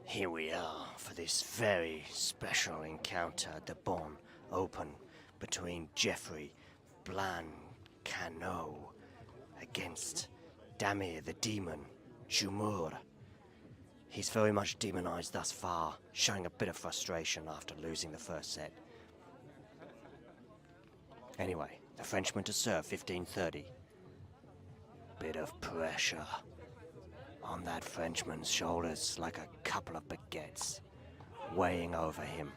Here we are for this very special encounter at the Bon Open between Jeffrey Blancano against Damir the Demon Jumur. He's very much demonized thus far, showing a bit of frustration after losing the first set. Anyway, the Frenchman to serve 15-30. Bit of pressure on that Frenchman's shoulders, like a couple of baguettes weighing over him.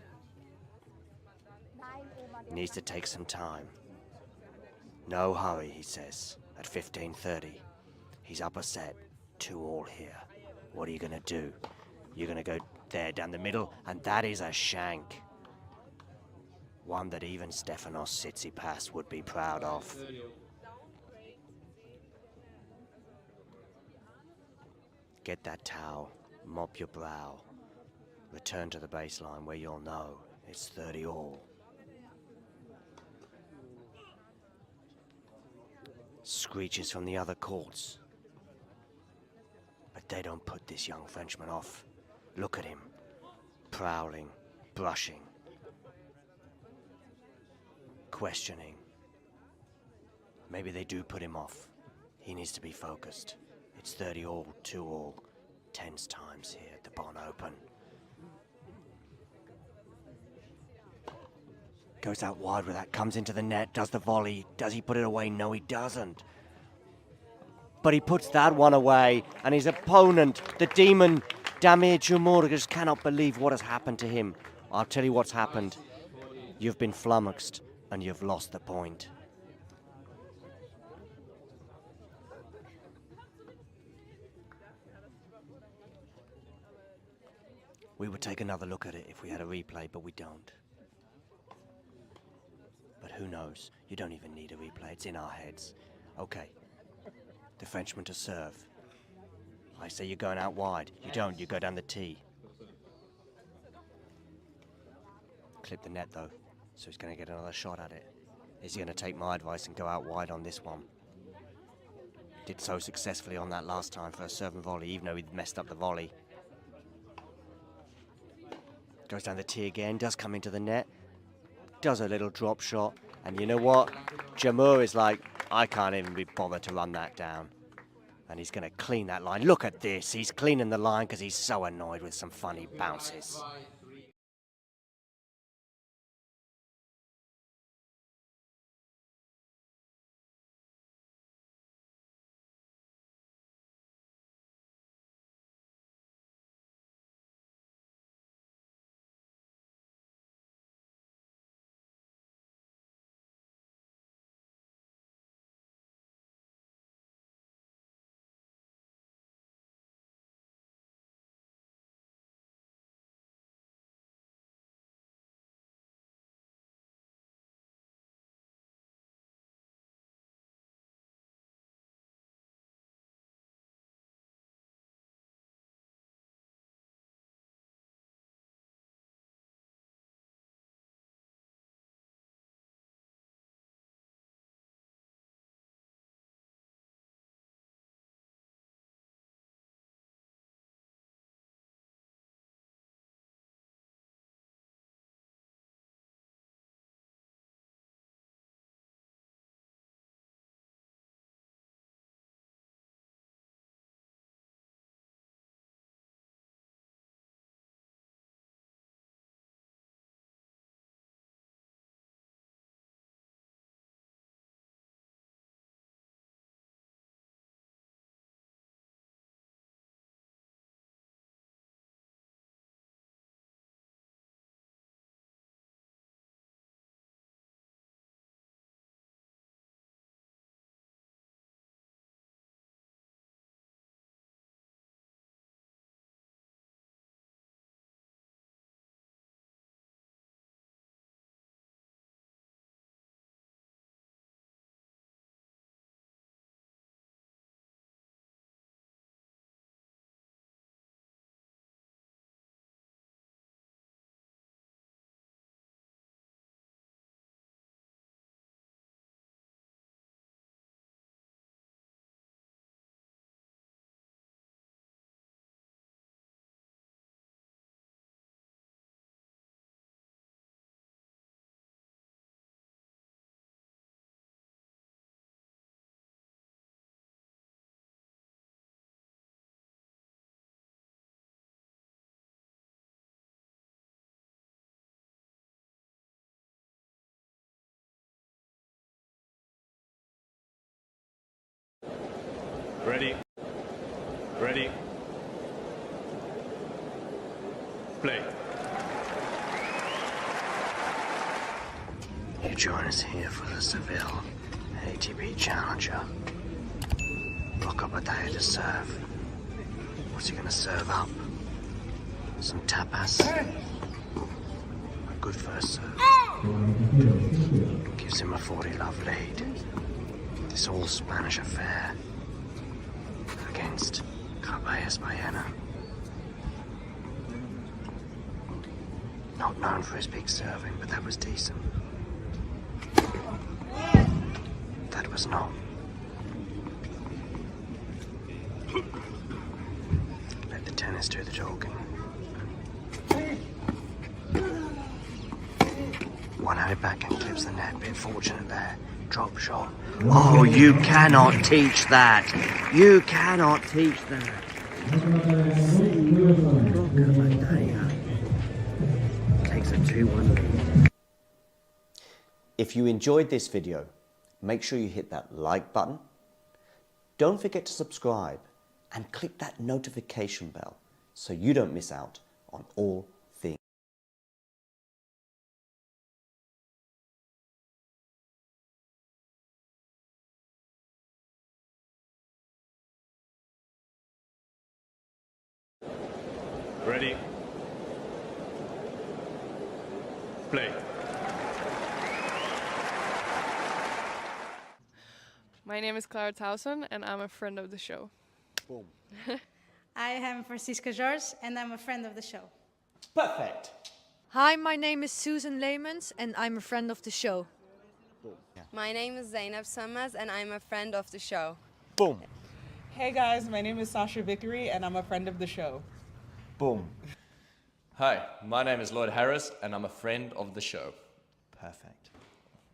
Needs to take some time. No hurry, he says, at 15-30. He's up a set, 2-all here. What are you gonna do? You're gonna go there down the middle, and that is a shank. One that even Stefanos Tsitsipas would be proud of. Get that towel, mop your brow, return to the baseline where you'll know it's 30-all. Screeches from the other courts. But they don't put this young Frenchman off. Look at him, prowling, brushing, questioning. Maybe they do put him off. He needs to be focused. It's 30-all, 2-all, tense times here at the Bon Open. Goes out wide with that, comes into the net, does the volley. Does he put it away? No, he doesn't. But he puts that one away, and his opponent, the demon, Damir Jumur, just cannot believe what has happened to him. I'll tell you what's happened. You've been flummoxed, and you've lost the point. We would take another look at it if we had a replay, but we don't. But who knows? You don't even need a replay, it's in our heads. Okay, the Frenchman to serve. I say you're going out wide. You don't, you go down the tee. Clip the net though, so he's going to get another shot at it. Is he going to take my advice and go out wide on this one? Did so successfully on that last time for a serve and volley, even though he'd messed up the volley. Goes down the tee again, does come into the net, does a little drop shot, and you know what? Jumur is like, I can't even be bothered to run that down. And he's going to clean that line. Look at this, he's cleaning the line because he's so annoyed with some funny bounces. Ready. Ready. Play. You join us here for the Seville ATP Challenger. Rock up a day to serve. What's he gonna serve up? Some tapas? A good first serve. Gives him a 40-love lead. This all Spanish affair against Cabellas Baena. Not known for his big serving, but that was decent. That was not. Let the tennis do the talking. One-handed backhand clips the net. Bit fortunate there. Drop shot. Oh, you cannot teach that. You cannot teach that. Takes a 2-1 lead. If you enjoyed this video, make sure you hit that like button. Don't forget to subscribe and click that notification bell so you don't miss out on all things. Ready. Play. My name is Clara Towson and I'm a friend of the show. Boom. I am Francisca George and I'm a friend of the show. Perfect. Hi, my name is Susan Leemans and I'm a friend of the show. My name is Zainab Sammaz and I'm a friend of the show. Boom. Hey guys, my name is Sasha Vickery and I'm a friend of the show. Boom. Hi, my name is Lloyd Harris and I'm a friend of the show. Perfect.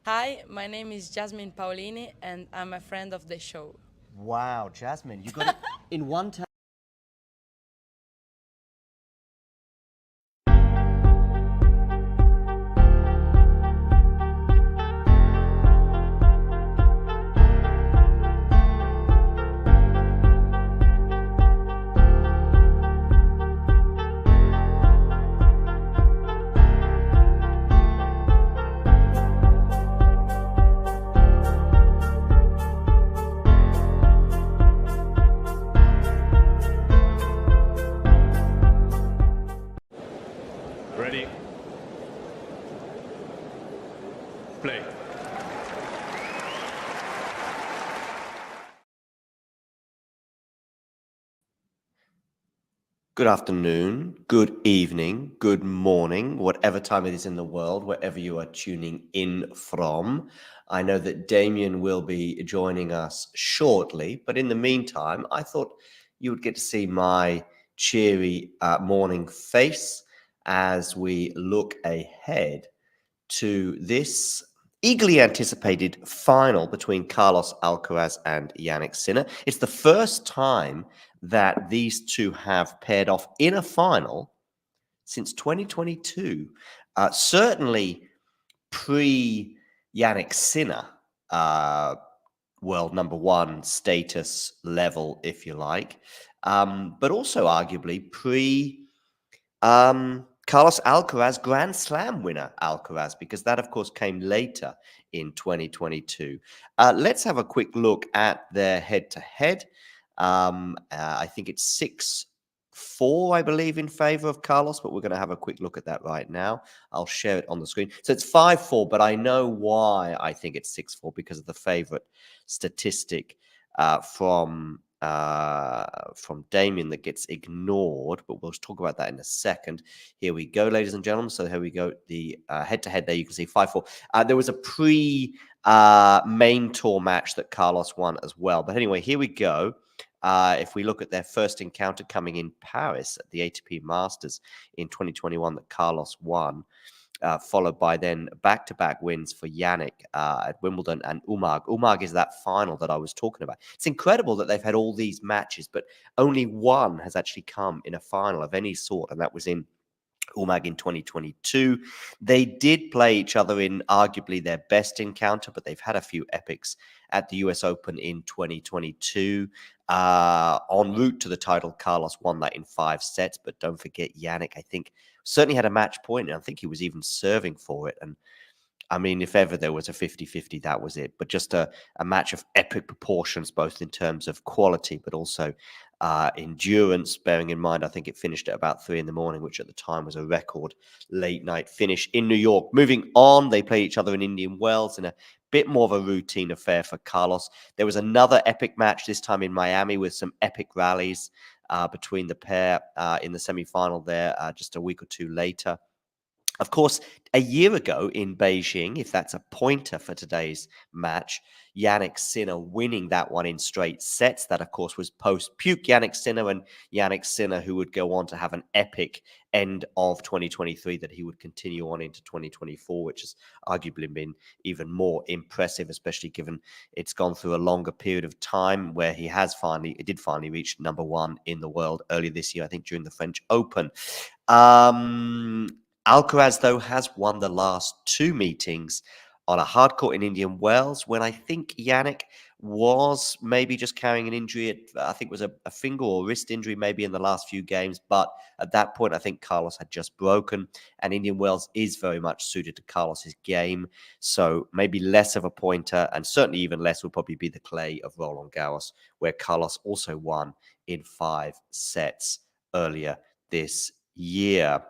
Hi, my name is Jasmine Paolini and I'm a friend of the show. Wow, Jasmine, you got it in one time. Ready. Play. Good afternoon, good evening, good morning, whatever time it is in the world, wherever you are tuning in from. I know that Damien will be joining us shortly, but in the meantime, I thought you would get to see my cheery morning face as we look ahead to this eagerly anticipated final between Carlos Alcaraz and Jannik Sinner. It's the first time that these two have paired off in a final since 2022. Certainly pre-Jannik Sinner world number one status level, if you like, but also arguably Carlos Alcaraz Grand Slam winner Alcaraz, because that, of course, came later in 2022. Let's have a quick look at their head-to-head. I think it's 6-4, I believe, in favor of Carlos, but we're going to have a quick look at that right now. I'll share it on the screen. So it's 5-4, but I know why I think it's 6-4, because of the favorite statistic from Damien that gets ignored, but we'll talk about that in a second. Here we go, ladies and gentlemen. So here we go. The head-to-head there, you can see 5-4. There was a main tour match that Carlos won as well. But anyway, here we go. If we look at their first encounter coming in Paris at the ATP Masters in 2021 that Carlos won, followed by then back-to-back wins for Jannik at Wimbledon and Umag. Umag is that final that I was talking about. It's incredible that they've had all these matches, but only one has actually come in a final of any sort, and that was in Umag in 2022. They did play each other in arguably their best encounter, but they've had a few epics at the US Open in 2022. En route to the title, Carlos won that in 5 sets, but don't forget Jannik, I think, certainly had a match point, and I think he was even serving for it. And I mean, if ever there was a 50-50, that was it. But just a match of epic proportions, both in terms of quality, but also endurance, bearing in mind, I think it finished at about 3 in the morning, which at the time was a record late night finish in New York. Moving on, they played each other in Indian Wells in a bit more of a routine affair for Carlos. There was another epic match, this time in Miami, with some epic rallies between the pair in the semi-final there just a week or two later. Of course, a year ago in Beijing, if that's a pointer for today's match, Jannik Sinner winning that one in straight sets. That, of course, was post-Puke Jannik Sinner, and Jannik Sinner, who would go on to have an epic end of 2023 that he would continue on into 2024, which has arguably been even more impressive, especially given it's gone through a longer period of time where he did finally reach #1 in the world earlier this year, I think during the French Open. Alcaraz, though, has won the last 2 meetings on a hard court in Indian Wells when I think Jannik was maybe just carrying an injury. I think it was a finger or wrist injury maybe in the last few games. But at that point, I think Carlos had just broken. And Indian Wells is very much suited to Carlos's game. So maybe less of a pointer, and certainly even less would probably be the clay of Roland Garros, where Carlos also won in 5 sets earlier this year.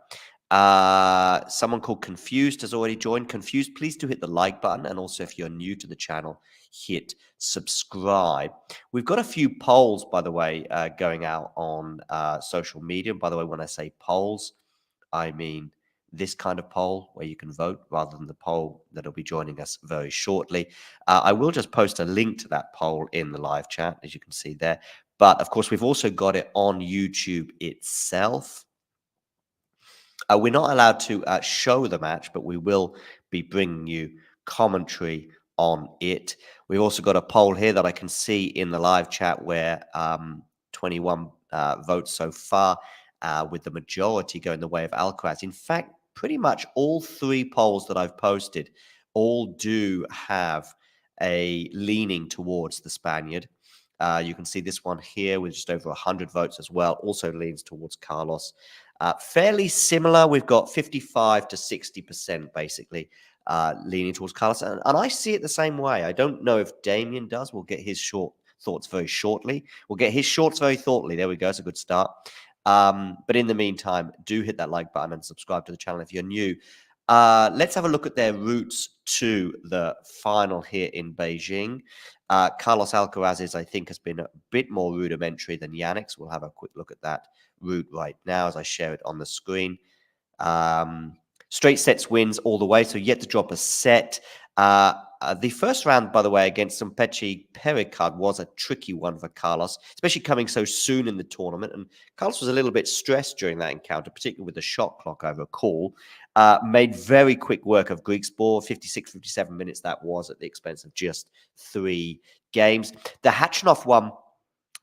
Someone called Confused has already joined. Confused, please do hit the like button, and also if you're new to the channel, hit subscribe. We've got a few polls, by the way, going out on social media. And by the way, when I say polls, I mean this kind of poll where you can vote rather than the poll that'll be joining us very shortly. I will just post a link to that poll in the live chat, as you can see there. But of course, we've also got it on YouTube itself. We're not allowed to show the match, but we will be bringing you commentary on it. We've also got a poll here that I can see in the live chat where 21 votes so far, with the majority going the way of Alcaraz. In fact, pretty much all 3 polls that I've posted all do have a leaning towards the Spaniard. You can see this one here with just over 100 votes as well, also leans towards Carlos. Fairly similar. We've got 55 to 60% basically leaning towards Carlos. And I see it the same way. I don't know if Damien does. We'll get his thoughts very shortly. We'll get his shorts very thoughtfully. There we go. It's a good start. But in the meantime, do hit that like button and subscribe to the channel if you're new. Let's have a look at their routes to the final here in Beijing. Carlos Alcaraz's, I think, has been a bit more rudimentary than Jannik's. We'll have a quick look at that route right now as I share it on the screen. Straight sets wins all the way, so yet to drop a set. The first round, by the way, against Sampechi Pericard was a tricky one for Carlos, especially coming so soon in the tournament. And Carlos was a little bit stressed during that encounter, particularly with the shot clock, I recall. Made very quick work of Griekspoor, 56, 57 minutes that was at the expense of just 3 games. The Khachanov one,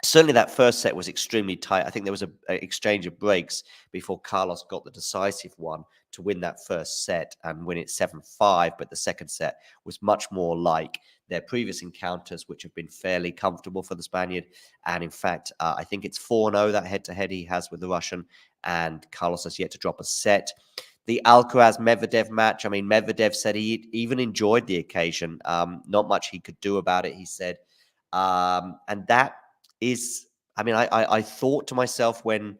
certainly that first set was extremely tight. I think there was an exchange of breaks before Carlos got the decisive one to win that first set and win it 7-5. But the second set was much more like their previous encounters, which have been fairly comfortable for the Spaniard. And in fact, I think it's 4-0, that head-to-head he has with the Russian. And Carlos has yet to drop a set. The Alcaraz-Medvedev match, I mean, Medvedev said he even enjoyed the occasion. Not much he could do about it, he said. And that is, I mean, I thought to myself when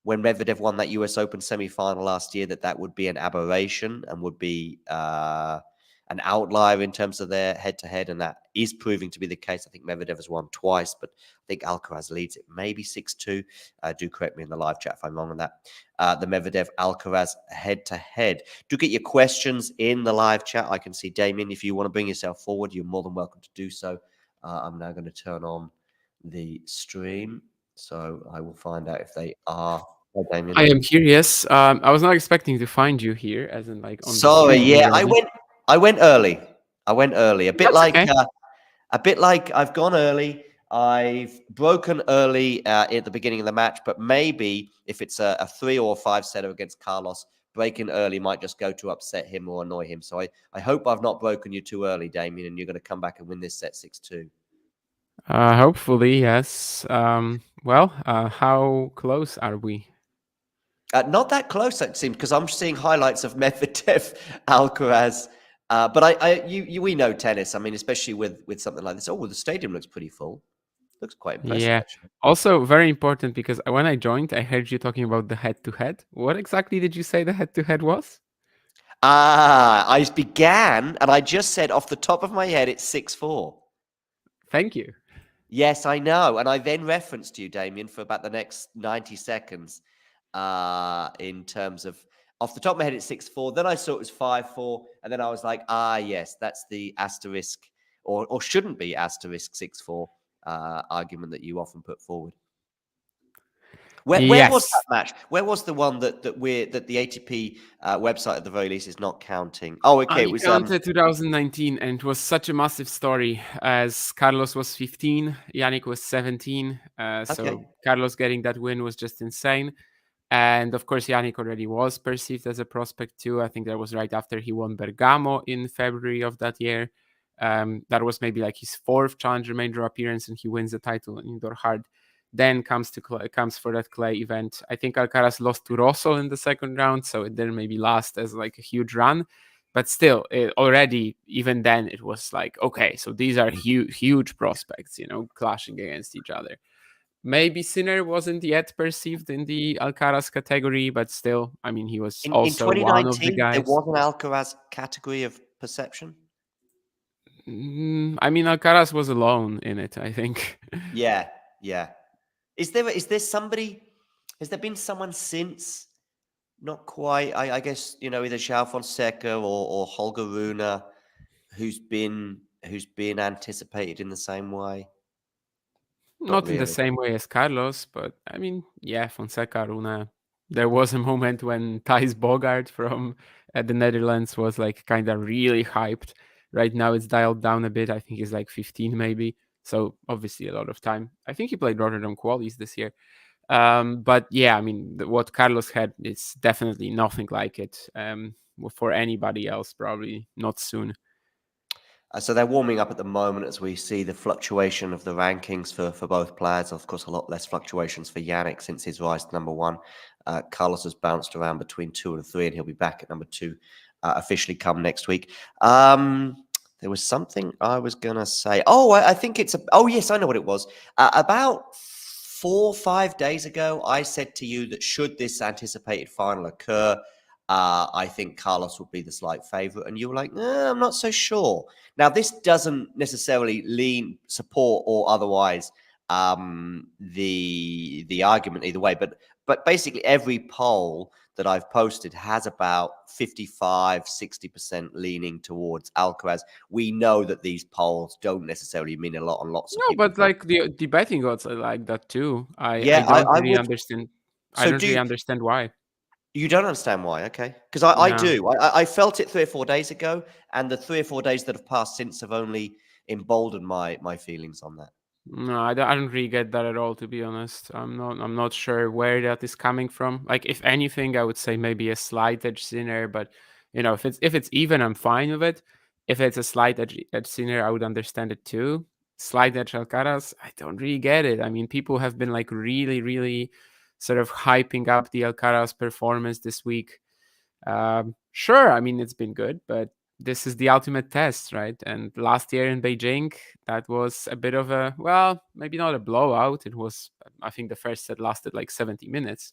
Medvedev won that US Open semi-final last year that would be an aberration and would be an outlier in terms of their head-to-head, and that is proving to be the case. I think Medvedev has won twice, but I think Alcaraz leads it maybe 6-2. Do correct me in the live chat if I'm wrong on that. The Medvedev-Alcaraz head-to-head. Do get your questions in the live chat. I can see Damien. If you want to bring yourself forward, you're more than welcome to do so. I'm now going to turn on the stream, so I will find out if they are. Hi, Damien. I am here. Yes, I was not expecting to find you here, as in like. On Sorry, the yeah, I went early. A bit That's like okay. a bit like I've gone early. I've broken early at the beginning of the match, but maybe if it's a 3 or 5 setter against Carlos, breaking early might just go to upset him or annoy him. So I hope I've not broken you too early, Damien, and you're going to come back and win this set 6-2. Hopefully, yes. How close are we? Not that close, it seems, because I'm seeing highlights of Medvedev, Alcaraz. But we know tennis. I mean, especially with something like this. Oh, well, the stadium looks pretty full. Looks quite impressive, Yeah. actually. Also, very important because when I joined, I heard you talking about the head-to-head. What exactly did you say the head-to-head was? I began, and I just said off the top of my head, it's 6-4. Thank you. Yes, I know. And I then referenced you, Damien, for about the next 90 seconds in terms of, off the top of my head, it's 6-4. Then I saw it was 5-4. And then I was like, yes, that's the asterisk, or shouldn't be asterisk 6-4 argument that you often put forward. Where was that match? Where was the one that the ATP website at the very least is not counting? Oh, okay, it was 2019, and it was such a massive story as Carlos was 15, Jannik was 17. So Carlos getting that win was just insane. And of course, Jannik already was perceived as a prospect too. I think that was right after he won Bergamo in February of that year. That was maybe like his 4th Challenger Major appearance, and he wins the title in indoor hard. Then comes for that clay event. I think Alcaraz lost to Rosso in the 2nd round, so it didn't maybe last as like a huge run. But still, already, even then, it was like, okay, so these are huge prospects, clashing against each other. Maybe Sinner wasn't yet perceived in the Alcaraz category, but still, I mean, he was also one of the guys. There was an Alcaraz category of perception? I mean, Alcaraz was alone in it, I think. Yeah. Is there somebody? Has there been someone since? Not quite. I guess either João Fonseca or Holger Rune, who's been anticipated in the same way. Not really. In the same way as Carlos, but I mean, yeah, Fonseca, Rune. There was a moment when Thijs Bogaert from the Netherlands was like kind of really hyped. Right now it's dialed down a bit. I think he's like 15 maybe. So obviously a lot of time. I think he played Rotterdam qualies this year. But yeah, I mean, what Carlos had is definitely nothing like it for anybody else, probably not soon. So they're warming up at the moment as we see the fluctuation of the rankings for both players. Of course, a lot less fluctuations for Jannik since his rise to number 1. Carlos has bounced around between 2 and 3, and he'll be back at number 2 officially come next week. There was something I was going to say. Oh, I think it's... yes, I know what it was. About 4 or 5 days ago, I said to you that should this anticipated final occur, I think Carlos will be the slight favorite. And you were like, I'm not so sure. Now, this doesn't necessarily lean support or otherwise the argument either way. But basically, every poll that I've posted has about 55-60% leaning towards Alcaraz. We know that these polls don't necessarily mean a lot on lots of people. No, but like the betting odds are like that too. I don't really understand. So I don't really understand why. You don't understand why, okay? Because I do. I felt it 3 or 4 days ago, and the 3 or 4 days that have passed since have only emboldened my feelings on that. No, I don't really get that at all, to be honest. I'm not sure where that is coming from. Like, if anything, I would say maybe a slight edge Sinner, but if it's even, I'm fine with it. If it's a slight edge Sinner, I would understand it too. Slight edge Alcaraz, I don't really get it. I mean, people have been like really, really sort of hyping up the Alcaraz performance this week. Sure, I mean, it's been good, but this is the ultimate test, right? And last year in Beijing, that was a bit of a, well, maybe not a blowout. It was, I think the first set lasted like 70 minutes.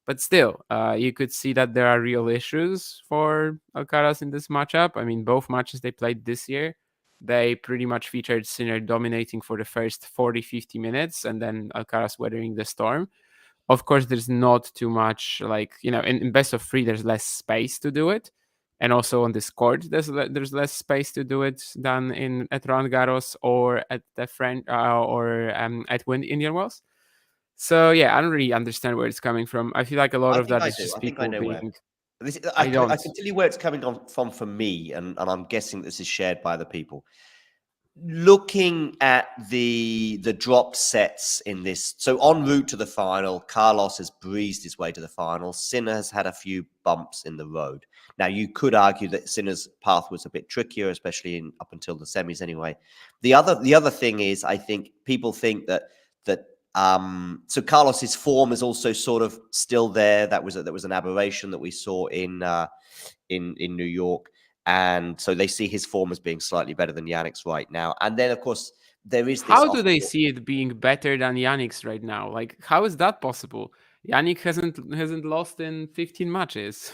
But still, you could see that there are real issues for Alcaraz in this matchup. I mean, both matches they played this year, they pretty much featured Sinner dominating for the first 40-50 minutes and then Alcaraz weathering the storm. Of course, there's not too much, like, in best of 3, there's less space to do it. And also on this court, there's less space to do it than at Roland Garros or at the French at Indian Wells. So yeah, I don't really understand where it's coming from. I feel like a lot of that is just people being. I can tell you where it's coming from for me, and I'm guessing this is shared by the people. looking at the dropped sets in this, so en route to the final, Carlos has breezed his way to the final. Sinner has had a few bumps in the road. Now, you could argue that Sinner's path was a bit trickier, especially up until the semis anyway. The other thing is, I think people think that so Carlos's form is also sort of still there. That was an aberration that we saw in New York. And so they see his form as being slightly better than Jannik's right now. And then, of course, there is this. How do they see it being better than Jannik's right now? Like, how is that possible? Jannik hasn't lost in 15 matches.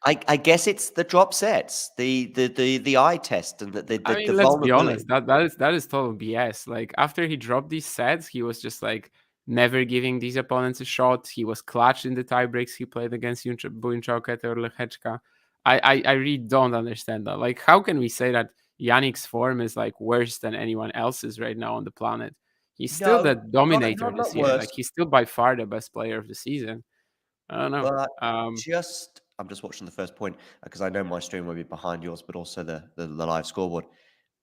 I guess it's the drop sets, the eye test, and the I mean, the let's be vulnerability. honest. That is total BS. Like, after he dropped these sets, he was just like never giving these opponents a shot. He was clutch in the tie breaks he played against Buinchauket or Lechechka. I really don't understand that. Like, how can we say that Jannik's form is like worse than anyone else's right now on the planet? He's still the dominator this year. Worse. Like, he's still by far the best player of the season. I don't know. But I'm just watching the first point because I know my stream will be behind yours, but also the live scoreboard.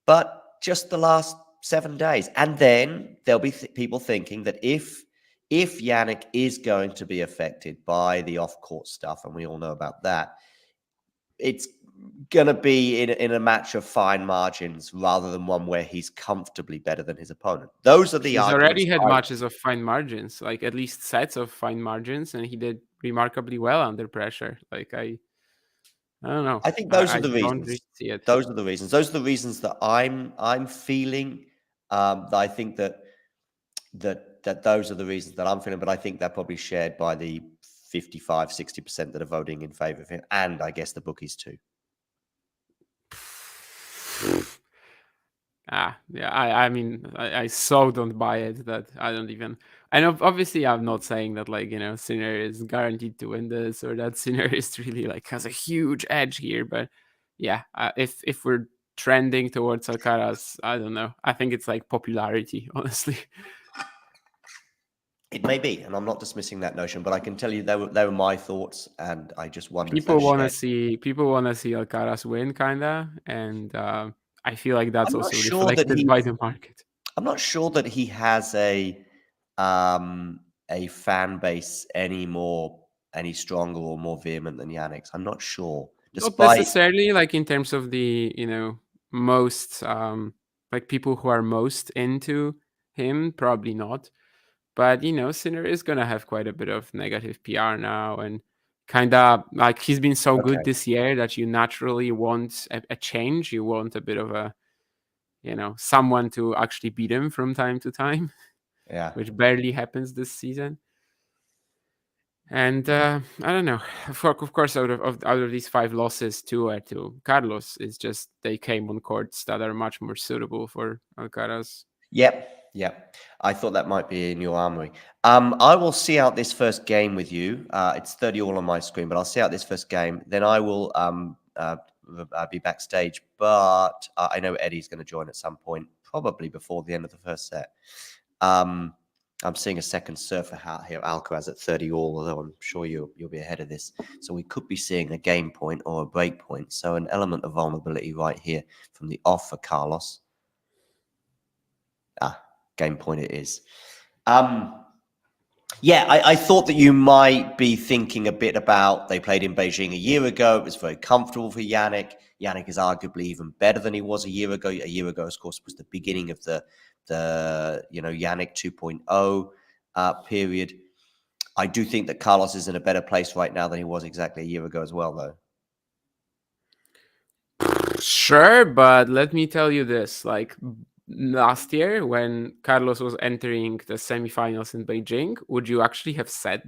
But just the last 7 days, and then there'll be people thinking that if Jannik is going to be affected by the off-court stuff, and we all know about that, it's going to be in a match of fine margins rather than one where he's comfortably better than his opponent. Those are the He's arguments. already had matches of fine margins, like at least sets of fine margins, and he did remarkably well under pressure. Like I don't know. I think those are the don't reasons. really see it. Those are the reasons. Those are the reasons that I'm feeling. That I think that those are the reasons that I'm feeling, but I think they're probably shared by the 55-60% that are voting in favor of him, and I guess the bookies too. Yeah. I mean, I so don't buy it that I don't even. And obviously, I'm not saying that like Sinner is guaranteed to win this or that Sinner is really like has a huge edge here. But yeah, if we're trending towards Alcaraz, I don't know. I think it's like popularity, honestly. It may be, and I'm not dismissing that notion, but I can tell you they were my thoughts, and I just wonder. People want to see Alcaraz win, kinda, and I feel like that's also reflected by the market. I'm not sure that he has a fan base any stronger or more vehement than Jannik's. I'm not sure. Not necessarily, like in terms of the most like people who are most into him, probably not. But Sinner is gonna have quite a bit of negative PR now, and kind of like he's been so good this year that you naturally want a change. You want a bit of a someone to actually beat him from time to time. Yeah, which barely happens this season. And I don't know. Of course, out of these 5 losses, 2 are to Carlos. It's just they came on courts that are much more suitable for Alcaraz. Yep. I thought that might be in your armory. I will see out this first game with you. It's 30 all on my screen, but I'll see out this first game. Then I will be backstage. But I know Eddie's going to join at some point, probably before the end of the first set. I'm seeing a second surfer out here, Alcaraz at 30 all, although I'm sure you'll be ahead of this. So we could be seeing a game point or a break point. So an element of vulnerability right here from the off for Carlos. Game point it is. Yeah, I thought that you might be thinking a bit about, they played in Beijing a year ago. It was very comfortable for Jannik. Jannik is arguably even better than he was a year ago. A year ago, of course, was the beginning of the Jannik 2.0 period. I do think that Carlos is in a better place right now than he was exactly a year ago as well, though. Sure, but let me tell you this, like last year when Carlos was entering the semifinals in Beijing, would you actually have said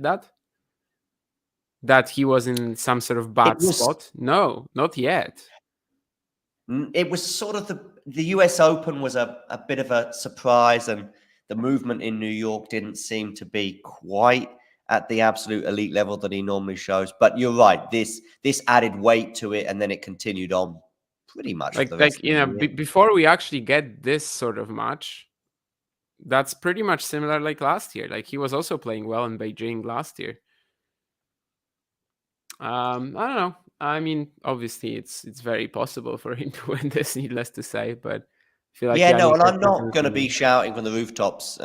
that he was in some sort of bad spot? No, not yet. It was sort of the US Open was a bit of a surprise, and the movement in New York didn't seem to be quite at the absolute elite level that he normally shows. But you're right, this added weight to it, and then it continued on pretty much like before we actually get this sort of match, that's pretty much similar like last year. Like he was also playing well in Beijing last year. I don't know. I mean, obviously it's very possible for him to win this, needless to say, but feel like Yeah, no, Jannik and has I'm not going to definitely- be shouting from the rooftops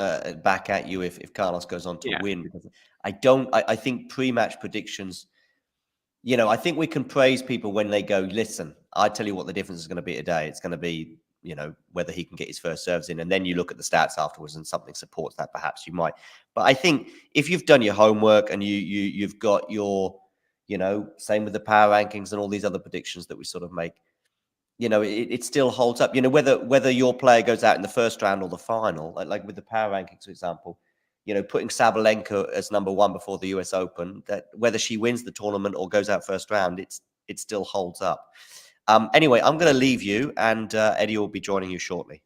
back at you if Carlos goes on to Yeah. win, because I think pre-match predictions, you know, I think we can praise people when they go, listen, I tell you what the difference is going to be today. It's going to be, you know, whether he can get his first serves in, and then you look at the stats afterwards and something supports that, perhaps you might. But I think if you've done your homework and you've got your, you know, same with the power rankings and all these other predictions that we sort of make, you know, it still holds up. You know, whether your player goes out in the first round or the final, like with the power rankings, for example, you know, putting Sabalenka as number one before the US Open, that whether she wins the tournament or goes out first round, it still holds up. Anyway, I'm going to leave you, and Eddie will be joining you shortly.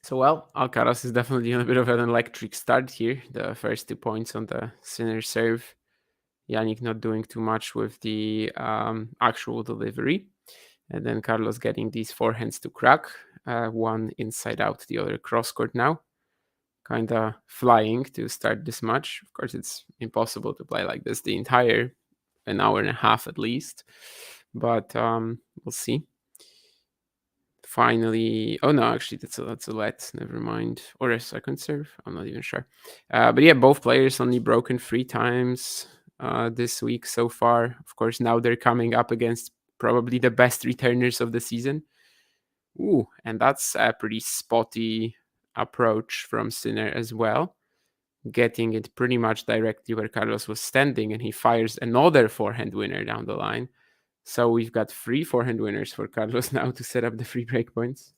So, well, Alcaraz is definitely on a bit of an electric start here. The first 2 points on the Sinner serve. Jannik not doing too much with the actual delivery. And then Carlos getting these forehands to crack. One inside out, the other cross court now. Kind of flying to start this match. Of course, it's impossible to play like this the entire an hour and a half at least. But we'll see. Finally, oh no, actually that's a let. Never mind, or a second serve. I'm not even sure. But yeah, both players only broken 3 times this week so far. Of course, now they're coming up against probably the best returners of the season. Ooh, and that's a pretty spotty approach from Sinner as well, getting it pretty much directly where Carlos was standing, and he fires another forehand winner down the line. So we've got 3 forehand winners for Carlos now to set up the free break points.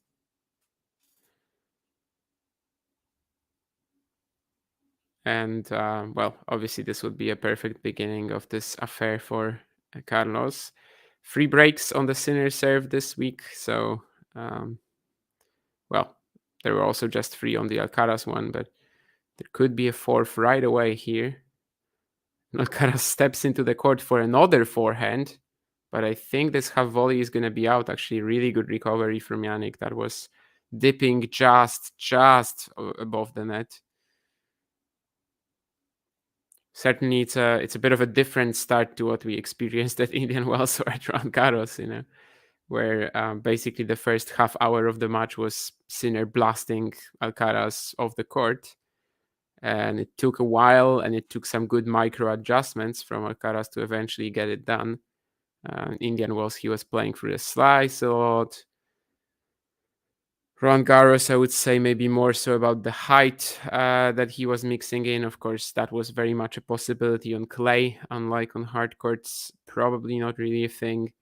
And, well, obviously this would be a perfect beginning of this affair for Carlos. 3 breaks on the Sinner serve this week. So, well, there were also just 3 on the Alcaraz one, but there could be a 4th right away here. And Alcaraz steps into the court for another forehand. But I think this half volley is going to be out. Actually, really good recovery from Jannik. That was dipping just above the net. Certainly, it's a bit of a different start to what we experienced at Indian Wells or at Roland Garros, you know, where basically the first half hour of the match was Sinner blasting Alcaraz off the court. And it took a while, and it took some good micro adjustments from Alcaraz to eventually get it done. Indian Wells, he was playing through the slice a lot. Roland Garros, I would say maybe more so about the height that he was mixing in. Of course, that was very much a possibility on clay, unlike on hard courts. Probably not really a thing,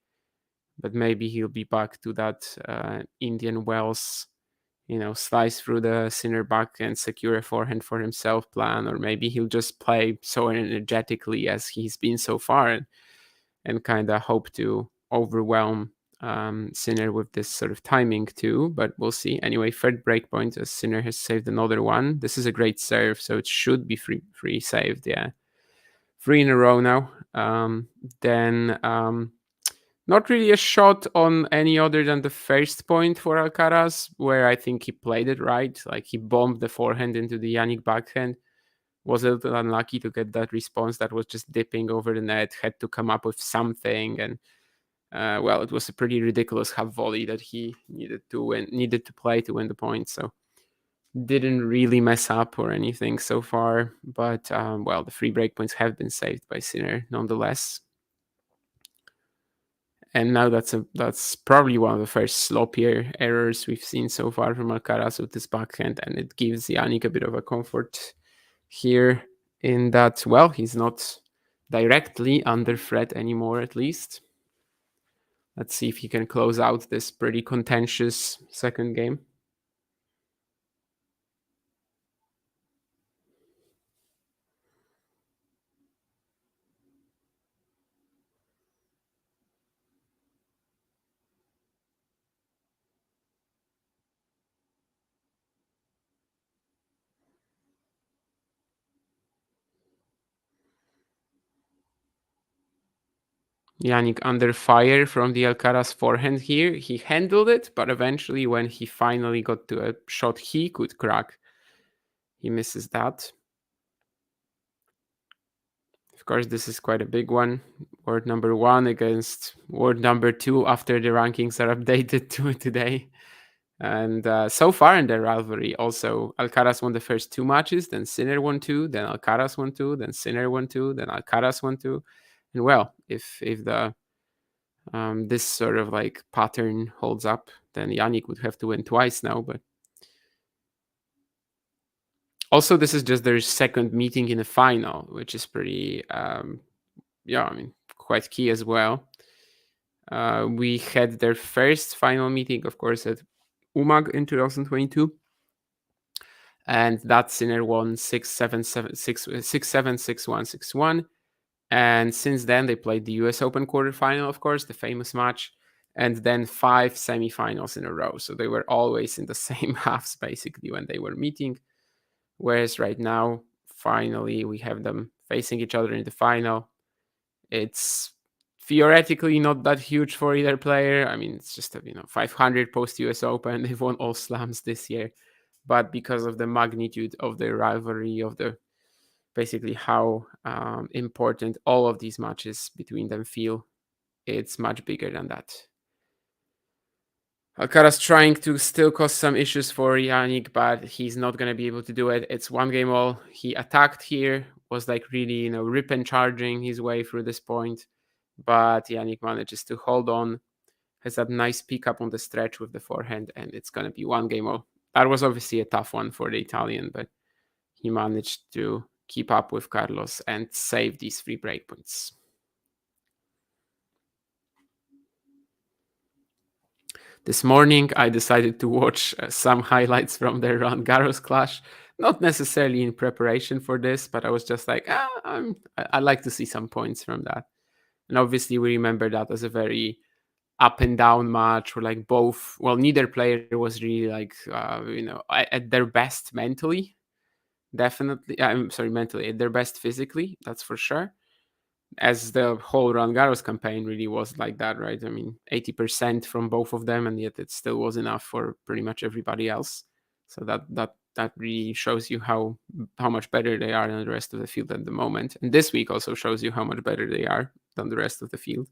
but maybe he'll be back to that Indian Wells, you know, slice through the Sinner back and secure a forehand for himself plan, or maybe he'll just play so energetically as he's been so far and kind of hope to overwhelm Sinner with this sort of timing too, but we'll see. Anyway, third break point as Sinner has saved another one. This is a great serve, so it should be free saved. Yeah, 3 in a row now. Then not really a shot on any other than the first point for Alcaraz, where I think he played it right. Like he bombed the forehand into the Jannik backhand. Was a little unlucky to get that response that was just dipping over the net, had to come up with something. And, well, it was a pretty ridiculous half volley that he needed to play to win the point. So didn't really mess up or anything so far. But, well, the free break points have been saved by Sinner nonetheless. And now that's probably one of the first sloppier errors we've seen so far from Alcaraz with this backhand. And it gives Jannik a bit of a comfort here in that, well, he's not directly under threat anymore, at least. Let's see if he can close out this pretty contentious second game. Jannik under fire from the Alcaraz forehand here. He handled it, but eventually when he finally got to a shot he could crack, he misses that. course, this is quite a big one. World number 1 against world number 2 after the rankings are updated to today. And so far in their rivalry, also Alcaraz won the first 2 matches, then Sinner won 2, then Alcaraz won 2, then Sinner won 2, then Alcaraz won 2. And well, if the this sort of like pattern holds up, then Jannik would have to win twice now. But also, this is just their second meeting in the final, which is pretty, quite key as well. We had their first final meeting, of course, at UMAG in 2022. And that Sinner won 6-7, 6-7, 6-1, 6-1. And since then, they played the US Open quarterfinal, of course, the famous match, and then 5 semifinals in a row. So they were always in the same halves, basically, when they were meeting. Whereas right now, finally, we have them facing each other in the final. It's theoretically not that huge for either player. I mean, it's just 500 post US Open. They've won all slams this year, but because of the magnitude of the rivalry, of the basically how important all of these matches between them feel, it's much bigger than that. Alcaraz trying to still cause some issues for Jannik, but he's not going to be able to do it. It's 1-game all. He attacked here, was like really, rip and charging his way through this point, but Jannik manages to hold on, has that nice pick up on the stretch with the forehand, and it's going to be 1-game all. That was obviously a tough one for the Italian, but he managed to keep up with Carlos and save these 3 break points. This morning, I decided to watch some highlights from the Roland Garros clash. Not necessarily in preparation for this, but I was just like, I'd like to see some points from that. And obviously, we remember that as a very up and down match where like neither player was really like, at their best mentally. Definitely, mentally, at their best physically, that's for sure. As the whole Roland Garros campaign really was like that, right? I mean, 80% from both of them, and yet it still was enough for pretty much everybody else. So that really shows you how much better they are than the rest of the field at the moment. And this week also shows you how much better they are than the rest of the field.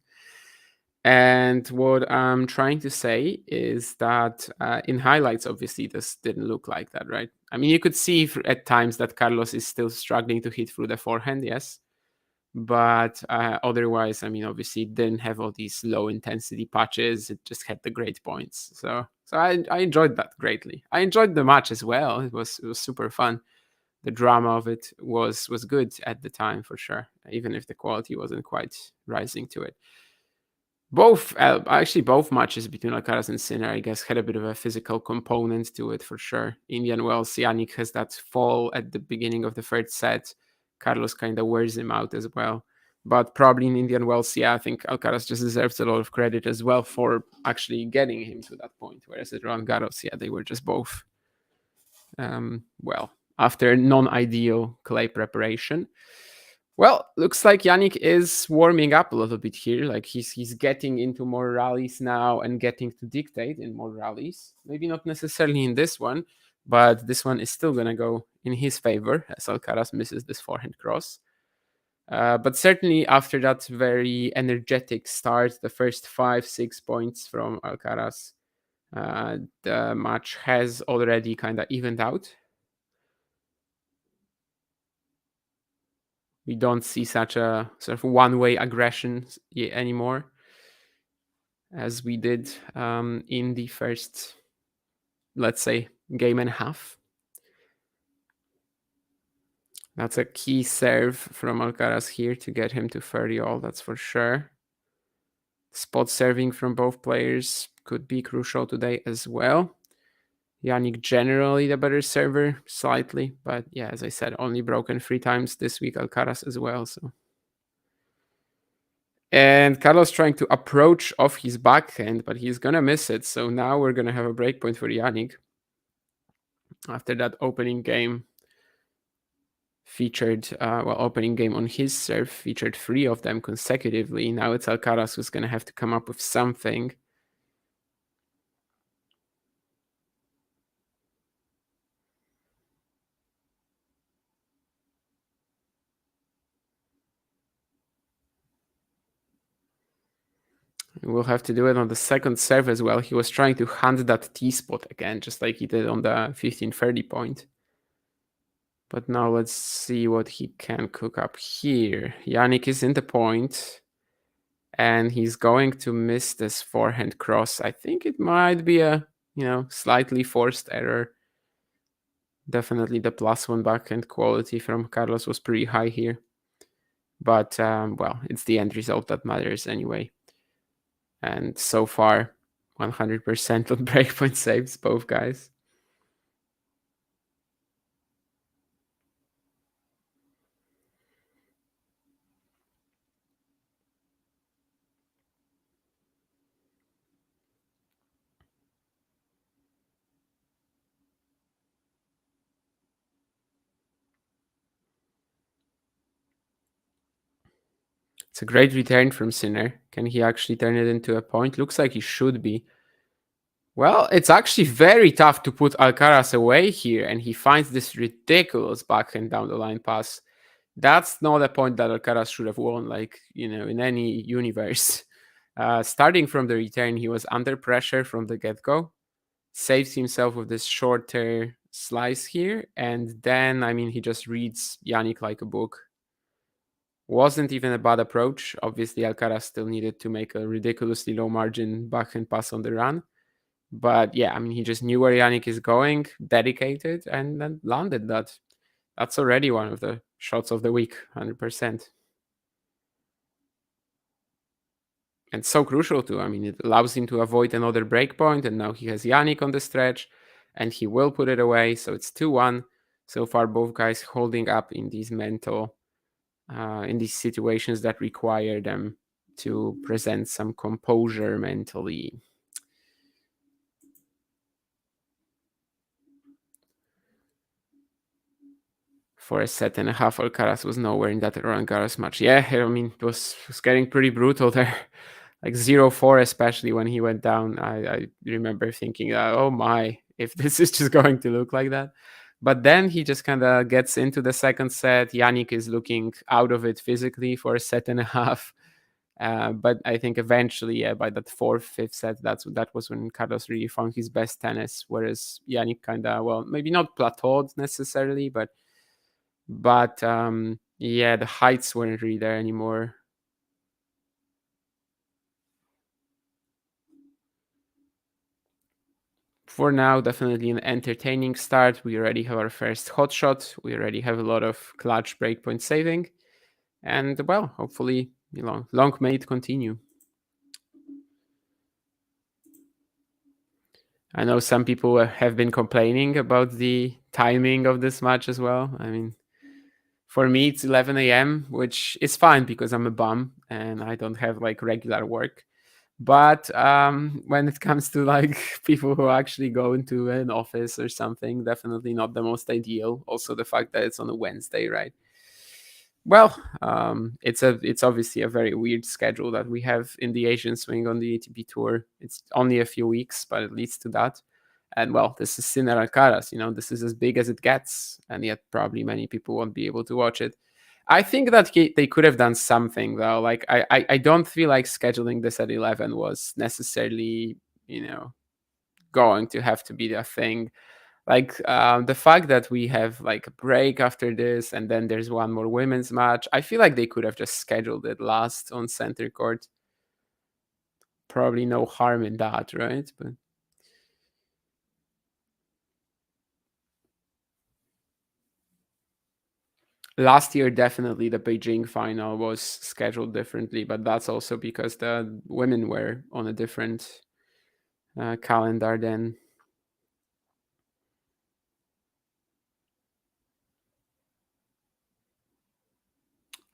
And what I'm trying to say is that in highlights, obviously, this didn't look like that, right? I mean, you could see at times that Carlos is still struggling to hit through the forehand, yes. But otherwise, I mean, obviously, it didn't have all these low intensity patches. It just had the great points. So I enjoyed that greatly. I enjoyed the match as well. It was super fun. The drama of it was good at the time for sure, even if the quality wasn't quite rising to it. Both matches between Alcaraz and Sinner, I guess, had a bit of a physical component to it for sure. Indian Wells, Jannik has that fall at the beginning of the third set. Carlos kind of wears him out as well. But probably in Indian Wells, I think Alcaraz just deserves a lot of credit as well for actually getting him to that point. Whereas at Roland Garros, they were just both, after non-ideal clay preparation. Well, looks like Jannik is warming up a little bit here. Like he's getting into more rallies now and getting to dictate in more rallies. Maybe not necessarily in this one, but this one is still going to go in his favor as Alcaraz misses this forehand cross. But certainly after that very energetic start, the first 5-6 points from Alcaraz, the match has already kind of evened out. We don't see such a sort of one-way aggression anymore as we did in the first, let's say, game and a half. That's a key serve from Alcaraz here to get him to 30-all, that's for sure. Spot serving from both players could be crucial today as well. Jannik generally the better server, slightly, but as I said, only broken 3 times this week, Alcaraz as well, so. And Carlos trying to approach off his backhand, but he's going to miss it. So now we're going to have a breakpoint for Jannik. After that opening game featured, opening game on his serve featured 3 of them consecutively. Now it's Alcaraz who's going to have to come up with something. We'll have to do it on the second serve as well. He was trying to hunt that T-spot again, just like he did on the 1530 point. But now let's see what he can cook up here. Jannik is in the point, and he's going to miss this forehand cross. I think it might be a, slightly forced error. Definitely the +1 backhand quality from Carlos was pretty high here. But, well, it's the end result that matters anyway. And so far, 100% on breakpoint saves, both guys. It's a great return from Sinner. Can he actually turn it into a point? Looks like he should be. Well, it's actually very tough to put Alcaraz away here, and he finds this ridiculous backhand down the line pass. That's not a point that Alcaraz should have won, in any universe. Starting from the return, he was under pressure from the get-go, saves himself with this shorter slice here, and then, he just reads Jannik like a book. Wasn't even a bad approach. Obviously, Alcaraz still needed to make a ridiculously low margin backhand pass on the run. But yeah, he just knew where Jannik is going, dedicated, and then landed that. That's already one of the shots of the week, 100%. And so crucial too. It allows him to avoid another breakpoint, and now he has Jannik on the stretch, and he will put it away. So it's 2-1. So far, both guys holding up in these in these situations that require them to present some composure mentally. For a set and a half, Alcaraz was nowhere in that Roland Garros match. Yeah, it was getting pretty brutal there. Like 0-4, especially when he went down. I remember thinking, oh my, if this is just going to look like that. But then he just kind of gets into the second set. Jannik is looking out of it physically for a set and a half. But I think eventually, by that fourth, fifth set, that was when Carlos really found his best tennis. Whereas Jannik kind of, well, maybe not plateaued necessarily, but yeah, the heights weren't really there anymore. For now, definitely an entertaining start. We already have our first hot shot. We already have a lot of clutch breakpoint saving. And, well, hopefully, long may it continue. I know some people have been complaining about the timing of this match as well. For me, it's 11 a.m., which is fine because I'm a bum and I don't have regular work. But when it comes to people who actually go into an office or something, definitely not the most ideal. Also, the fact that it's on a Wednesday, right? Well, it's obviously a very weird schedule that we have in the Asian swing on the ATP Tour. It's only a few weeks, but it leads to that. And well, this is Sinner Alcaraz, this is as big as it gets, and yet probably many people won't be able to watch it. I think that they could have done something though. I don't feel like scheduling this at 11 was necessarily, going to have to be the thing. The fact that we have a break after this and then there's one more women's match, I feel like they could have just scheduled it last on center court. Probably no harm in that, right? But last year, definitely the Beijing final was scheduled differently, but that's also because the women were on a different calendar then.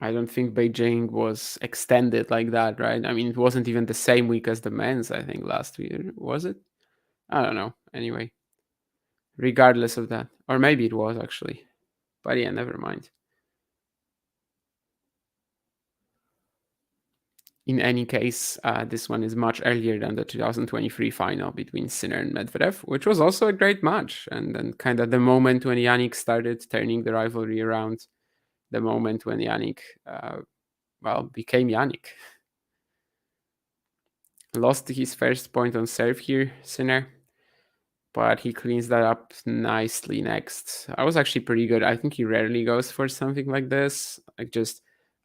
I don't think Beijing was extended like that, right? It wasn't even the same week as the men's, I think, last year. Was it? I don't know. Anyway, regardless of that. Or maybe it was, actually. But yeah, never mind. In any case, this one is much earlier than the 2023 final between Sinner and Medvedev, which was also a great match. And then kind of the moment when Jannik started turning the rivalry around, the moment when Jannik, became Jannik. Lost his first point on serve here, Sinner. But he cleans that up nicely next. I was actually pretty good. I think he rarely goes for something like this. Like just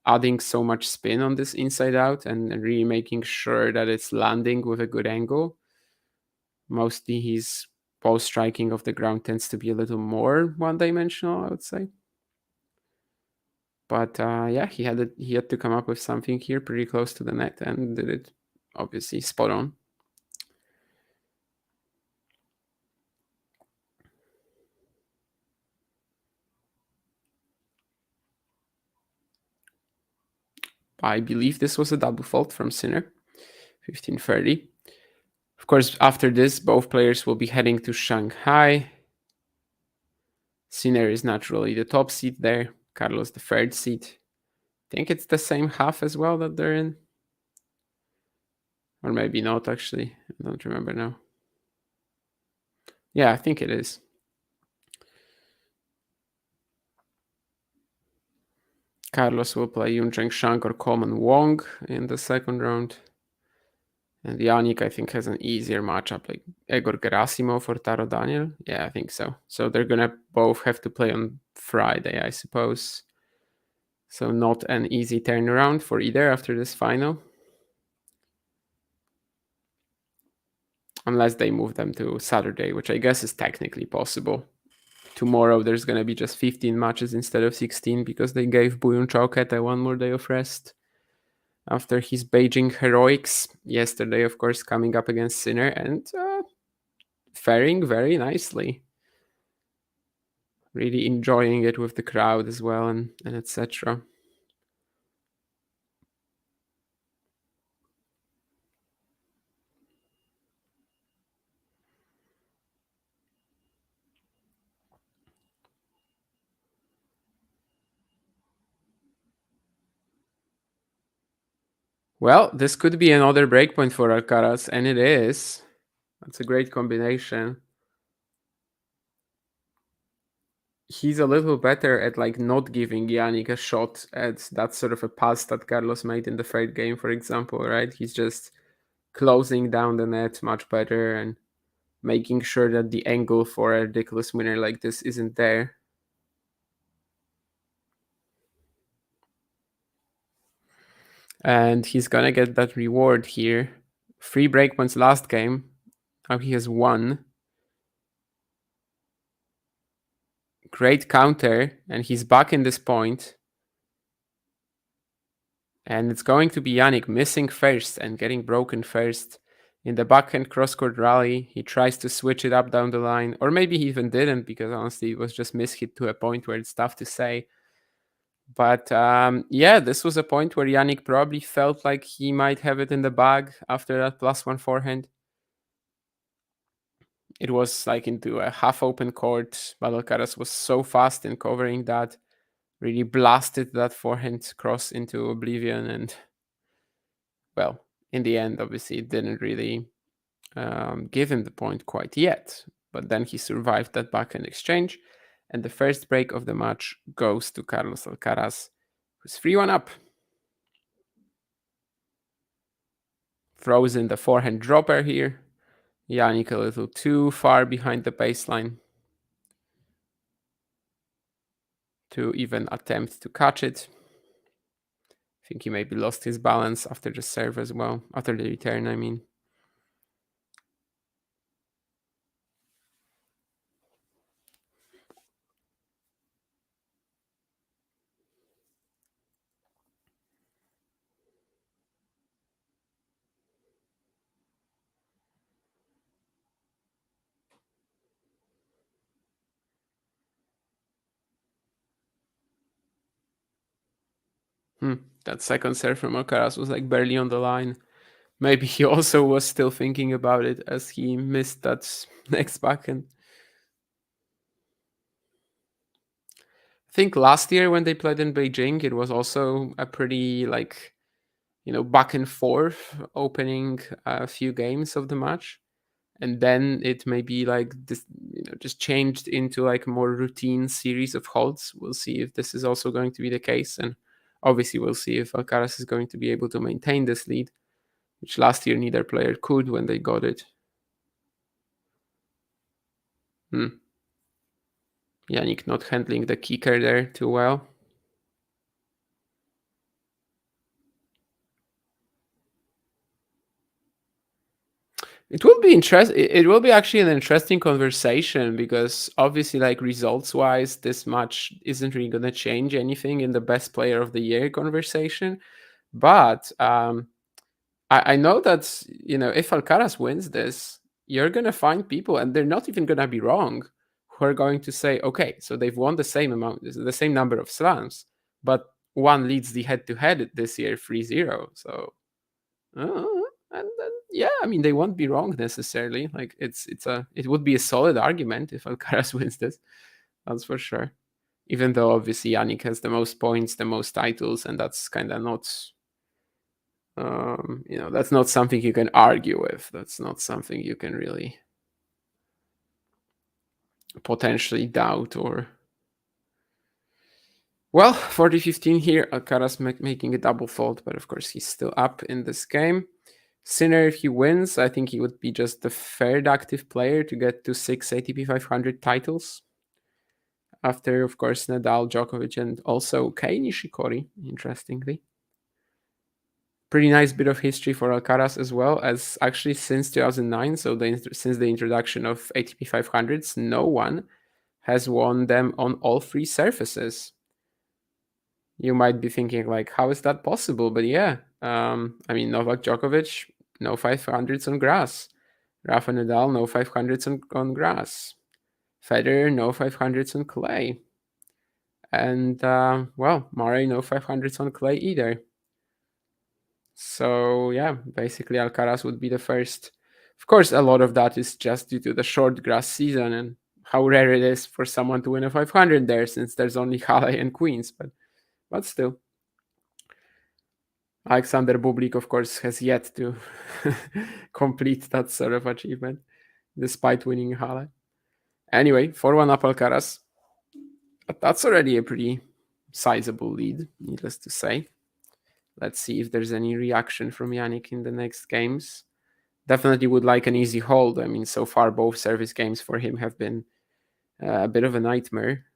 adding so much spin on this inside out and really making sure that it's landing with a good angle. Mostly his post striking of the ground tends to be a little more one-dimensional, I would say. But yeah, he had to come up with something here pretty close to the net and did it obviously spot on. I believe this was a double fault from Sinner, 15-30. Of course, after this, both players will be heading to Shanghai. Sinner is naturally the top seed there, Carlos the third seed. I think it's the same half as well that they're in. Or maybe not, actually. I don't remember now. Yeah, I think it is. Carlos will play Yuncheng Shang or Coleman Wong in the second round. And Jannik, I think, has an easier matchup, like Egor Gerasimov or Taro Daniel. Yeah, I think so. So they're going to both have to play on Friday, I suppose. So not an easy turnaround for either after this final. Unless they move them to Saturday, which I guess is technically possible. Tomorrow there's going to be just 15 matches instead of 16 because they gave Buyun Chaokete one more day of rest after his Beijing heroics yesterday, of course, coming up against Sinner and faring very nicely. Really enjoying it with the crowd as well and etc. Well, this could be another breakpoint for Alcaraz, and it is. That's a great combination. He's a little better at like not giving Jannik a shot at that sort of a pass that Carlos made in the third game, for example, right? He's just closing down the net much better and making sure that the angle for a ridiculous winner like this isn't there. And he's gonna get that reward here. 3 breakpoints last game. Now he has 1. Great counter, and he's back in this point. And it's going to be Jannik missing first and getting broken first. In the backhand cross-court rally, he tries to switch it up down the line. Or maybe he even didn't, because honestly, it was just mishit to a point where it's tough to say. But yeah, this was a point where Jannik probably felt like he might have it in the bag after that +1 forehand. It was like into a half-open court. Alcaraz was so fast in covering that, really blasted that forehand cross into oblivion. And, well, in the end, obviously, it didn't really give him the point quite yet. But then he survived that backhand exchange. And the first break of the match goes to Carlos Alcaraz, who's 3-1 up. Throws in the forehand dropper here. Jannik a little too far behind the baseline to even attempt to catch it. I think he maybe lost his balance after the serve as well, after the return, I mean. That second serve from Alcaraz was like barely on the line. Maybe he also was still thinking about it as he missed that next backhand. I think last year when they played in Beijing, it was also a pretty like, back and forth opening a few games of the match. And then it may be like this, just changed into like a more routine series of holds. We'll see if this is also going to be the case. And obviously we'll see if Alcaraz is going to be able to maintain this lead. which last year neither player could when they got it. Jannik not handling the kicker there too well. It will be interesting. It will be actually an interesting conversation because obviously, like results-wise, this match isn't really going to change anything in the best player of the year conversation. But I know that if Alcaraz wins this, you're going to find people, and they're not even going to be wrong, who are going to say, okay, so they've won the same number of slams, but one leads the head-to-head this year 3-0. So. And yeah, I mean they won't be wrong necessarily. Like it would be a solid argument if Alcaraz wins this, that's for sure. Even though obviously Jannik has the most points, the most titles, and that's kind of not, that's not something you can argue with. That's not something you can really potentially doubt or. Well, 40-15 here. Alcaraz making a double fault, but of course he's still up in this game. Sinner, if he wins, I think he would be just the third active player to get to 6 ATP 500 titles. After, of course, Nadal, Djokovic, and also Kei Nishikori, interestingly. Pretty nice bit of history for Alcaraz as well, as actually since 2009, so since the introduction of ATP 500s, no one has won them on all three surfaces. You might be thinking, like, how is that possible? But yeah, I mean, Novak Djokovic, no 500s on grass. Rafa Nadal, no 500s on grass. Federer, no 500s on clay. And, Murray, no 500s on clay either. So, yeah, basically Alcaraz would be the first. Of course, a lot of that is just due to the short grass season and how rare it is for someone to win a 500 there, since there's only Halle and Queens. But still. Alexander Bublik, of course, has yet to complete that sort of achievement, despite winning Halle. Anyway, 4-1 up Alcaraz. But that's already a pretty sizable lead, needless to say. Let's see if there's any reaction from Jannik in the next games. Definitely would like an easy hold. I mean, so far both service games for him have been a bit of a nightmare.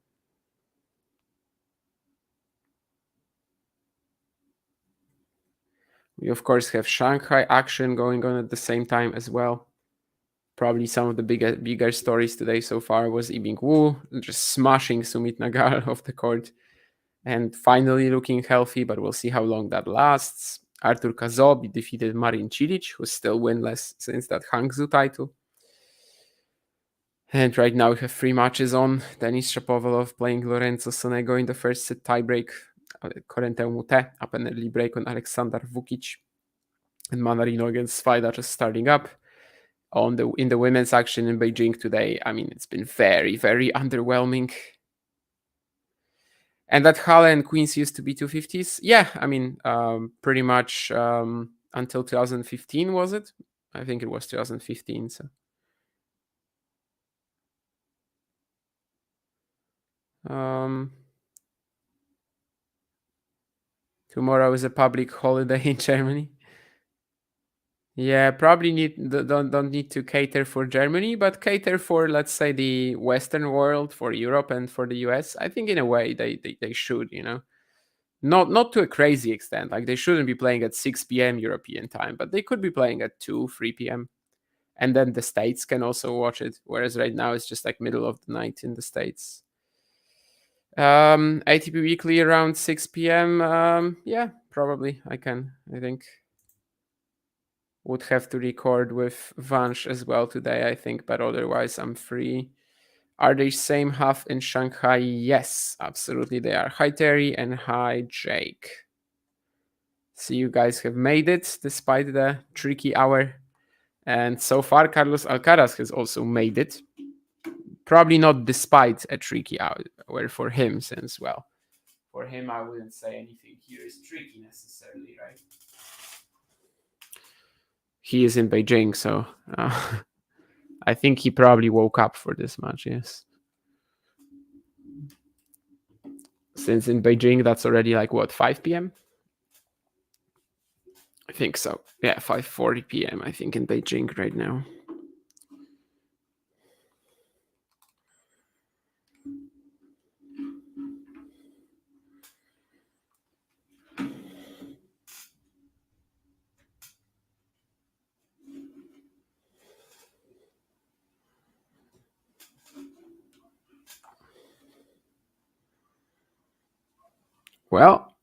We, of course, have Shanghai action going on at the same time as well. Probably some of the bigger stories today so far was Yibing Wu just smashing Sumit Nagal off the court and finally looking healthy, but we'll see how long that lasts. Artur Kazob defeated Marin Cilic, who's still winless since that Hangzhou title. And right now we have 3 matches on. Denis Shapovalov playing Lorenzo Sonego in the first set tiebreak. Corentin Moutet up an early break on Alexander Vukic. And Manarino against Svajda just starting up. In the women's action in Beijing today, I mean, it's been very, very underwhelming. And that Halle and Queens used to be 250s. Yeah, I mean, pretty much until 2015, was it? I think it was 2015. So. Tomorrow is a public holiday in Germany. Yeah, probably don't need to cater for Germany, but cater for, let's say, the Western world, for Europe and for the US. I think in a way they should, not to a crazy extent. Like they shouldn't be playing at 6 p.m. European time, but they could be playing at 2, 3 p.m. And then the States can also watch it. Whereas right now it's just like middle of the night in the States. ATP Weekly around 6 p.m. Yeah, probably I think. Would have to record with Vansh as well today, I think, but otherwise I'm free. Are they same half in Shanghai? Yes, absolutely they are. Hi Terry and hi Jake. See, you guys have made it despite the tricky hour. And so far, Carlos Alcaraz has also made it. Probably not despite a tricky hour for him, since, well, for him I wouldn't say anything here is tricky necessarily, right? He is in Beijing, so I think he probably woke up for this match, yes. Since in Beijing, that's already like, what, 5 p.m.? think so. Yeah, 5:40 p.m. I think in Beijing right now. Well,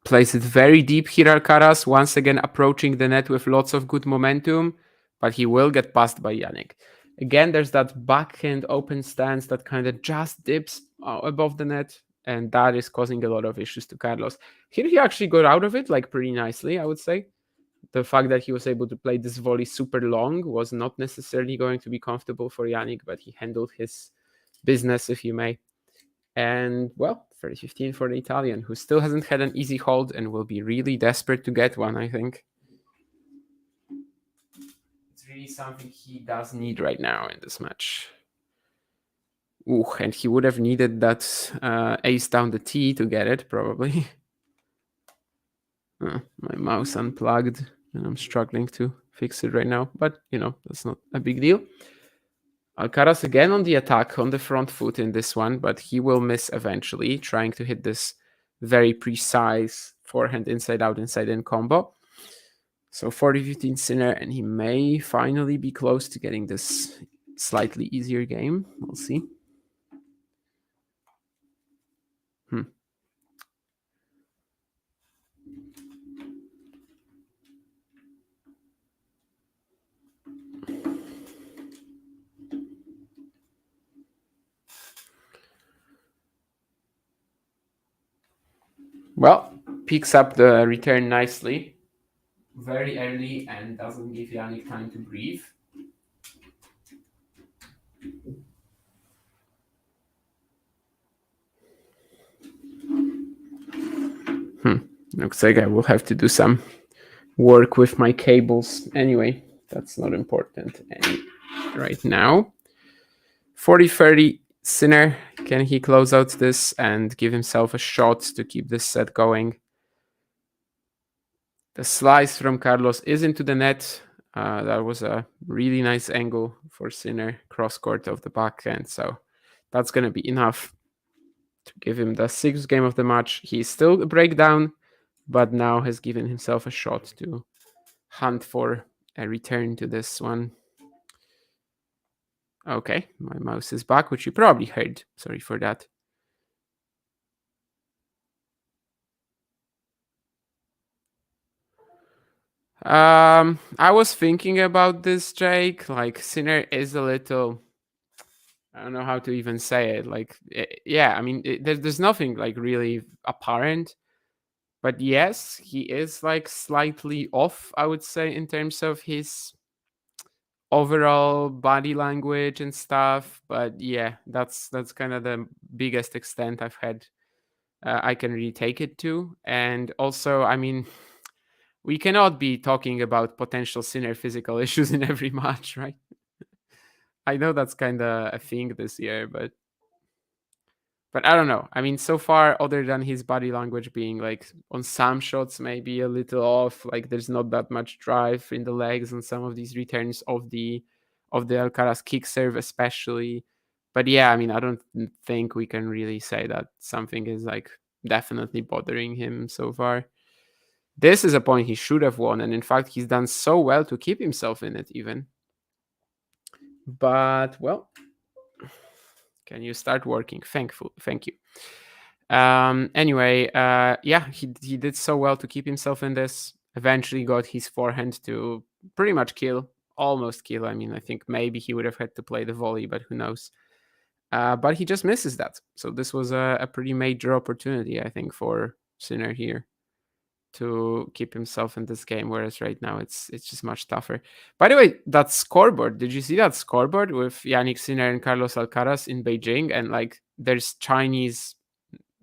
plays it very deep here, Alcaraz, once again approaching the net with lots of good momentum, but he will get passed by Jannik. Again, there's that backhand open stance that kind of just dips above the net, and that is causing a lot of issues to Carlos. Here he actually got out of it like pretty nicely, I would say. The fact that he was able to play this volley super long was not necessarily going to be comfortable for Jannik, but he handled his business, if you may. And, well, 30-15 for the Italian, who still hasn't had an easy hold and will be really desperate to get one, I think. It's really something he does need right now in this match. Ooh, and he would have needed that ace down the tee to get it, probably. My mouse unplugged, and I'm struggling to fix it right now. But, that's not a big deal. Alcaraz again on the attack, on the front foot in this one, but he will miss eventually, trying to hit this very precise forehand inside-out, inside-in combo. So 40-15 Sinner, and he may finally be close to getting this slightly easier game. We'll see. Well, picks up the return nicely, very early, and doesn't give Jannik time to breathe. Looks like I will have to do some work with my cables. Anyway, that's not important right now. 40-30 Sinner. Can he close out this and give himself a shot to keep this set going? The slice from Carlos is into the net. That was a really nice angle for Sinner, cross court of the backhand. So that's going to be enough to give him the 6th game of the match. He's still a breakdown, but now has given himself a shot to hunt for a return to this one. Okay, my mouse is back, which you probably heard. Sorry for that. I was thinking about this, Jake. Like, Sinner is a little... I don't know how to even say it. Like, yeah, I mean, there's nothing, like, really apparent. But yes, he is, like, slightly off, I would say, in terms of his overall body language and stuff. But yeah, that's kind of the biggest extent I've had I can really take it to. And also, I mean, we cannot be talking about potential Sinner physical issues in every match, right? I know that's kind of a thing this year, but I don't know. I mean, so far, other than his body language being like on some shots maybe a little off, like there's not that much drive in the legs on some of these returns of the Alcaraz kick serve, especially. But yeah, I mean, I don't think we can really say that something is like definitely bothering him so far. This is a point he should have won, and in fact, he's done so well to keep himself in it even. But, well, can you start working? Thank you. Anyway, yeah, he did so well to keep himself in this. Eventually got his forehand to pretty much almost kill. I mean, I think maybe he would have had to play the volley, but who knows. But he just misses that. So this was a pretty major opportunity, I think, for Sinner here to keep himself in this game, whereas right now it's just much tougher. By the way, that scoreboard, did you see that scoreboard with Jannik Sinner and Carlos Alcaraz in Beijing? And like there's Chinese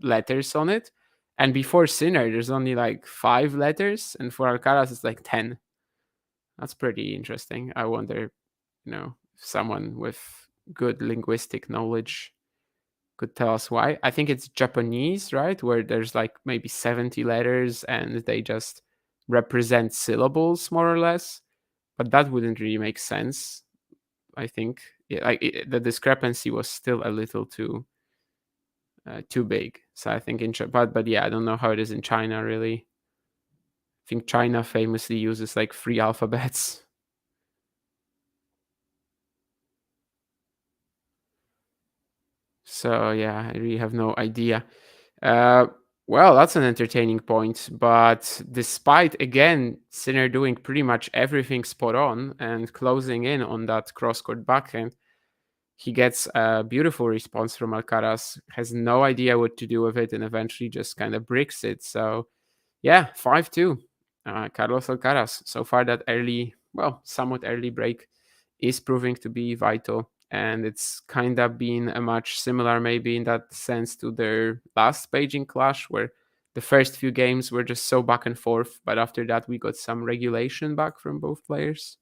letters on it, and before Sinner there's only like 5 letters, and for Alcaraz it's like 10. That's pretty interesting. I wonder, if someone with good linguistic knowledge could tell us why. I think it's Japanese, right? Where there's like maybe 70 letters and they just represent syllables more or less, but that wouldn't really make sense. I think the discrepancy was still a little too big. So I think but yeah, I don't know how it is in China really. I think China famously uses like 3 alphabets. So yeah, I really have no idea. Well, that's an entertaining point, but despite again Sinner doing pretty much everything spot on and closing in on that cross-court backhand, he gets a beautiful response from Alcaraz, has no idea what to do with it, and eventually just kind of bricks it. So yeah, 5-2. Carlos Alcaraz. So far that somewhat early break is proving to be vital. And it's kind of been a much similar, maybe in that sense, to their last Beijing clash, where the first few games were just so back and forth. But after that, we got some regulation back from both players.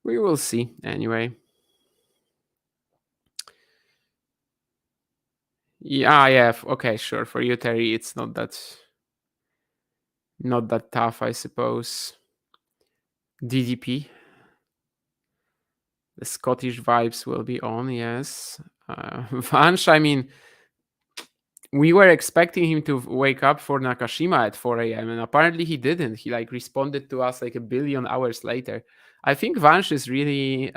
We will see anyway. Yeah. Okay, sure. For you, Terry, it's not that tough, I suppose. DDP. The Scottish vibes will be on, yes. Vansh, I mean, we were expecting him to wake up for Nakashima at 4 a.m. and apparently he didn't. He like responded to us like a billion hours later. I think Vansh is really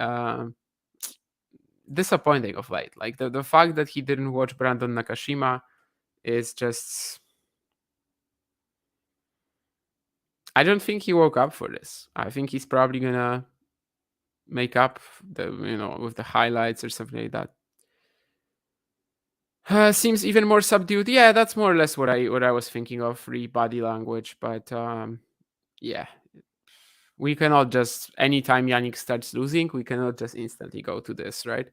disappointing of late. Like the fact that he didn't watch Brandon Nakashima is just... I don't think he woke up for this. I think he's probably gonna make up with the highlights or something like that. Seems even more subdued. Yeah, that's more or less what I was thinking of, body language. But yeah, we cannot just, anytime Jannik starts losing, we cannot just instantly go to this, right?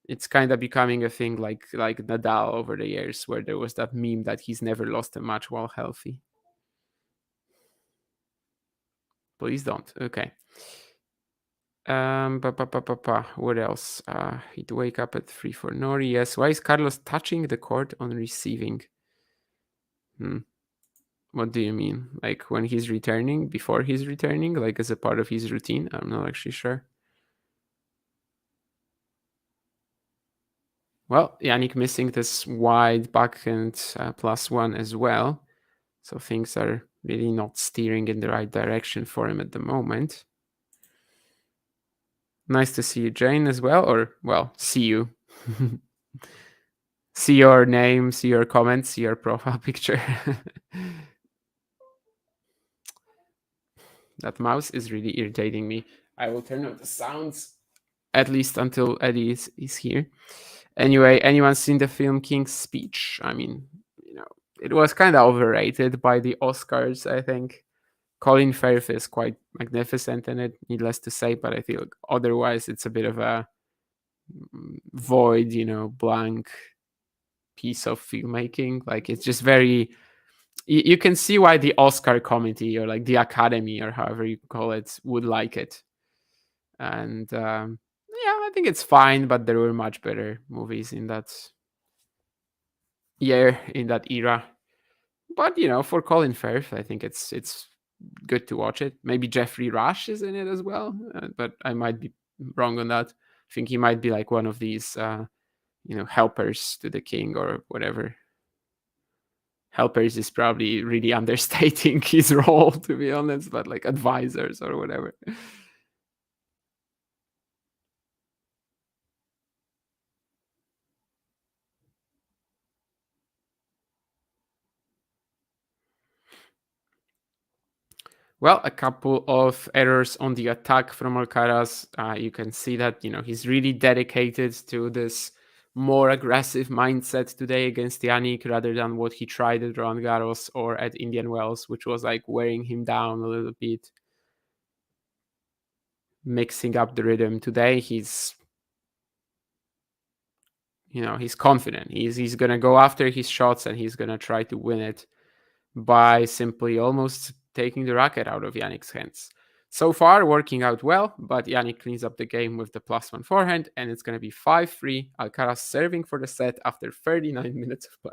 It's kind of becoming a thing like Nadal over the years, where there was that meme that he's never lost a match while healthy. Please don't. Okay. What else? He'd wake up at 3 for Nori. Yes. Why is Carlos touching the court on receiving? What do you mean? Like when he's returning, before he's returning, like as a part of his routine? I'm not actually sure. Well, Jannik missing this wide backhand +1 as well. So things are really not steering in the right direction for him at the moment. Nice to see you, Jane, as well. Or, well, see you. See your name, see your comments, see your profile picture. That mouse is really irritating me. I will turn off the sounds, at least until Eddie is here. Anyway, anyone seen the film King's Speech? I mean, it was kind of overrated by the Oscars, I think. Colin Firth is quite magnificent in it, needless to say, but I feel otherwise it's a bit of a void, blank piece of filmmaking. Like, it's just very... You can see why the Oscar committee or like the Academy or however you call it would like it. And yeah, I think it's fine, but there were much better movies in that year, in that era. But for Colin Firth, I think it's good to watch it. Maybe Jeffrey Rush is in it as well, but I might be wrong on that. I think he might be like one of these helpers to the king or whatever. Helpers is probably really understating his role, to be honest, but like advisors or whatever. Well, a couple of errors on the attack from Alcaraz. You can see that, he's really dedicated to this more aggressive mindset today against Jannik rather than what he tried at Roland Garros or at Indian Wells, which was like wearing him down a little bit, mixing up the rhythm. Today, he's confident. He's going to go after his shots and he's going to try to win it by simply almost taking the racket out of Jannik's hands. So far, working out well, but Jannik cleans up the game with the +1 forehand, and it's going to be 5-3. Alcaraz serving for the set after 39 minutes of play.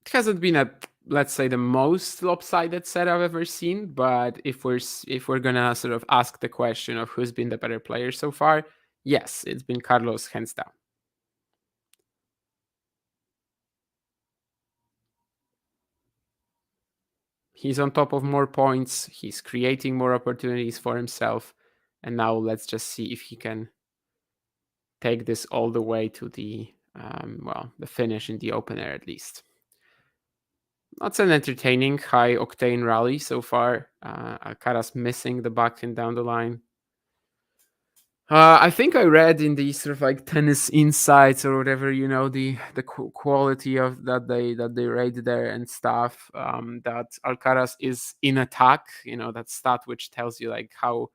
it hasn't been a, let's say, the most lopsided set I've ever seen. But if we're gonna sort of ask the question of who's been the better player so far, yes, it's been Carlos hands down. He's on top of more points. He's creating more opportunities for himself. And now let's just see if he can take this all the way to the the finish in the opener at least. That's an entertaining high octane rally so far. Alcaraz missing the backhand down the line. I think I read in the sort of like Tennis Insights or whatever, the quality of that they rate there and stuff. That Alcaraz is in attack. That stat which tells you like how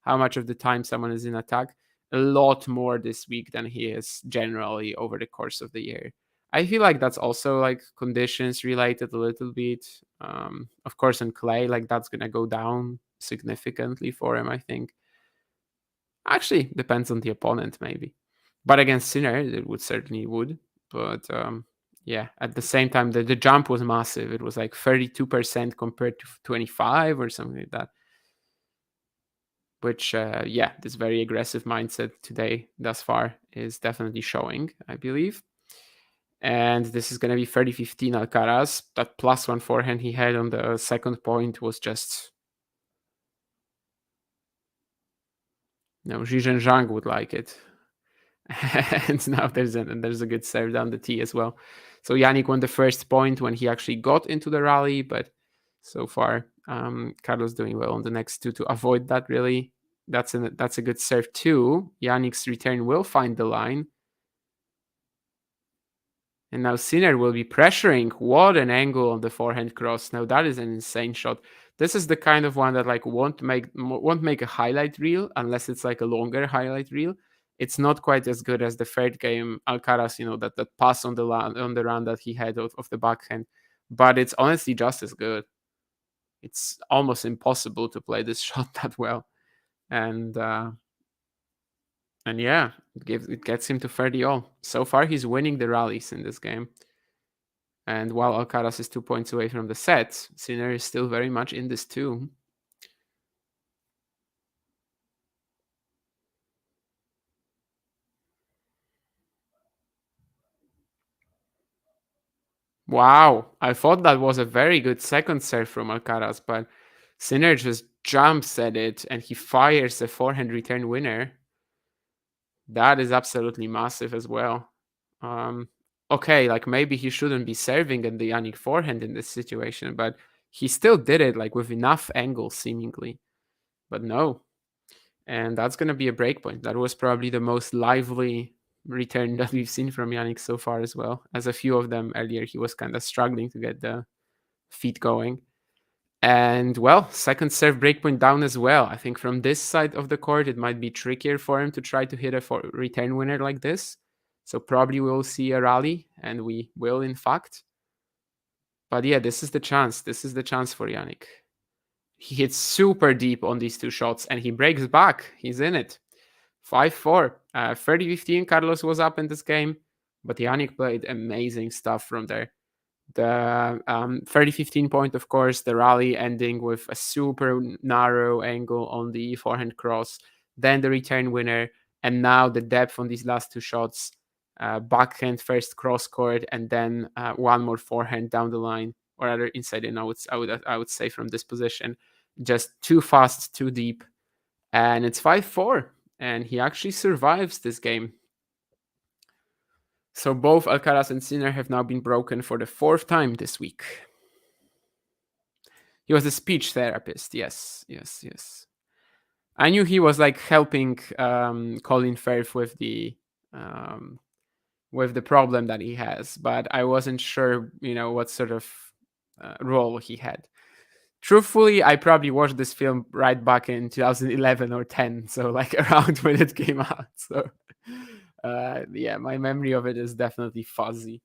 much of the time someone is in attack. A lot more this week than he is generally over the course of the year. I feel like that's also like conditions related a little bit. Of course, in clay, like that's gonna go down significantly for him, I think. Actually, depends on the opponent, maybe. But against Sinner, it certainly would. But yeah, at the same time, the jump was massive. It was like 32% compared to 25 or something like that. Which, yeah, this very aggressive mindset today, thus far, is definitely showing, I believe. And this is going to be 30-15 Alcaraz. That +1 forehand he had on the second point was just... Zhizhen Zhang would like it. And now there's a good serve down the tee as well. So Jannik won the first point when he actually got into the rally, but so far Carlos doing well on the next two to avoid that. Really, that's a good serve too. Jannik's return will find the line, and now Sinner will be pressuring. What an angle on the forehand cross! Now that is an insane shot. This is the kind of one that like won't make a highlight reel unless it's like a longer highlight reel. It's not quite as good as the third game Alcaraz, that pass on the run that he had of the backhand, but it's honestly just as good. It's almost impossible to play this shot that well, and yeah, it gets him to 30 all. So far, he's winning the rallies in this game. And while Alcaraz is 2 points away from the set, Sinner is still very much in this too. Wow, I thought that was a very good second serve from Alcaraz, but Sinner just jumps at it and he fires a forehand return winner. That is absolutely massive as well. Okay, like maybe he shouldn't be serving at the Jannik forehand in this situation, but he still did it like with enough angle seemingly. But no. And that's going to be a breakpoint. That was probably the most lively return that we've seen from Jannik so far as well. As a few of them earlier, he was kind of struggling to get the feet going. And well, second serve breakpoint down as well. I think from this side of the court, it might be trickier for him to try to hit a return winner like this. So probably we'll see a rally, and we will, in fact. But yeah, this is the chance. This is the chance for Jannik. He hits super deep on these two shots, and he breaks back. He's in it. 5-4. 30-15, Carlos was up in this game, but Jannik played amazing stuff from there. The 30-15 point, of course, the rally ending with a super narrow angle on the forehand cross, then the return winner, and now the depth on these last two shots. Backhand first cross court, and then one more forehand down the line, or rather inside in. I would say from this position, just too fast, too deep, and it's 5-4, and he actually survives this game. So both Alcaraz and Sinner have now been broken for the fourth time this week. He was a speech therapist. Yes. I knew he was like helping Colin Firth with the problem that he has, but I wasn't sure, what sort of role he had. Truthfully, I probably watched this film right back in 2011 or 10, so like around when it came out. So yeah, my memory of it is definitely fuzzy.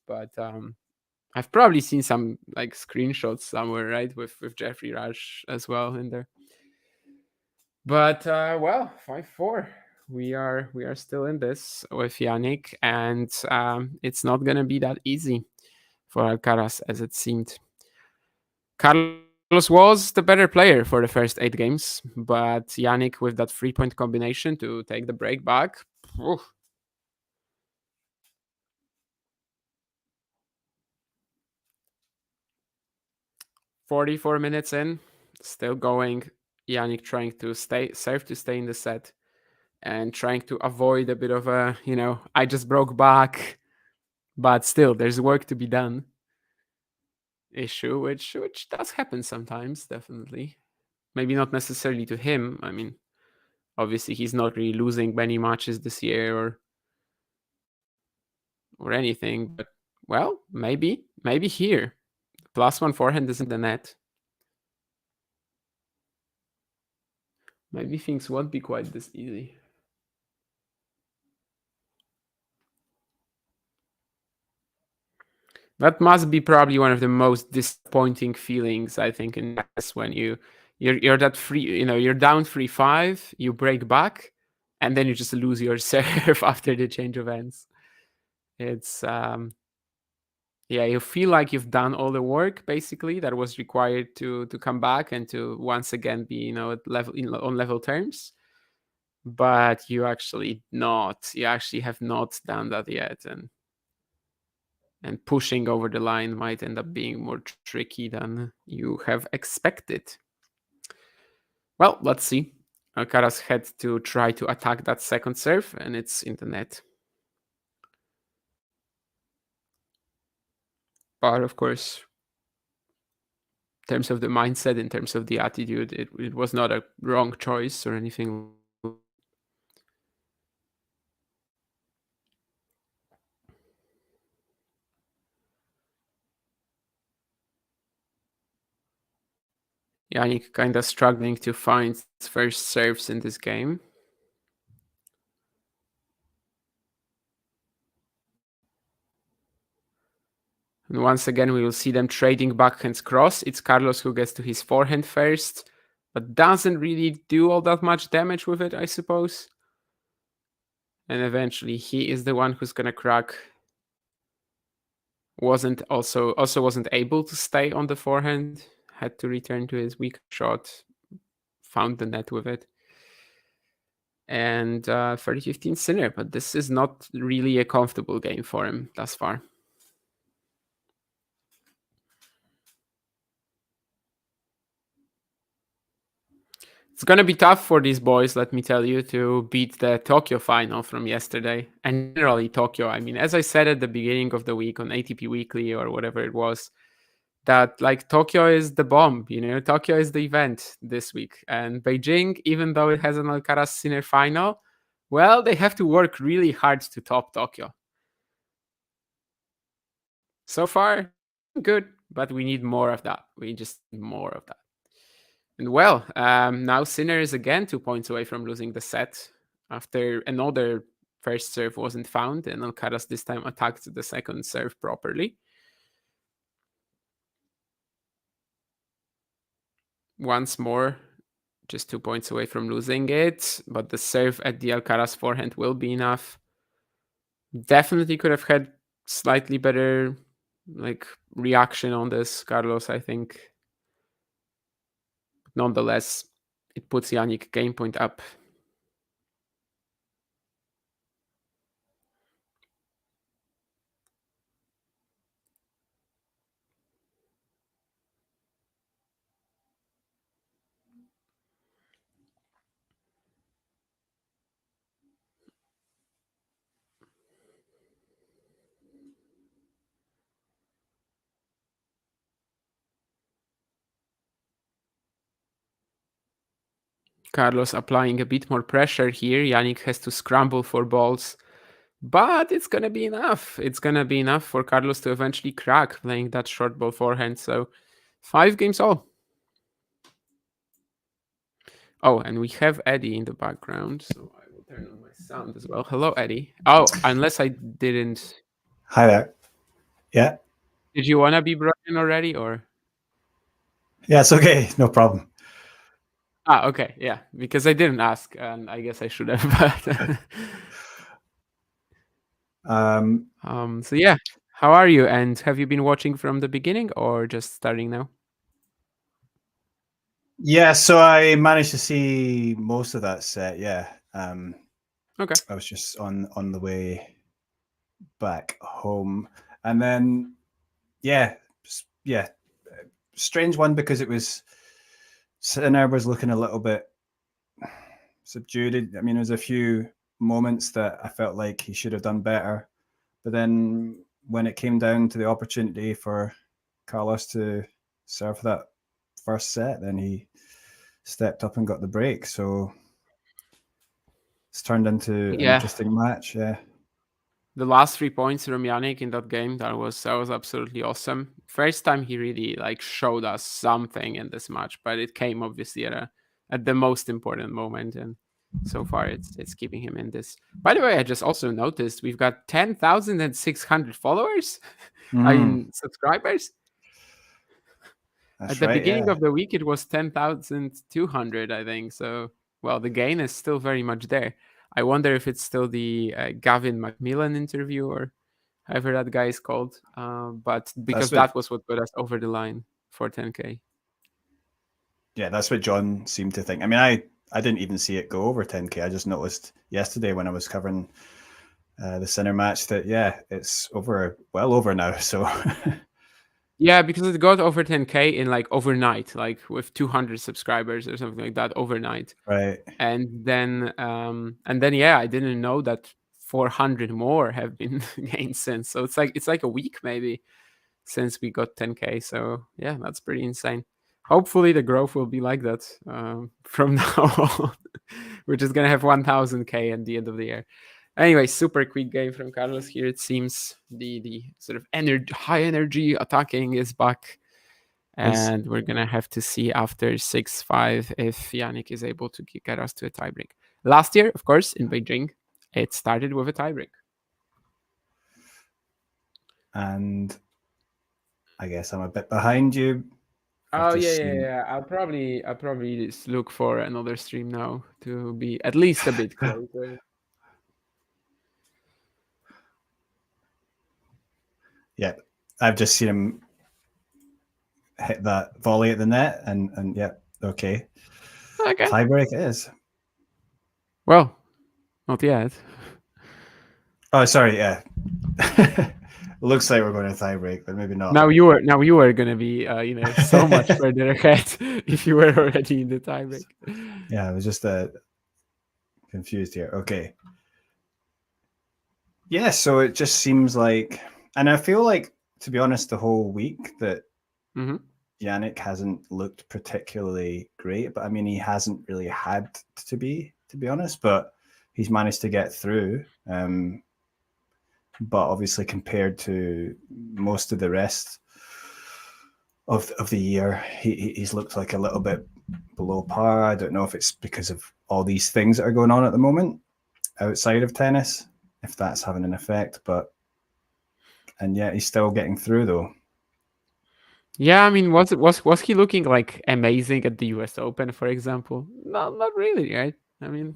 But I've probably seen some like screenshots somewhere, right, with Jeffrey Rush as well in there. But well, 5-4. We are still in this with Jannik, and it's not gonna be that easy Alcaraz, as it seemed. Carlos was the better player for the first 8 games, but Jannik with that 3-point combination to take the break back. Oof. "44 minutes in, still going. Jannik trying to stay in the set and trying to avoid a bit of a, I just broke back, but still there's work to be done issue, which does happen sometimes, definitely. Maybe not necessarily to him. I mean, obviously he's not really losing many matches this year or anything, but well, maybe here. +1 forehand isn't the net. Maybe things won't be quite this easy. That must be probably one of the most disappointing feelings, I think, in chess, when you're that free, you're down 3-5, you break back, and then you just lose your serve after the change of ends. It's you feel like you've done all the work basically that was required to come back and to once again be at on level terms, but you actually have not done that yet, and pushing over the line might end up being more tricky than you have expected. Well, let's see. Alcaraz had to try to attack that second serve, and it's in the net. But of course, in terms of the mindset, in terms of the attitude, it was not a wrong choice or anything. Jannik kind of struggling to find his first serves in this game. And once again, we will see them trading backhands cross. It's Carlos who gets to his forehand first, but doesn't really do all that much damage with it, I suppose. And eventually, he is the one who's gonna crack. Wasn't able to stay on the forehand. Had to return to his weak shot. Found the net with it. And 30-15 Sinner, but this is not really a comfortable game for him thus far. It's going to be tough for these boys, let me tell you, to beat the Tokyo final from yesterday. And generally Tokyo, I mean, as I said at the beginning of the week on ATP Weekly or whatever it was, that like Tokyo is the bomb, Tokyo is the event this week. And Beijing, even though it has an Alcaraz Sinner final, well, they have to work really hard to top Tokyo. So far, good, but we need more of that. We just need more of that. And well, now Sinner is again 2 points away from losing the set after another first serve wasn't found, and Alcaraz this time attacked the second serve properly. Once more, just 2 points away from losing it, but the serve at the Alcaraz forehand will be enough. Definitely could have had slightly better reaction on this, Carlos, I think. Nonetheless, it puts Jannik game point up. Carlos applying a bit more pressure here. Jannik has to scramble for balls, but it's going to be enough. It's going to be enough for Carlos to eventually crack playing that short ball forehand. So 5 games all. Oh, and we have Eddie in the background, so I will turn on my sound as well. Hello, Eddie. Oh, unless I didn't. Hi there. Yeah. Did you want to be brought in already, or? Yeah, it's okay. No problem. Okay. Yeah, because I didn't ask, and I guess I should have. But so yeah. How are you? And have you been watching from the beginning or just starting now? Yeah, so I managed to see most of that set. Yeah, Okay. I was just on the way back home, and then yeah, strange one because it was Sinner was looking a little bit subdued. I mean, there was a few moments that I felt like he should have done better, but then when it came down to the opportunity for Carlos to serve that first set, then he stepped up and got the break. So it's turned into an interesting match. Yeah. The last 3 points from Jannik in that game, that was absolutely awesome. First time he really like showed us something in this match, but it came obviously at the most important moment, and so far it's keeping him in this. By the way, I just also noticed we've got 10,600 followers. I mean subscribers. That's At the right, beginning yeah. of the week, it was 10,200, I think. So, well, the gain is still very much there. I wonder if it's still the Gavin McMillan interview or however that guy is called. But because that was what put us over the line for 10K. Yeah, that's what John seemed to think. I mean, I didn't even see it go over 10K. I just noticed yesterday when I was covering the Sinner match that, yeah, it's well over now. So yeah, because it got over 10K in like overnight, like with 200 subscribers or something like that overnight. Right. And then yeah, I didn't know that 400 more have been gained since. So it's like a week maybe since we got 10K. So yeah, that's pretty insane. Hopefully the growth will be like that from now on. We're just gonna have 1000K at the end of the year. Anyway, super quick game from Carlos here. It seems the sort of high energy attacking is back. And we're going to have to see after 6-5 if Jannik is able to get us to a tiebreak. Last year, of course, in Beijing, it started with a tiebreak. And I guess I'm a bit behind you. Oh, yeah. I'll probably just look for another stream now to be at least a bit closer. Yeah, I've just seen him hit that volley at the net, and yeah, okay. Tiebreak it is. Well, not yet. Oh, sorry. Yeah, looks like we're going to tiebreak, but maybe not. Now you are going to be so much further ahead if you were already in the tiebreak. Yeah, I was just confused here. Okay. Yeah, so it just seems like, and I feel like, to be honest, the whole week that Jannik hasn't looked particularly great, but I mean, he hasn't really had to be honest, but he's managed to get through. But obviously, compared to most of the rest of the year, he's looked like a little bit below par. I don't know if it's because of all these things that are going on at the moment outside of tennis, if that's having an effect, and yet he's still getting through though. Yeah, I mean, was he looking like amazing at the US Open, for example? No, not really, right? I mean,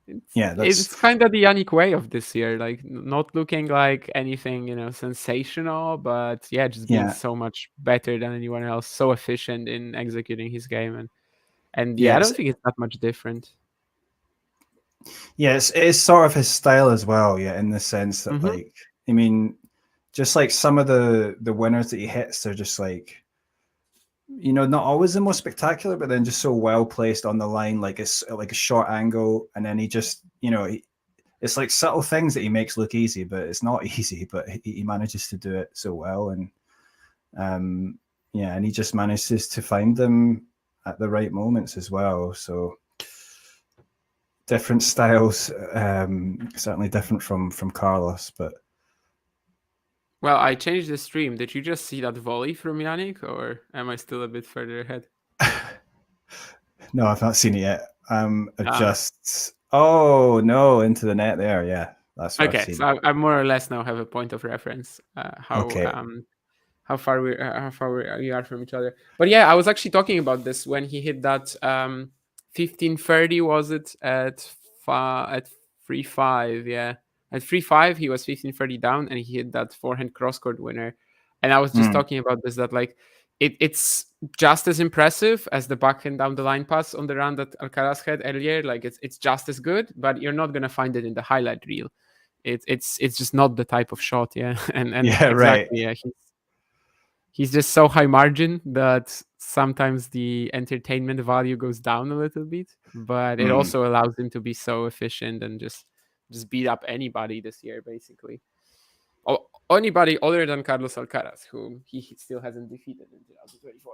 it's kind of the Jannik way of this year, like not looking like anything, sensational, but yeah, just being so much better than anyone else, so efficient in executing his game, and I don't think it's that much different. Yes, it is sort of his style as well, yeah, in the sense that like, I mean, just like some of the winners that he hits, they're just like, not always the most spectacular, but then just so well placed on the line, like it's like a short angle, and then he just, it's like subtle things that he makes look easy, but it's not easy, but he manages to do it so well, and and he just manages to find them at the right moments as well. So different styles, certainly different from Carlos, but. Well, I changed the stream. Did you just see that volley from Jannik, or am I still a bit further ahead? No, I've not seen it yet. Oh no, into the net there. Yeah, that's what I've seen. So I more or less now have a point of reference. How far we are from each other. But yeah, I was actually talking about this when he hit that 1530. Was it at 3-5? Yeah. At 3-5, he was 15-30 down, and he hit that forehand cross-court winner. And I was just talking about this, that like it's just as impressive as the backhand down the line pass on the run that Alcaraz had earlier. Like it's just as good, but you're not gonna find it in the highlight reel. It's just not the type of shot, yeah. And Yeah, right. exactly, yeah. He's just so high margin that sometimes the entertainment value goes down a little bit, but it also allows him to be so efficient and just beat up anybody this year, basically. Anybody other than Carlos Alcaraz, whom he still hasn't defeated in 2024.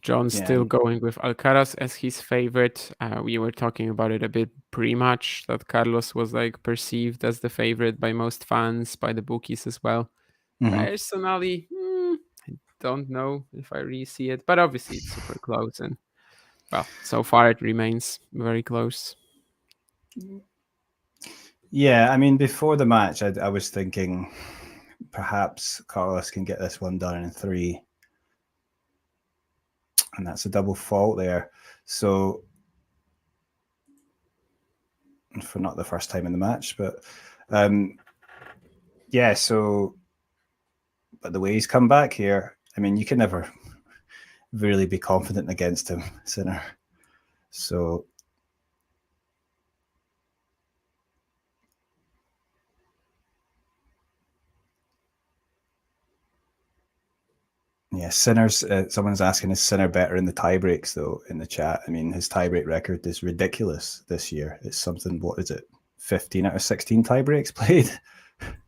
John's still going with Alcaraz as his favorite. We were talking about it a bit pre-match, that Carlos was like perceived as the favorite by most fans, by the bookies as well. Personally, I don't know if I really see it, but obviously it's super close, and well, so far it remains very close. Yeah, I mean, before the match, I was thinking perhaps Carlos can get this one done in 3. And that's a double fault there. So, for not the first time in the match, but yeah, so, but the way he's come back here, I mean, you can never really be confident against him, Sinner. So, yeah, Sinner's, someone's asking, is Sinner better in the tie breaks, though, in the chat? I mean, his tie break record is ridiculous this year. It's something, what is it, 15 out of 16 tie breaks played?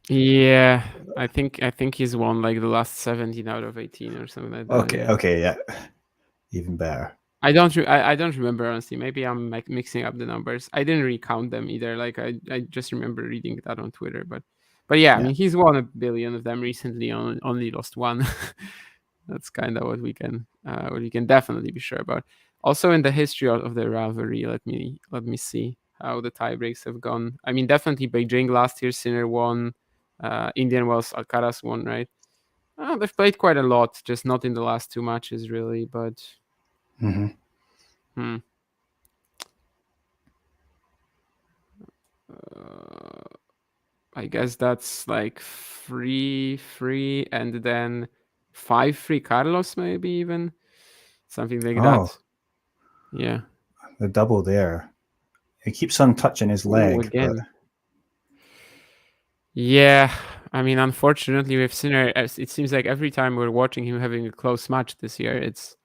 Yeah, I think he's won like the last 17 out of 18 or something like that. Okay, yeah. Even better. I don't remember, honestly. Maybe I'm like mixing up the numbers. I didn't really count them either. Like I just remember reading that on Twitter. But yeah, I mean, he's won 1 billion of them recently, only lost 1. That's kind of what we can definitely be sure about. Also, in the history of the rivalry, let me see how the tie breaks have gone. I mean, definitely Beijing last year, Sinner won. Indian Wells, Alcaraz won, right? They've played quite a lot, just not in the last 2 matches, really. But I guess that's like 3-3 and then 5-3 Carlos, maybe even something like that. Yeah, the double there. He keeps on touching his leg. Again. But... Yeah, I mean, unfortunately with Sinner, it seems like every time we're watching him having a close match this year, it's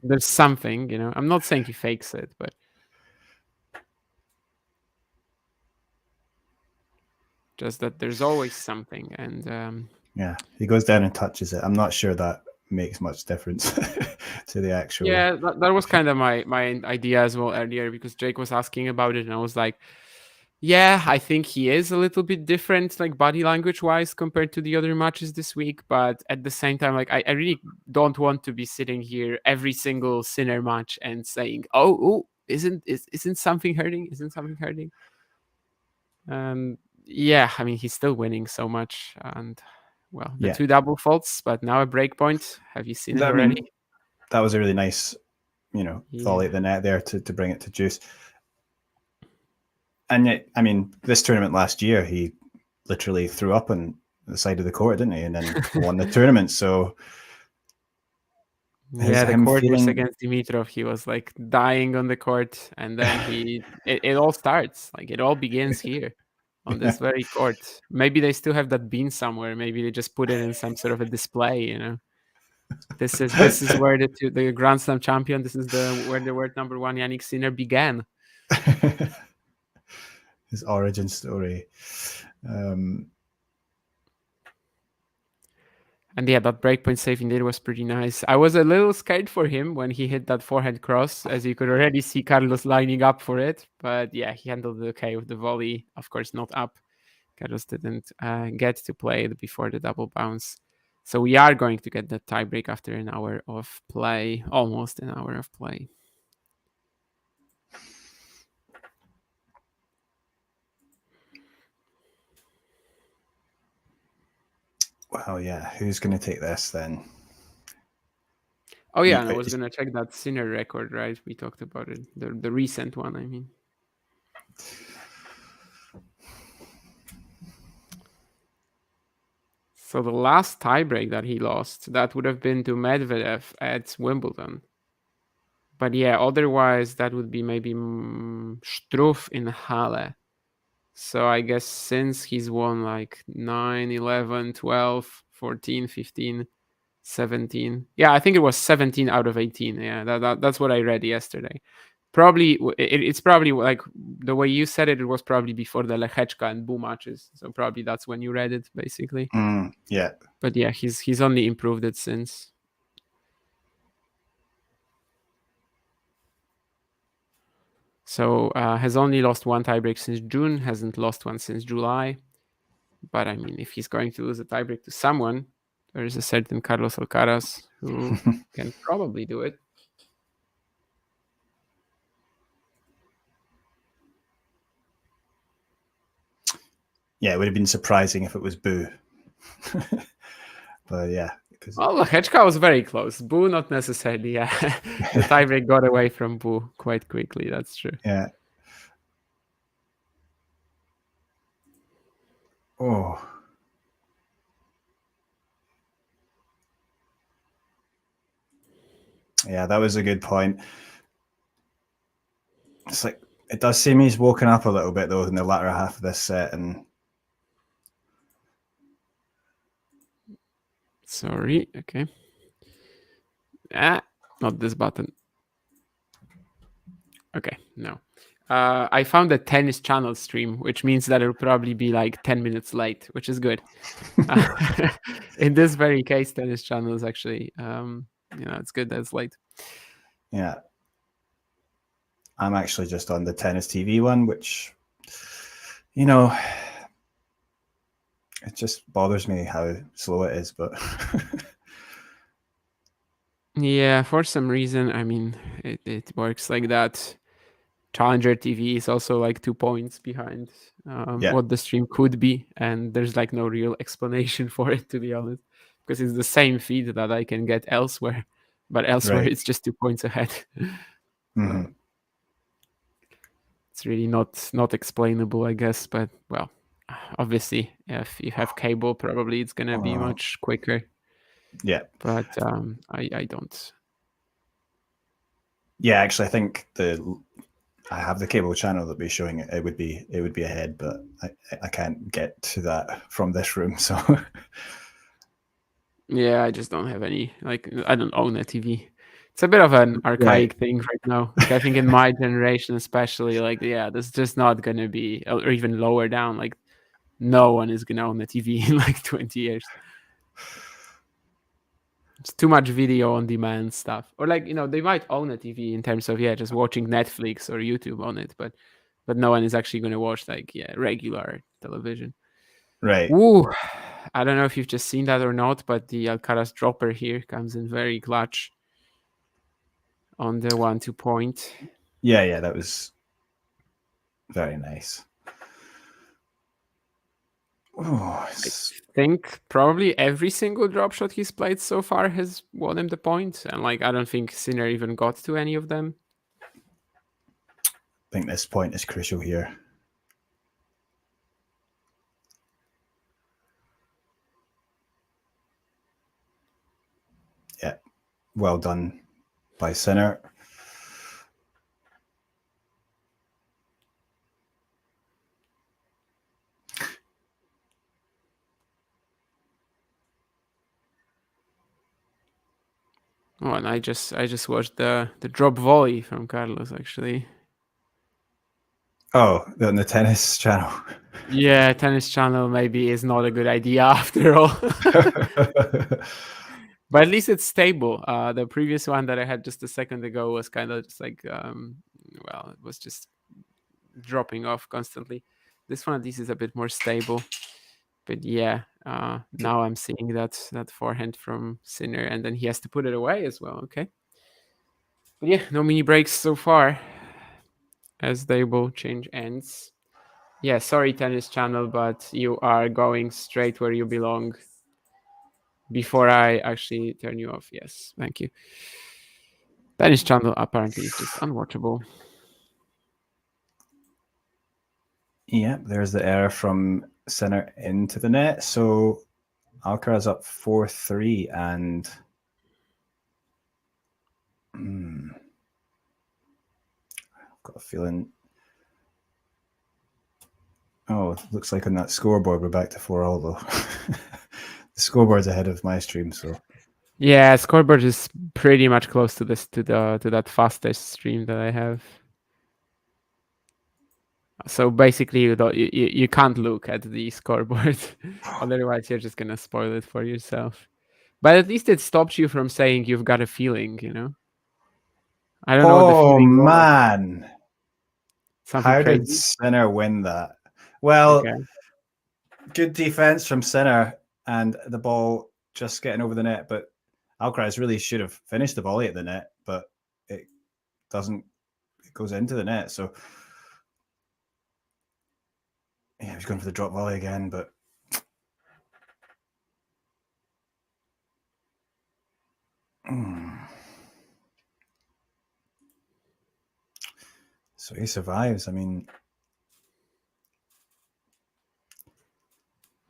there's something, you know. I'm not saying he fakes it, but just that there's always something. And yeah, he goes down and touches it. I'm not sure that makes much difference to the actual. Yeah, that was kind of my idea as well earlier, because Jake was asking about it and I was like, yeah, I think he is a little bit different, like body language wise, compared to the other matches this week. But at the same time, like I really don't want to be sitting here every single Sinner match and saying, oh, isn't something hurting? Isn't something hurting? Yeah, I mean, he's still winning so much, and well, the 2 double faults, but now a break point. Have you seen it already? I mean, that was a really nice, volley at the net there to bring it to juice. And yet, I mean, this tournament last year, he literally threw up on the side of the court, didn't he? And then won the tournament. So yeah, the quarters against Dimitrov, he was like dying on the court, and then it all starts, like it all begins here on this very court. Maybe they still have that bean somewhere. Maybe they just put it in some sort of a display, you know. This is where the Grand Slam champion. This is where the world number 1 Jannik Sinner began. His origin story. And yeah, that breakpoint save indeed was pretty nice. I was a little scared for him when he hit that forehand cross, as you could already see Carlos lining up for it. But yeah, he handled it okay with the volley. Of course, not up. Carlos didn't get to play it before the double bounce. So we are going to get the tiebreak after an hour of play, almost an hour of play. Well, yeah. Who's going to take this then? Oh yeah, and I was gonna check that Sinner record, right? We talked about it, the recent one, I mean. So the last tiebreak that he lost, that would have been to Medvedev at Wimbledon. But yeah, otherwise that would be maybe Struff in Halle. So I guess since he's won like 9, 11, 12, 14, 15, 17. Yeah, I think it was 17 out of 18. Yeah, that's what I read yesterday. Probably it's probably like the way you said it. It was probably before the Lechechka and Bu matches. So probably that's when you read it, basically. Yeah. But yeah, he's only improved it since. So has only lost one tiebreak since June. Hasn't lost one since July. But I mean, if he's going to lose a tiebreak to someone, there is a certain Carlos Alcaraz who can probably do it. Yeah, it would have been surprising if it was Bu. But yeah. Well, Lechechka was very close. Bu, not necessarily. Yeah, the tiebreak got away from Bu quite quickly. That's true. Yeah. Oh. Yeah, that was a good point. It's like it does seem he's woken up a little bit though in the latter half of this set, and sorry, okay. Not this button. Okay, no. I found a tennis channel stream, which means that it'll probably be like 10 minutes late, which is good. In this very case, tennis channel is actually, it's good that it's late. Yeah. I'm actually just on the tennis TV one, which, it just bothers me how slow it is, but yeah, for some reason, I mean, it works like that. Challenger TV is also like 2 points behind what the stream could be, and there's like no real explanation for it, to be honest, because it's the same feed that I can get elsewhere, but elsewhere it's just 2 points ahead. Mm-hmm. It's really not explainable, I guess, but well, obviously, if you have cable, probably it's gonna be much quicker. Yeah, but I don't. Yeah, actually, I think I have the cable channel that be showing it. It would be ahead, but I can't get to that from this room. So yeah, I just don't have any. Like, I don't own a TV. It's a bit of an archaic thing right now. Like, I think in my generation, especially, like, yeah, there's just not gonna be, or even lower down. Like, no one is gonna own a TV in like 20 years. It's too much video on demand stuff, or like, they might own a TV in terms of just watching Netflix or YouTube on it, but no one is actually going to watch like regular television. Right. Ooh, I don't know if you've just seen that or not, but the Alcaraz dropper here comes in very clutch on the 1-2 point. Yeah, that was very nice. I think probably every single drop shot he's played so far has won him the point, and like I don't think Sinner even got to any of them. I think this point is crucial here. Yeah, well done by Sinner. Oh, and I just watched the drop volley from Carlos, actually. Oh, on the tennis channel. Yeah, tennis channel maybe is not a good idea after all. But at least it's stable. The previous one that I had just a second ago was kind of just like, it was just dropping off constantly. This one at least is a bit more stable. But yeah, now I'm seeing that forehand from Sinner, and then he has to put it away as well. Okay. But yeah, no mini breaks so far, as they will change ends. Yeah, sorry, Tennis Channel, but you are going straight where you belong. Before I actually turn you off, yes, thank you. Tennis Channel apparently is just unwatchable. Yeah, there's the error from Sinner into the net. So Alcaraz up 4-3, and I've got a feeling. Oh, it looks like on that scoreboard we're back to 4-all though. The scoreboard's ahead of my stream, so yeah, scoreboard is pretty much close to this to that fastest stream that I have. So basically, you can't look at the scoreboard, otherwise you're just gonna spoil it for yourself. But at least it stops you from saying you've got a feeling, you know. I don't know what the feeling was. Man, Something how crazy? did Sinner win that? Well, Okay. good defense from Sinner, and the ball just getting over the net. But Alcaraz really should have finished the volley at the net, but it doesn't. It goes into the net. So yeah, he's going for the drop volley again, but so he survives. I mean,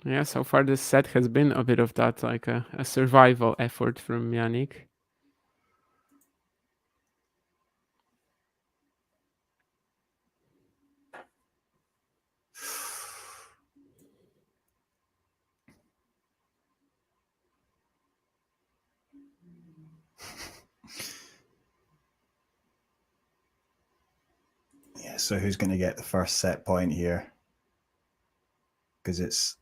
yeah, so far this set has been a bit of that, like a survival effort from Jannik. yeah. So who's going to get the first set point here? Because it's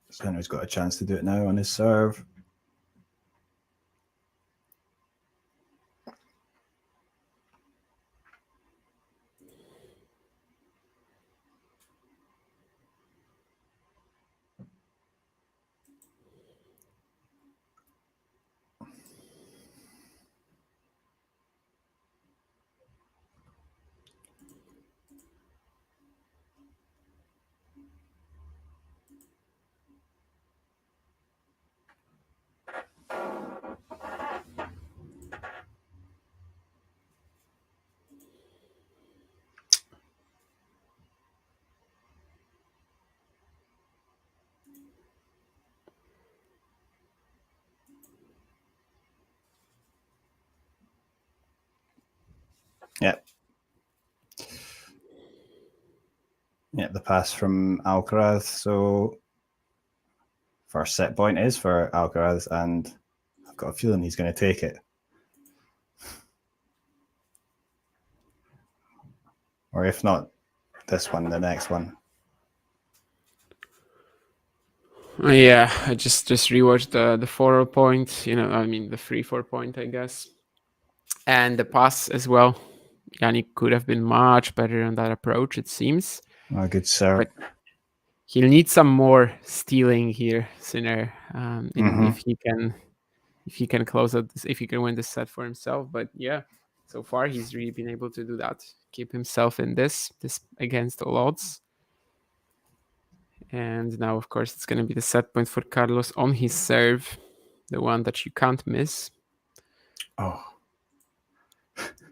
Sinner's got a chance to do it now on his serve. Yeah. Yeah, the pass from Alcaraz. So first set point is for Alcaraz, and I've got a feeling he's going to take it. Or if not this one, the next one. Yeah, I just rewatched the 4 point, you know, I mean the 3-4 point, I guess. And the pass as well. Jannik could have been much better on that approach, it seems. Oh, good serve. But he'll need some more stealing here, Sinner, if he can close out this, if he can win this set for himself. But yeah, so far he's really been able to do that, keep himself in this against all odds. And now, of course, it's going to be the set point for Carlos on his serve, the one that you can't miss. Oh.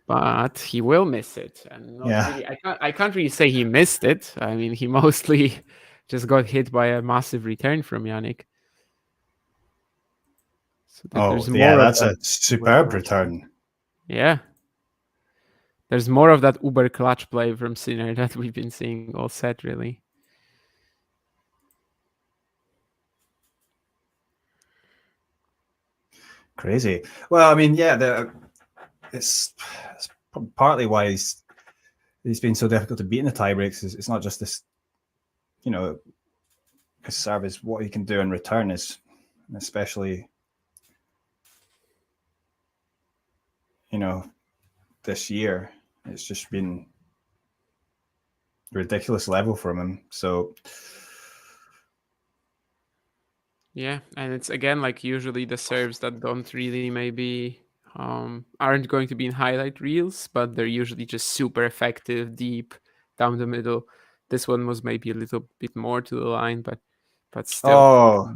But he will miss it, and not Yeah. really, I can't really say he missed it. I mean, he mostly just got hit by a massive return from Jannik. So there's more that's a superb return. Yeah. There's more of that uber clutch play from Sinner that we've been seeing all set, really. Crazy. Well, I mean, yeah, it's partly why he's been so difficult to beat in the tie breaks. It's not just this, you know, his serve is what he can do in return is, especially, you know, this year. It's just been a ridiculous level from him. So Yeah, and it's again like usually the serves that don't really maybe aren't going to be in highlight reels, but they're usually just super effective, deep down the middle. This one was maybe a little bit more to the line, but still. oh,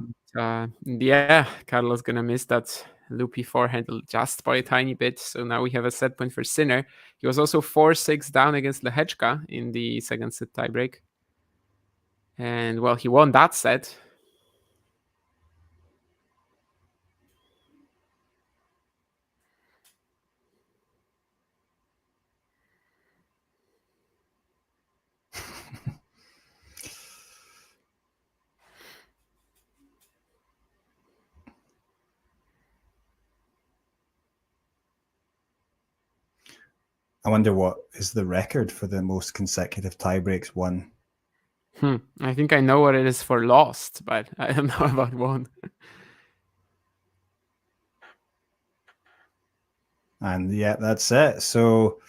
Yeah, Carlos gonna miss that loopy forehand just by a tiny bit. So now we have a set point for Sinner. He was also 4-6 down against Lehechka in the second set tiebreak. And well, he won that set. I wonder what is the record for the most consecutive tiebreaks won. I think I know what it is for lost, but I don't know about won. And yeah, that's it. So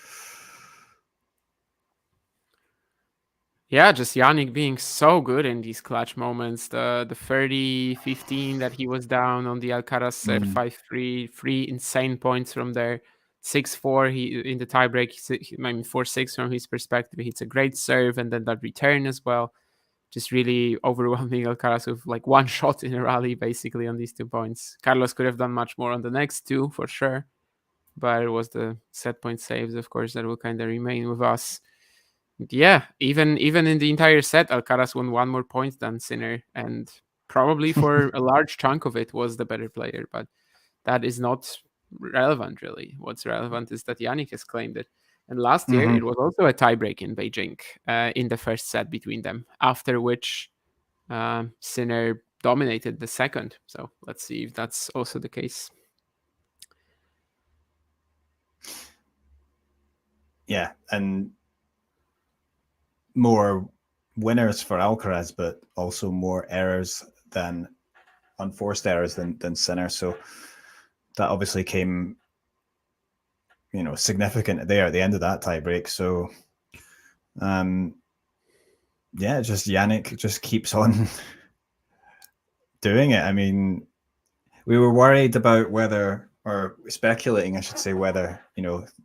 yeah, just Jannik being so good in these clutch moments. The 30-15 that he was down on the Alcaraz set, 5-3, 3 insane points from there. 6-4 he in the tiebreak, 4-6 from his perspective. It's a great serve, and then that return as well. Just really overwhelming Alcaraz with like one shot in a rally, basically, on these 2 points. Carlos could have done much more on the next 2, for sure. But it was the set point saves, of course, that will kind of remain with us. Yeah, even in the entire set, Alcaraz won 1 more point than Sinner, and probably for a large chunk of it was the better player. But that is not relevant, really. What's relevant is that Jannik has claimed it. And last year, it was also a tiebreak in Beijing in the first set between them, after which Sinner dominated the second. So let's see if that's also the case. yeah, and more winners for Alcaraz, but also more errors than unforced errors than Sinner. So that obviously came, significant there at the end of that tiebreak. So, yeah, just Jannik just keeps on doing it. I mean, we were worried about whether, or speculating, I should say, whether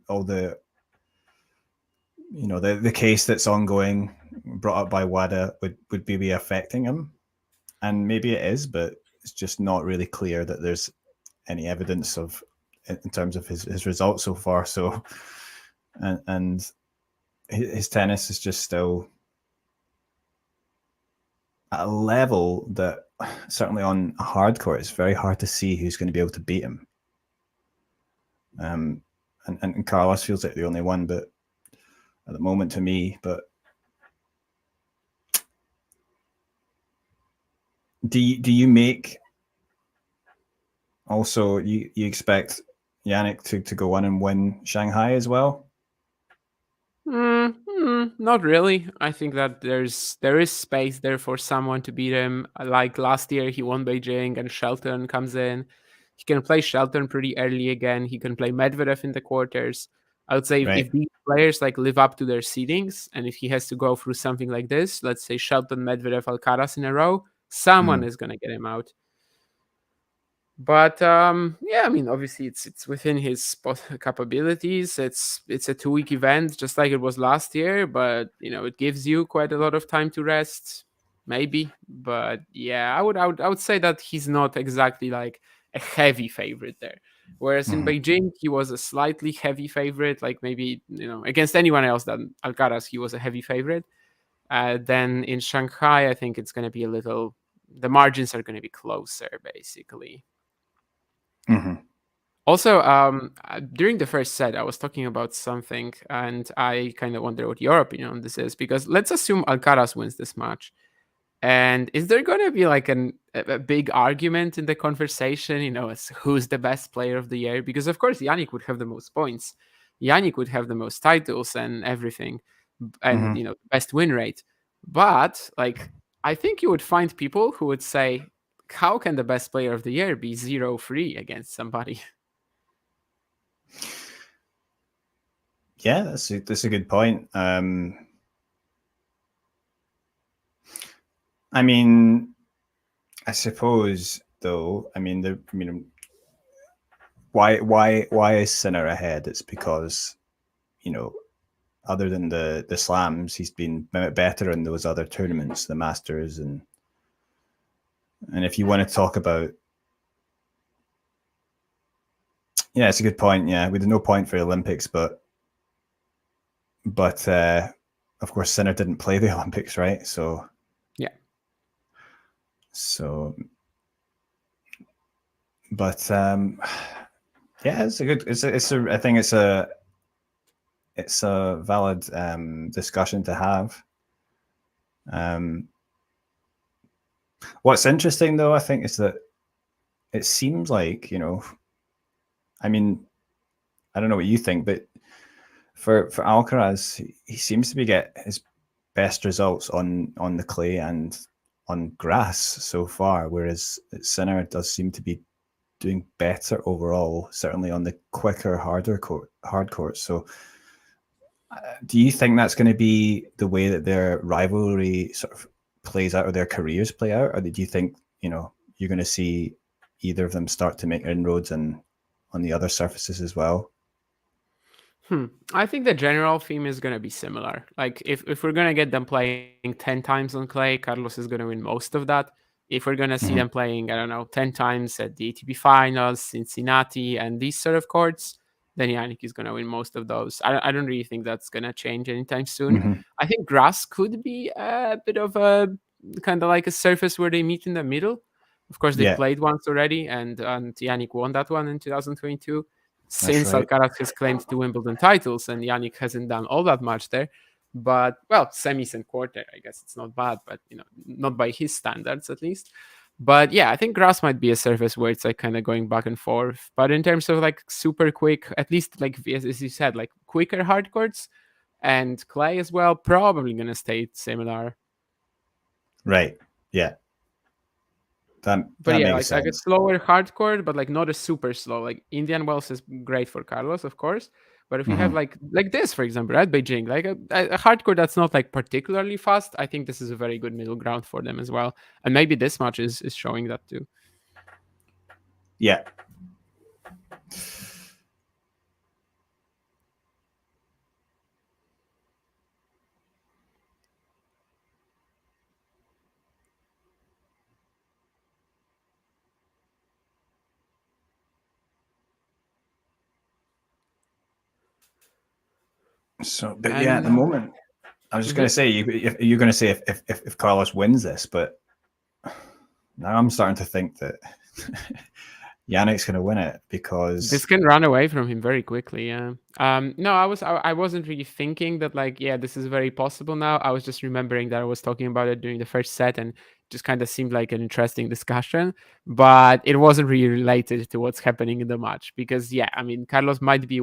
all the the case that's ongoing brought up by WADA would be affecting him, and maybe it is, but it's just not really clear that there's any evidence of in terms of his results so far. So and his tennis is just still at a level that certainly on a hard court it's very hard to see who's going to be able to beat him. And Carlos feels like the only one, but at the moment to me. But do you make also you expect Jannik to go on and win Shanghai as well? Not really. I think that there is space there for someone to beat him. Like last year, he won Beijing, and Shelton comes in. He can play Shelton pretty early again. He can play Medvedev in the quarters. I would say if these players like live up to their seedings, and if he has to go through something like this, let's say Shelton, Medvedev, Alcaraz in a row, someone is going to get him out. But yeah, I mean, obviously it's within his capabilities. It's a 2-week event, just like it was last year. But it gives you quite a lot of time to rest, maybe. But yeah, I would say that he's not exactly like a heavy favorite there. Whereas in Beijing, he was a slightly heavy favorite, like maybe against anyone else than Alcaraz, he was a heavy favorite. Then in Shanghai, I think it's going to be a little. The margins are going to be closer, basically. Also, during the first set, I was talking about something, and I kind of wonder what your opinion on this is, because let's assume Alcaraz wins this match. And is there going to be like a big argument in the conversation, as who's the best player of the year? Because, of course, Jannik would have the most points. Jannik would have the most titles and everything, and, best win rate. But, like, I think you would find people who would say, how can the best player of the year be 0-3 against somebody? Yeah, that's a good point. I mean, I suppose though. I mean, why is Sinner ahead? It's because, other than the slams, he's been better in those other tournaments, the Masters, and if you want to talk about, yeah, it's a good point. Yeah, we had no point for the Olympics, but of course Sinner didn't play the Olympics, right? So yeah. So, but yeah, it's a good. I think it's a valid discussion to have. What's interesting though, I think, is that it seems like, I mean, I don't know what you think, but for Alcaraz, he seems to be get his best results on the clay and on grass so far, whereas Sinner does seem to be doing better overall, certainly on the quicker, hard courts. So do you think that's going to be the way that their rivalry sort of plays out, or their careers play out? Or do you think, you're going to see either of them start to make inroads on the other surfaces as well? I think the general theme is going to be similar. Like if we're going to get them playing 10 times on clay, Carlos is going to win most of that. If we're going to see them playing, I don't know, 10 times at the ATP finals, Cincinnati, and these sort of courts, then Jannik is going to win most of those. I don't really think that's going to change anytime soon. I think grass could be a bit of a kind of like a surface where they meet in the middle. Of course, they played once already, and Jannik won that one in 2022. Since right. Alcaraz has claimed 2 Wimbledon titles and Jannik hasn't done all that much there. But, well, semis and quarter, I guess it's not bad, but, not by his standards at least. But yeah, I think grass might be a surface where it's like kind of going back and forth. But in terms of like super quick, at least like as you said, like quicker hard courts and clay as well, probably going to stay similar. Right. Yeah. That yeah, makes like a sense. slower hardcore, but like not a super slow. Like Indian Wells is great for Carlos, of course. But if you have like this, for example, at Beijing, like a hardcore that's not like particularly fast, I think this is a very good middle ground for them as well. And maybe this match is showing that too. Yeah. So, but yeah, at the moment, I was just going to say, you're going to say if Carlos wins this, but now I'm starting to think that Jannik's going to win it, because this can run away from him very quickly. Yeah. No, I wasn't really thinking that like, yeah, this is very possible now. I was just remembering that I was talking about it during the first set and just kind of seemed like an interesting discussion, but it wasn't really related to what's happening in the match because, yeah, I mean, Carlos might be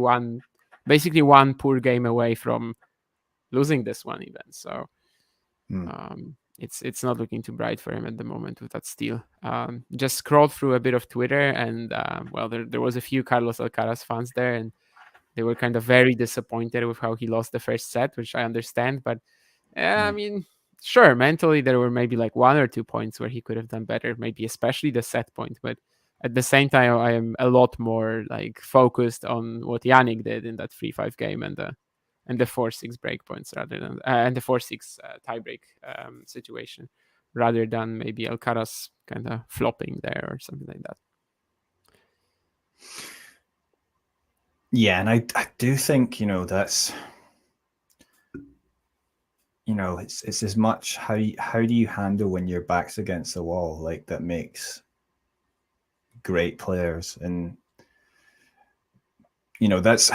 basically one poor game away from losing this one even. So it's not looking too bright for him at the moment with that steal. Just scrolled through a bit of Twitter and well, there was a few Carlos Alcaraz fans there and they were kind of very disappointed with how he lost the first set, which I understand. But I mean, sure, mentally there were maybe like 1 or 2 points where he could have done better, maybe especially the set point. But at the same time, I am a lot more like focused on what Jannik did in that 3-5 game and the 4-6 break points rather than and the 4-6 tiebreak situation, rather than maybe Alcaraz kind of flopping there or something like that. Yeah, and I do think that's it's as much how do you handle when your back's against the wall, like that makes great players, and that's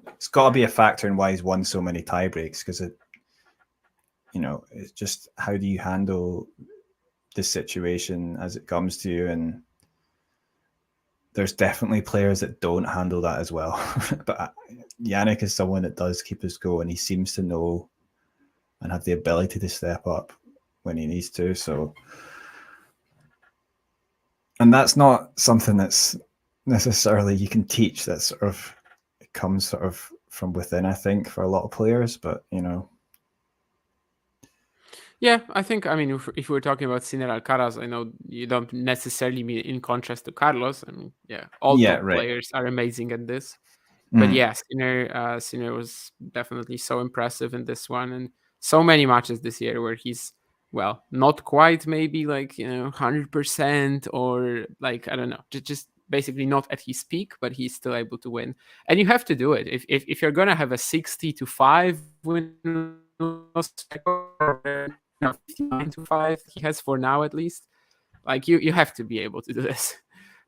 it's got to be a factor in why he's won so many tie breaks, because it's just how do you handle the situation as it comes to you, and there's definitely players that don't handle that as well. But Jannik is someone that does keep his go, and he seems to know and have the ability to step up when he needs to. So, and that's not something that's necessarily you can teach. That sort of it comes sort of from within, I think, for a lot of players. But Yeah, I think, I mean, if we're talking about Sinner Alcaraz, I know you don't necessarily mean in contrast to Carlos. I mean, yeah, all Yeah, top right. players are amazing at this. But yeah, Sinner was definitely so impressive in this one, and so many matches this year where he's, well, not quite maybe like 100% or like, I don't know, just basically not at his peak, but he's still able to win. And you have to do it if you're gonna have a 60-5 win loss record, 59-5 he has for now at least. Like you have to be able to do this,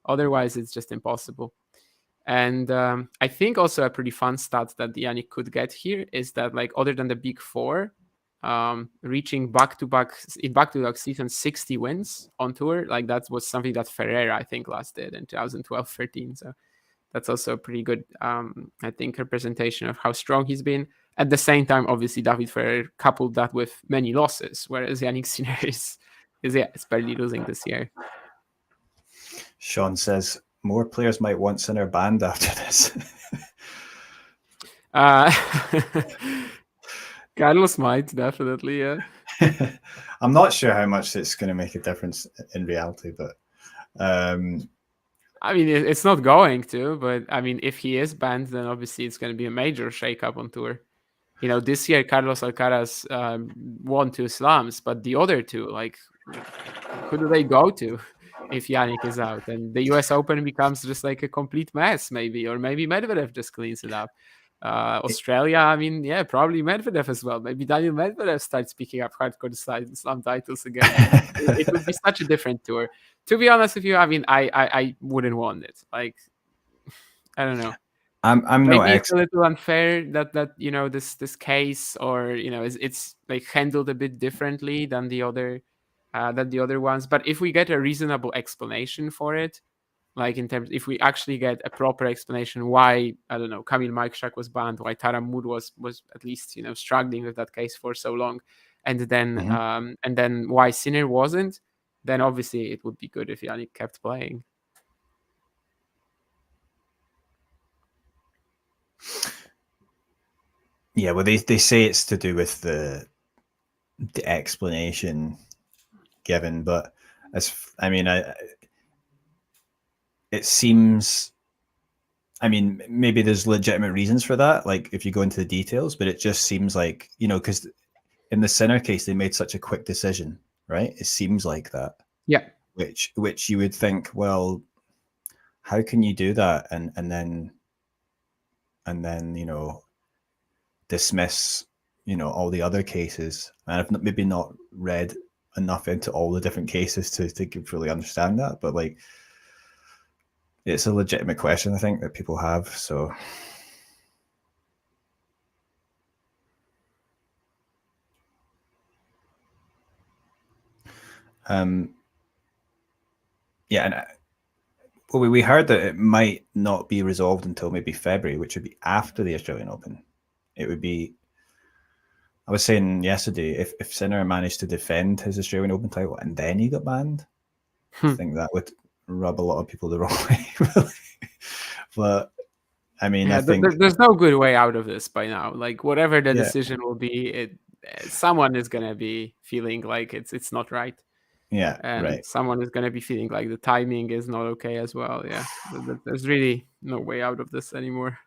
otherwise it's just impossible. And I think also a pretty fun stat that Jannik could get here is that, like, other than the big four, reaching back-to-back season 60 wins on tour, like that was something that Ferreira, I think, last did in 2012-13. So that's also a pretty good, I think, representation of how strong he's been. At the same time, obviously, David Ferrer coupled that with many losses, whereas Jannik Sinner is barely losing this year. Sean says more players might want Sinner banned after this. Carlos might, definitely, yeah. I'm not sure how much it's going to make a difference in reality, but I mean, it's not going to, but I mean, if he is banned, then obviously it's going to be a major shakeup on tour. This year Carlos Alcaraz won 2 slams, but the other 2, like, who do they go to if Jannik is out? And the US Open becomes just like a complete mess, maybe, or maybe Medvedev just cleans it up. Australia, I mean, yeah, probably Medvedev as well. Maybe Daniel Medvedev starts picking up hardcore slam titles again. It would be such a different tour. To be honest with you, I mean, I wouldn't want it. Like, I don't know. I'm maybe it's a little unfair that this case, or it's like handled a bit differently than the other ones. But if we get a reasonable explanation for it, like in terms, if we actually get a proper explanation why, I don't know, Kamil Majchrzak was banned, why Taram Mood was at least struggling with that case for so long, and then why Sinner wasn't, then obviously it would be good if Jannik kept playing. Yeah, well, they say it's to do with the explanation given, but it seems, I mean, maybe there's legitimate reasons for that, like if you go into the details, but it just seems like, because in the Sinner case, they made such a quick decision, right? It seems like that. Yeah. Which you would think, well, how can you do that and then dismiss all the other cases? And I've maybe not read enough into all the different cases to fully understand that, but like, it's a legitimate question, I think, that people have. So yeah, and we heard that it might not be resolved until maybe February, which would be after the Australian Open. It would be, I was saying yesterday, if Sinner managed to defend his Australian Open title and then he got banned, I think that would rub a lot of people the wrong way. But I mean, I think there's no good way out of this by now. Like, whatever the decision will be, someone is gonna be feeling like it's not right. Yeah, and right. Someone is gonna be feeling like the timing is not okay as well. Yeah, there's really no way out of this anymore.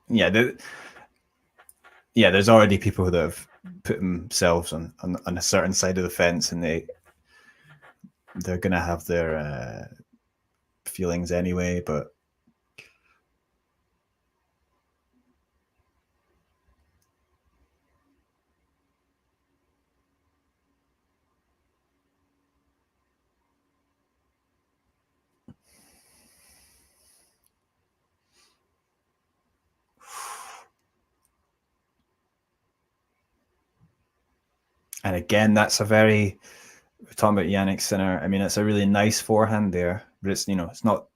Yeah, there's already people that have put themselves on a certain side of the fence, and they're gonna have their feelings anyway. But and again, that's we're talking about Jannik Sinner. I mean, it's a really nice forehand there, but it's it's not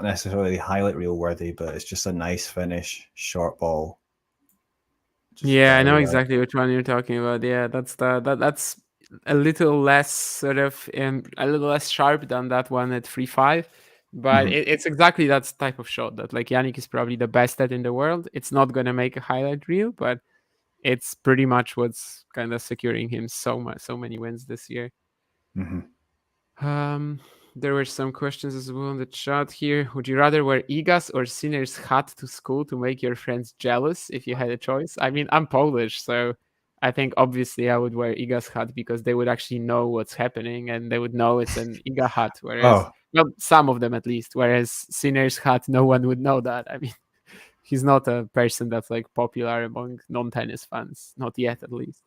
necessarily highlight reel worthy, but it's just a nice finish, short ball. Yeah, I know exactly which one you're talking about. Yeah, that's a little less sort of a little less sharp than that one at 3-5. But it's exactly that type of shot that like Jannik is probably the best at in the world. It's not going to make a highlight reel, but it's pretty much what's kind of securing him so many wins this year. There were some questions as well in the chat here. Would you rather wear Igas or Sinner's hat to school to make your friends jealous if you had a choice? I mean, I'm Polish, so I think obviously I would wear Iga's hat because they would actually know what's happening and they would know it's an Iga hat. Whereas, well, some of them at least. Whereas Sinner's hat, no one would know that. I mean, he's not a person that's like popular among non-tennis fans, not yet at least.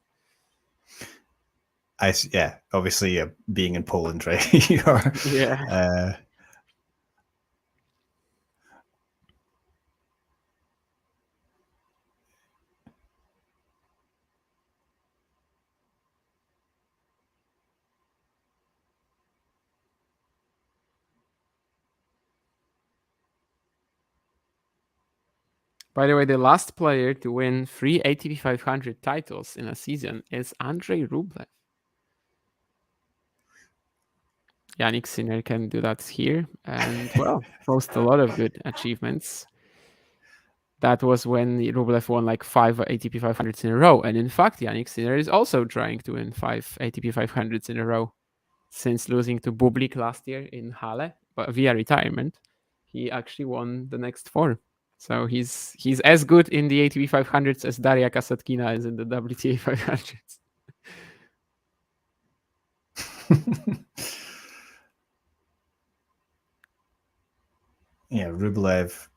Obviously being in Poland, right? Yeah. By the way, the last player to win 3 ATP 500 titles in a season is Andrei Rublev. Jannik Sinner can do that here and, well, post a lot of good achievements. That was when Rublev won like 5 ATP 500s in a row. And in fact, Jannik Sinner is also trying to win 5 ATP 500s in a row. Since losing to Bublik last year in Halle, but via retirement, he actually won the next 4. So he's as good in the ATP 500s as Daria Kasatkina is in the WTA 500s. Yeah, Rublev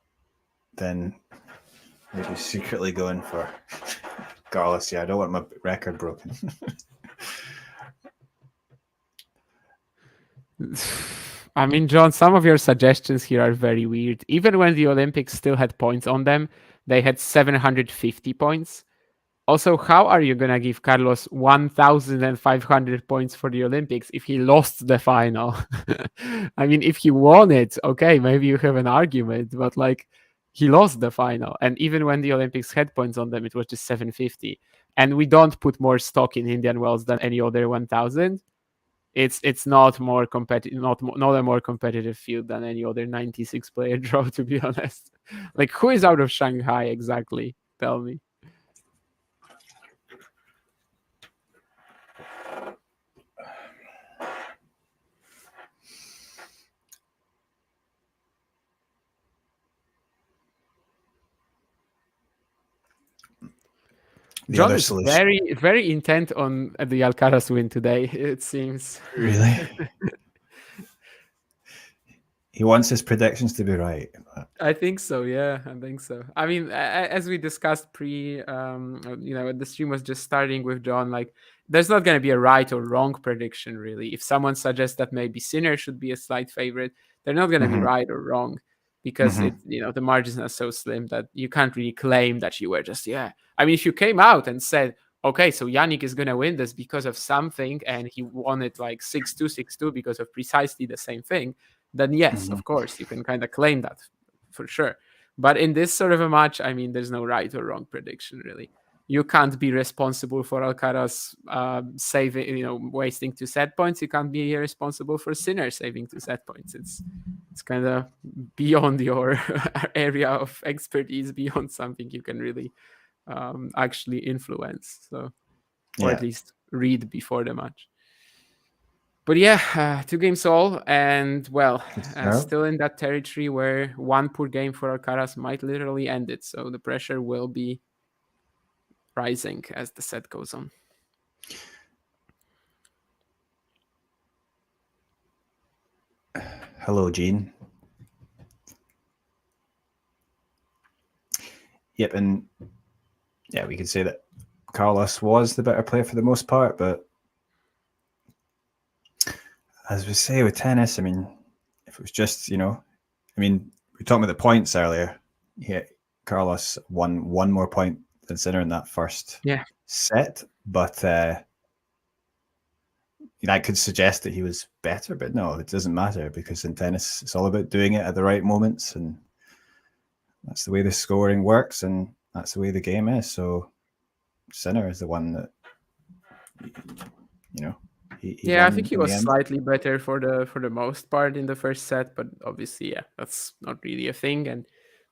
then maybe secretly going for Carlos. Yeah, I don't want my record broken. I mean, John, some of your suggestions here are very weird. Even when the Olympics still had points on them, they had 750 points. Also, how are you going to give Carlos 1,500 points for the Olympics if he lost the final? I mean, if he won it, okay, maybe you have an argument, but like he lost the final. And even when the Olympics had points on them, it was just 750. And we don't put more stock in Indian Wells than any other 1,000. It's not more competitive, not a more competitive field than any other 96 player draw, to be honest. Like, who is out of Shanghai exactly? Tell me. John is very, very intent on the Alcaraz win today, it seems. Really? He wants his predictions to be right. I think so. Yeah, I think so. I mean, as we discussed the stream was just starting with John, like, there's not going to be a right or wrong prediction, really. If someone suggests that maybe Sinner should be a slight favorite, they're not going to be right or wrong because the margins are so slim that you can't really claim that you were just, I mean, if you came out and said, okay, so Jannik is going to win this because of something and he won it like 6-2, 6-2 because of precisely the same thing, then yes, of course, you can kind of claim that for sure. But in this sort of a match, I mean, there's no right or wrong prediction, really. You can't be responsible for Alcaraz wasting 2 set points. You can't be responsible for Sinner saving 2 set points. It's kind of beyond your area of expertise, beyond something you can really actually influence. So, or at least read before the match. But 2 games all, and well, still in that territory where one poor game for Alcaraz might literally end it. So the pressure will be rising as the set goes on. Hello, Gene. Yep, and we could say that Carlos was the better player for the most part, but as we say with tennis, I mean, if it was just, we talked about the points earlier. Carlos won 1 more point than Sinner in that first set, but that could suggest that he was better, but no, it doesn't matter because in tennis, it's all about doing it at the right moments, and that's the way the scoring works, and that's the way the game is. So Sinner is the one that, he Yeah, I won think he in the was end. slightly better for the most part in the first set, but obviously, yeah, that's not really a thing. And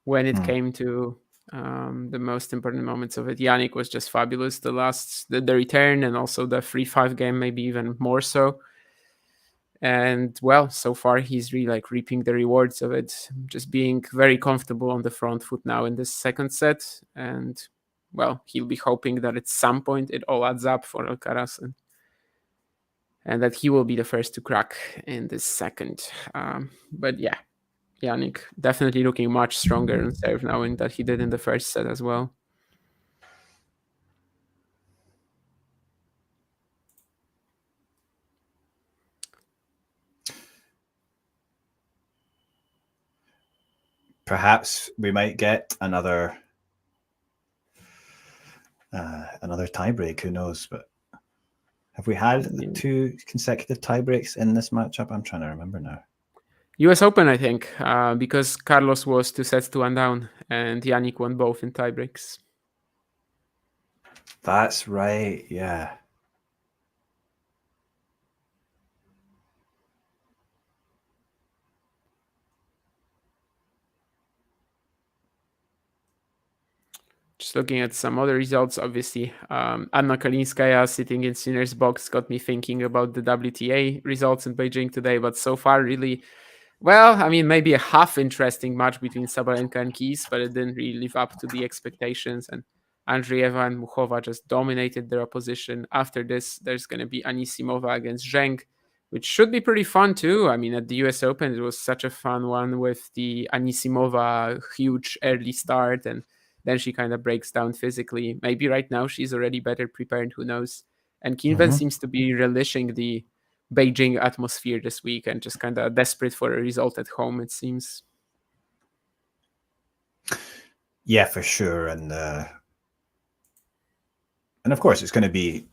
when it came to the most important moments of it, Jannik was just fabulous. The return, and also the 3-5 game, maybe even more so. And well, so far he's really like reaping the rewards of it, just being very comfortable on the front foot now in this second set. And well, he'll be hoping that at some point it all adds up for Alcaraz, and that he will be the first to crack in this second. But yeah, Jannik definitely looking much stronger on serve now than that he did in the first set as well. Perhaps we might get another tie break. Who knows? But have we had 2 consecutive tie breaks in this matchup? I'm trying to remember now. US Open, I think, because Carlos was 2 sets to 1 down, and Jannik won both in tie breaks. That's right. Yeah. Just looking at some other results, obviously, Anna Kalinskaya sitting in Sinner's box got me thinking about the WTA results in Beijing today. But so far, really, well, I mean, maybe a half interesting match between Sabalenka and Keys, but it didn't really live up to the expectations. And Andreeva and Muchova just dominated their opposition. After this, there's going to be Anisimova against Zheng, which should be pretty fun too. I mean, at the US Open, it was such a fun one with the Anisimova huge early start, and then she kind of breaks down physically. Maybe right now she's already better prepared, who knows. And Kinven seems to be relishing the Beijing atmosphere this week and just kind of desperate for a result at home, it seems. Yeah, for sure. And of course, it's going to be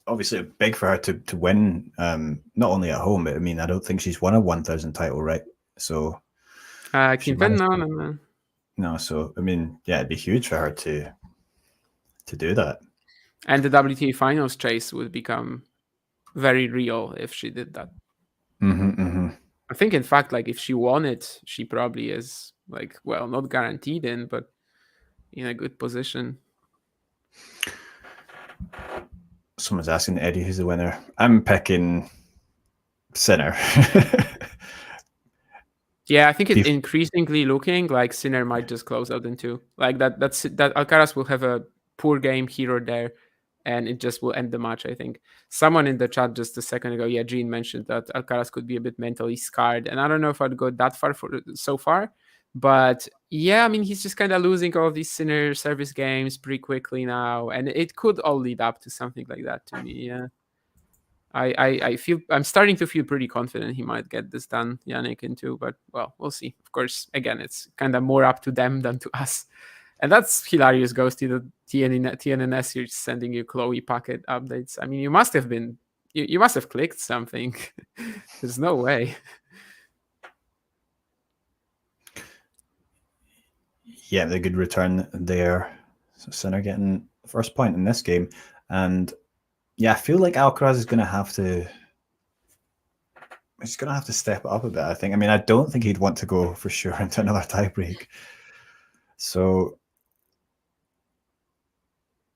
obviously big for her to win, not only at home, but I mean, I don't think she's won a 1,000 title, right? So Kinven, no. So I mean, yeah, it'd be huge for her to do that. And the WTA finals chase would become very real if she did that. I think, in fact, like if she won it, she probably is like, well, not guaranteed in, but in a good position. Someone's asking Eddie who's the winner. I'm picking Sinner. Yeah, I think it's increasingly looking like Sinner might just close out in 2. Like that Alcaraz will have a poor game here or there, and it just will end the match, I think. Someone in the chat just a second ago, yeah, Jean mentioned that Alcaraz could be a bit mentally scarred, and I don't know if I'd go that far so far. But yeah, I mean, he's just kind of losing all of these Sinner service games pretty quickly now, and it could all lead up to something like that to me, yeah. I'm starting to feel pretty confident he might get this done, Jannik, in 2, but well, we'll see. Of course, again, it's kind of more up to them than to us. And that's hilarious, Ghosty, the TNNS you're sending you Chloe packet updates. I mean, you must have been, you must have clicked something. There's no way. Yeah, the good return there. So Sinner getting the first point in this game. And yeah, I feel like Alcaraz is going to have to. He's going to have to step it up a bit, I think. I mean, I don't think he'd want to go for sure into another tiebreak. So,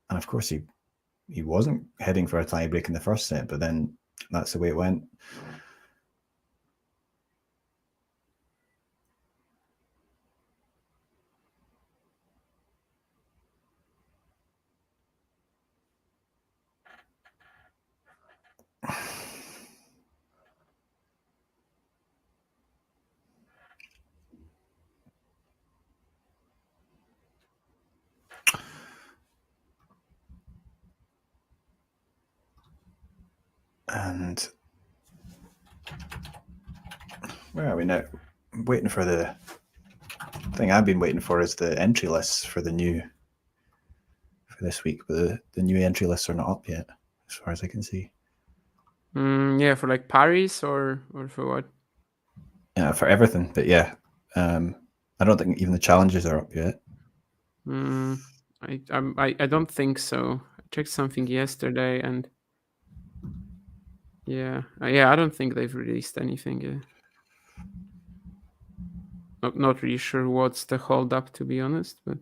and of course, he wasn't heading for a tiebreak in the first set, but then that's the way it went. And where are we now? I'm waiting for the thing I've been waiting for is the entry lists for the new for this week, but the new entry lists are not up yet, as far as I can see. Yeah, for like Paris or for what? Yeah, for everything. But yeah, I don't think even the challenges are up yet. I don't think so. I checked something yesterday, and Yeah, I don't think they've released anything. Not really sure what's the hold up, to be honest, but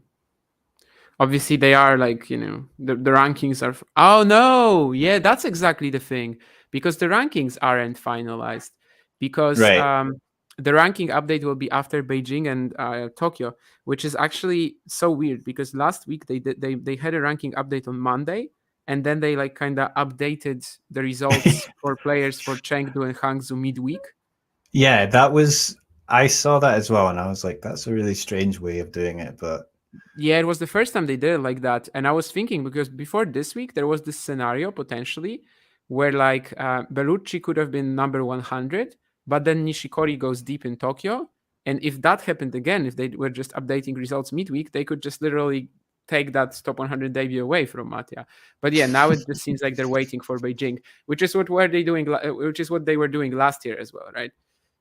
obviously they are like, the rankings are. Oh no, yeah, that's exactly the thing, because the rankings aren't finalized, because Right. the ranking update will be after Beijing and Tokyo, which is actually so weird because last week they had a ranking update on Monday, and then they like kind of updated the results for players for Chengdu and Hangzhou midweek. Yeah, I saw that as well, and I was like, that's a really strange way of doing it, but Yeah, it was the first time they did it like that. And I was thinking, because before this week, there was this scenario potentially where like Bellucci could have been number 100, but then Nishikori goes deep in Tokyo. And if that happened again, if they were just updating results midweek, they could just literally take that top 100 debut away from Mattia. But yeah, now it just seems like they're waiting for Beijing, which is what they were doing last year as well, right?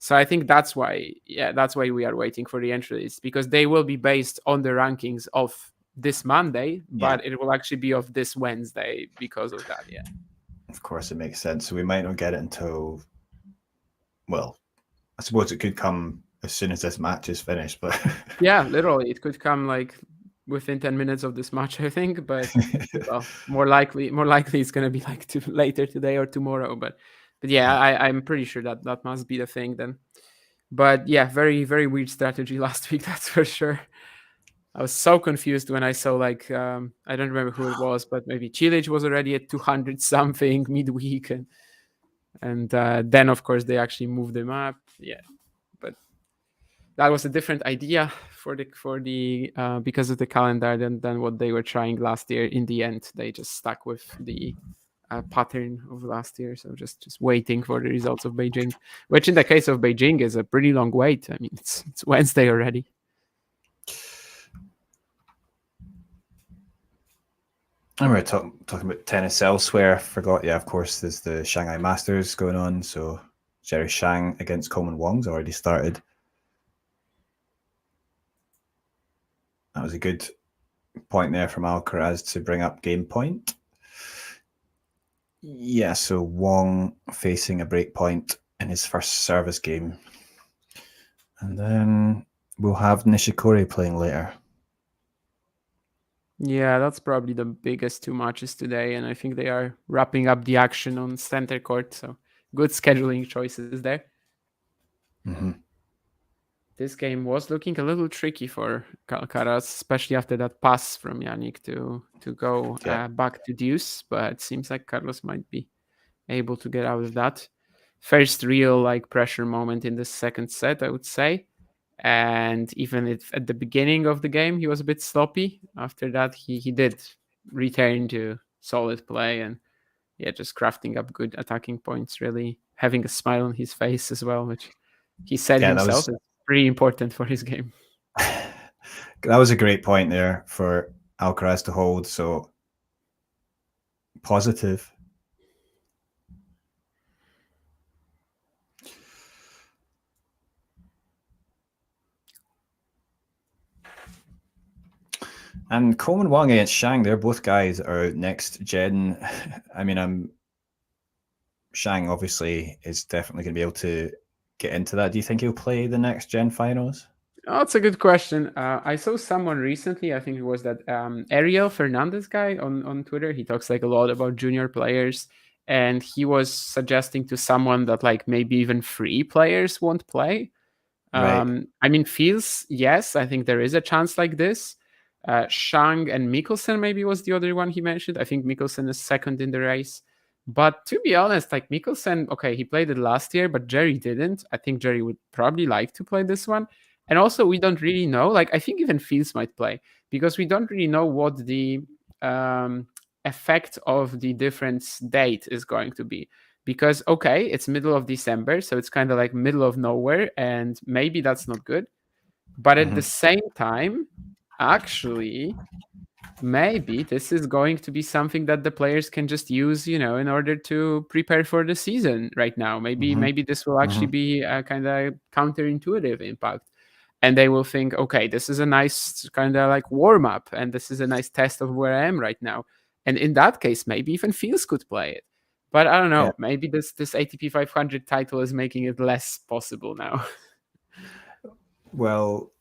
So I think that's why we are waiting for the entry list, because they will be based on the rankings of this Monday, but it will actually be of this Wednesday because of that. Yeah. Of course, it makes sense. So we might not get it until, well, I suppose it could come as soon as this match is finished, but yeah, literally, it could come like within 10 minutes of this match, I think. But well, more likely, it's going to be like later today or tomorrow. But yeah, I'm pretty sure that must be the thing then. But yeah, very, very weird strategy last week, that's for sure. I was so confused when I saw like I don't remember who it was, but maybe Cilic was already at 200 something midweek, and then of course they actually moved him up. Yeah, but that was a different idea for the because of the calendar than what they were trying last year. In the end, they just stuck with the pattern of last year, so just waiting for the results of Beijing, which in the case of Beijing is a pretty long wait. I mean, it's Wednesday already. And we're talking about tennis elsewhere. Forgot, yeah, of course, there's the Shanghai Masters going on. So Jerry Shang against Coleman Wong's already started. That was a good point there from Alcaraz to bring up game point. Yeah, so Wong facing a break point in his first service game. And then we'll have Nishikori playing later. Yeah, that's probably the biggest two matches today, and I think they are wrapping up the action on center court, so good scheduling choices there. Mm-hmm. This game was looking a little tricky for Alcaraz, especially after that pass from Jannik to go back to deuce, but it seems like Carlos might be able to get out of that. First real like pressure moment in the second set, I would say. And even if at the beginning of the game he was a bit sloppy, after that he did return to solid play and just crafting up good attacking points, really having a smile on his face as well, which he said himself is pretty important for his game. That was a great point there for Alcaraz to hold, so positive. And Coleman Wong against Shang, they're both guys that are next gen. I mean, Shang obviously is definitely going to be able to get into that. Do you think he'll play the next gen finals? Oh, that's a good question. I saw someone recently, I think it was that Ariel Fernandez guy on Twitter. He talks like a lot about junior players, and he was suggesting to someone that like maybe even free players won't play. Right. I mean, feels, yes, I think there is a chance like this. Shang and Mikkelsen maybe was the other one he mentioned. I think Mikkelsen is second in the race. But to be honest, like Mikkelsen, okay, he played it last year, but Jerry didn't. I think Jerry would probably like to play this one. And also, we don't really know. Like, I think even Fields might play because we don't really know what the effect of the difference date is going to be. Because, okay, it's middle of December, so it's kind of like middle of nowhere, and maybe that's not good. But at the same time, actually, maybe this is going to be something that the players can just use, in order to prepare for the season right now. Maybe this will actually be a kind of counterintuitive impact. And they will think, okay, this is a nice kind of like warm up, and this is a nice test of where I am right now. And in that case, maybe even Fields could play it. But I don't know. Yeah. Maybe this ATP 500 title is making it less possible now. Well,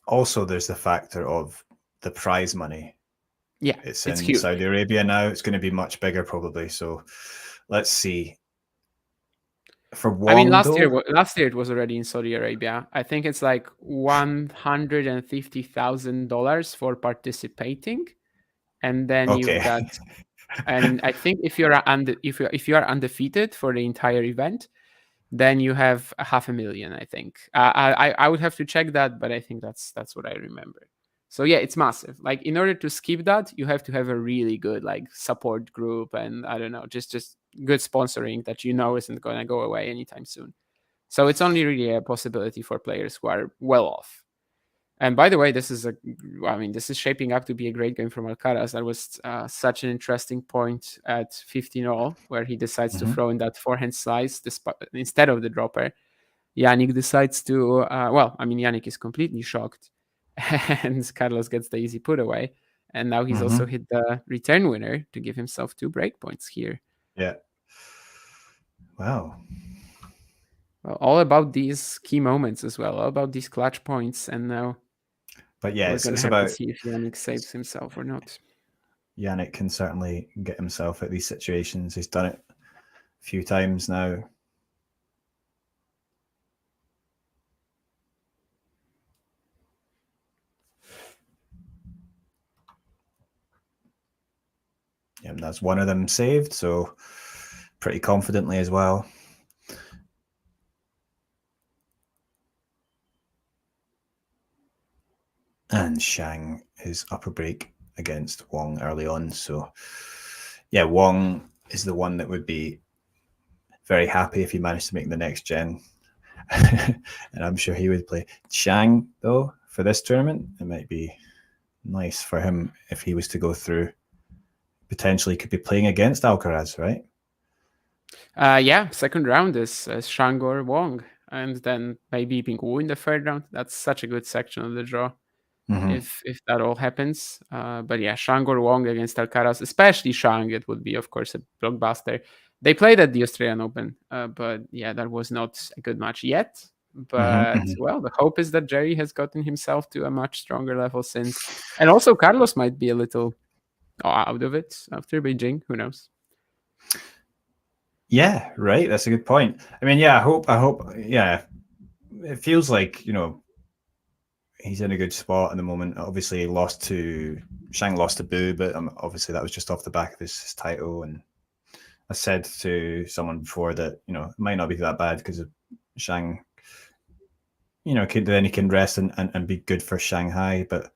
also there's the factor of the prize money. Yeah, it's it's in huge. Saudi Arabia now. It's going to be much bigger probably. So let's see. For Wong, I mean, last though, year it was already in Saudi Arabia. I think it's like $150,000 for participating, and then you've okay. got. And I think if you are undefeated for the entire event, then you have $500,000. I think. I would have to check that, but I think that's what I remember. So yeah, it's massive. Like, in order to skip that, you have to have a really good like support group, and I don't know, just good sponsoring that isn't going to go away anytime soon. So it's only really a possibility for players who are well off. And by the way, this is shaping up to be a great game from Alcaraz. That was such an interesting point at 15-all, where he decides to throw in that forehand slice instead of the dropper. Jannik decides to, Jannik is completely shocked, and Carlos gets the easy put away. And now he's also hit the return winner to give himself 2 break points here. Yeah. Wow. Well, all about these key moments as well, all about these clutch points. And now But yeah, we're it's going to have about to see if Jannik saves himself or not. Jannik can certainly get himself at these situations. He's done it a few times now. Yeah, that's one of them saved, so pretty confidently as well. And Shang is up a break against Wong early on. So yeah, Wong is the one that would be very happy if he managed to make the next gen. And I'm sure he would play. Shang, though, for this tournament, it might be nice for him if he was to go through. Potentially could be playing against Alcaraz, right? Yeah, second round is Shang or Wong, and then maybe Pingwu in the third round. That's such a good section of the draw. If that all happens. But yeah, Shang or Wong against Alcaraz, especially Shang, it would be, of course, a blockbuster. They played at the Australian Open, but yeah, that was not a good match yet. But well, the hope is that Jerry has gotten himself to a much stronger level since. And also Carlos might be a little out of it after Beijing. Who knows? Yeah, right. That's a good point. I mean, yeah, I hope, yeah, it feels like, he's in a good spot at the moment. Obviously, Shang lost to Boo, but obviously that was just off the back of his title. And I said to someone before that, it might not be that bad because of Shang, then he can rest and be good for Shanghai. But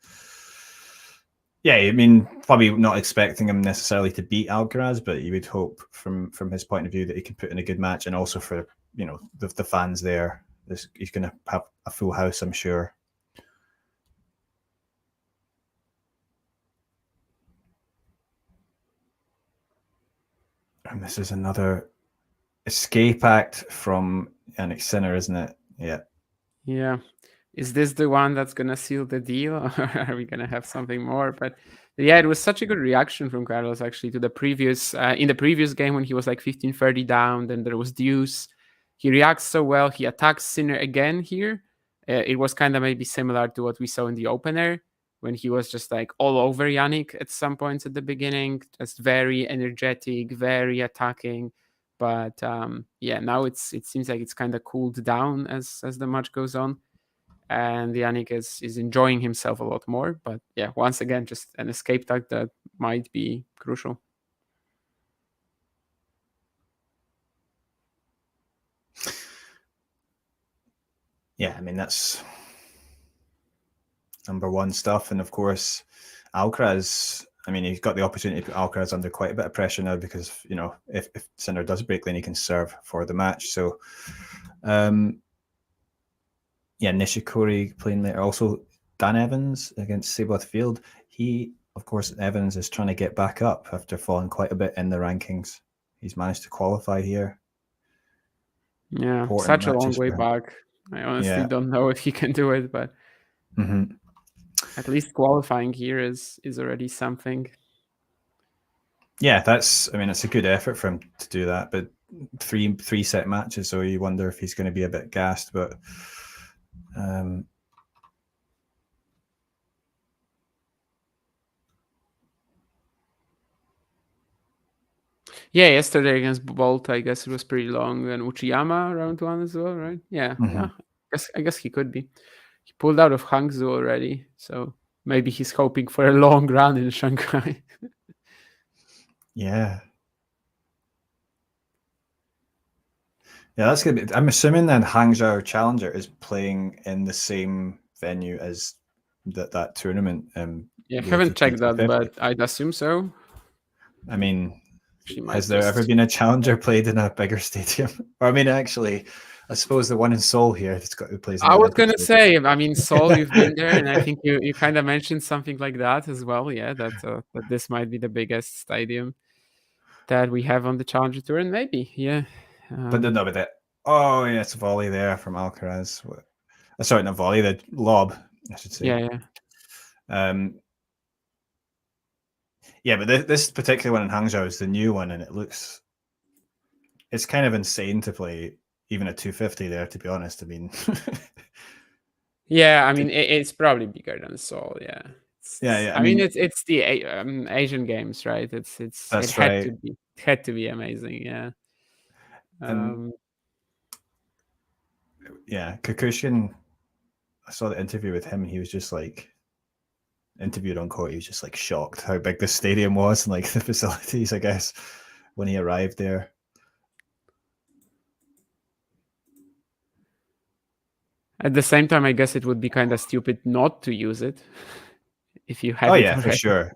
yeah, I mean, probably not expecting him necessarily to beat Alcaraz, but you would hope from his point of view that he can put in a good match. And also for, the fans there, he's going to have a full house, I'm sure. And this is another escape act from Jannik Sinner, isn't it? Yeah. Yeah. Is this the one that's going to seal the deal? Or are we going to have something more? But yeah, it was such a good reaction from Carlos, actually, to the previous, in the previous game when he was like 15-30 down, then there was deuce. He reacts so well. He attacks Sinner again here. It was kind of maybe similar to what we saw in the opener, when he was just like all over Jannik at some points at the beginning, just very energetic, very attacking. But yeah, now it seems like it's kind of cooled down as the match goes on, and Jannik is enjoying himself a lot more. But yeah, once again, just an escape tag that might be crucial. Yeah, I mean, that's number one stuff. And of course, Alcaraz, I mean, he's got the opportunity to put Alcaraz under quite a bit of pressure now because, if Sinner does break, then he can serve for the match. So, yeah, Nishikori playing later. Also, Dan Evans against Sabath Field. Of course, Evans is trying to get back up after falling quite a bit in the rankings. He's managed to qualify here. Yeah, Important such a long matches way for him. back. I honestly don't know if he can do it, but at least qualifying here is already something. Yeah, I mean, it's a good effort for him to do that, but three set matches, so you wonder if he's going to be a bit gassed. But yeah, yesterday against Bolt, I guess it was pretty long, and Uchiyama round 1 as well, right? Yeah, yeah. I guess he could be. He pulled out of Hangzhou already, so maybe he's hoping for a long run in Shanghai. yeah. Yeah, that's good. I'm assuming then Hangzhou Challenger is playing in the same venue as that tournament. Yeah, the haven't ATP checked that, 250. but I'd assume so. I mean, She might has there ever been a Challenger played in a bigger stadium? Or I mean, actually, I suppose the one in Seoul here, it's got who plays in the I was Olympic gonna stadium. say, I mean, Seoul, you've been there, and I think you kind of mentioned something like that as well. Yeah, that this might be the biggest stadium that we have on the Challenger Tour, and maybe, yeah. But no, but that. Oh, yeah, it's a volley there from Alcaraz. Sorry, not volley, the lob, I should say. Yeah. Yeah, but this particular one in Hangzhou is the new one, and it's kind of insane to play even a 250 there, to be honest. I mean, Yeah, I mean, it's probably bigger than Seoul. Yeah. yeah. I mean, it's the Asian Games, right? That's it had right. to be amazing. Yeah. And yeah, Kukushkin. I saw the interview with him, and he was just like interviewed on court. He was just like shocked how big the stadium was and like the facilities. I guess when he arrived there. At the same time, I guess it would be kind of stupid not to use it if you had Oh it yeah, for already. sure.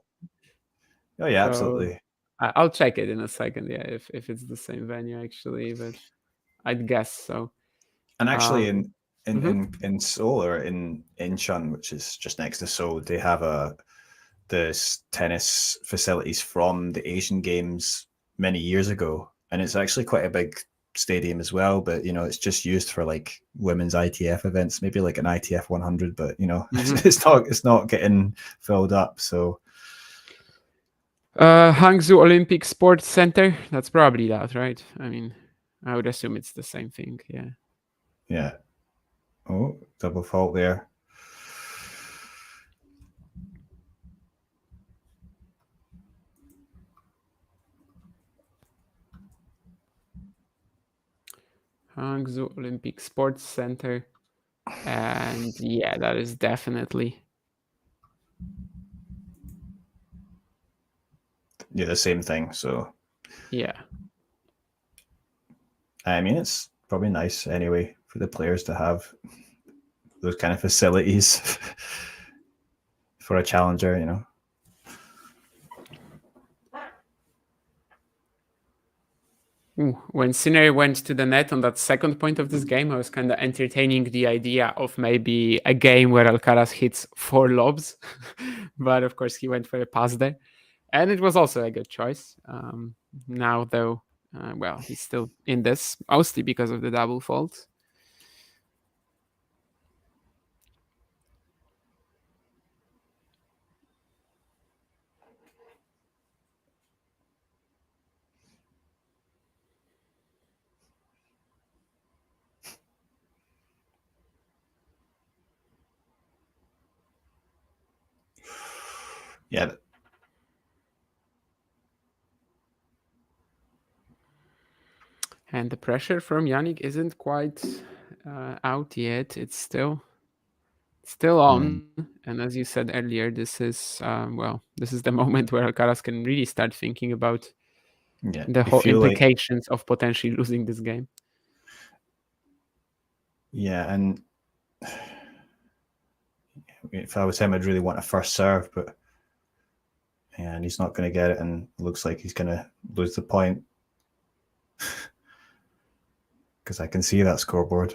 Oh yeah, So, absolutely. I'll check it in a second. Yeah, if it's the same venue actually, but I'd guess so. And actually, in Seoul or in Incheon, which is just next to Seoul, they have the tennis facilities from the Asian Games many years ago, and it's actually quite a big stadium as well. But it's just used for like women's ITF events, maybe like an ITF 100. But it's not getting filled up. So Hangzhou Olympic Sports Center. That's probably that, right? I mean, I would assume it's the same thing. Yeah. Yeah. Oh, double fault there. Hangzhou Olympic Sports Center. And yeah, that is definitely. Yeah, the same thing. So yeah. I mean, it's probably nice anyway for the players to have those kind of facilities for a challenger, When Sinner went to the net on that second point of this game, I was kind of entertaining the idea of maybe a game where Alcaraz hits 4 lobs. But of course, he went for a pass there. And it was also a good choice. Now, though, he's still in this, mostly because of the double fault. Yeah. And the pressure from Jannik isn't quite out yet. It's still on. And as you said earlier, this is the moment where Alcaraz can really start thinking about the whole implications of potentially losing this game. Yeah, and if I was him, I'd really want a first serve, but and he's not going to get it, and it looks like he's going to lose the point because I can see that scoreboard.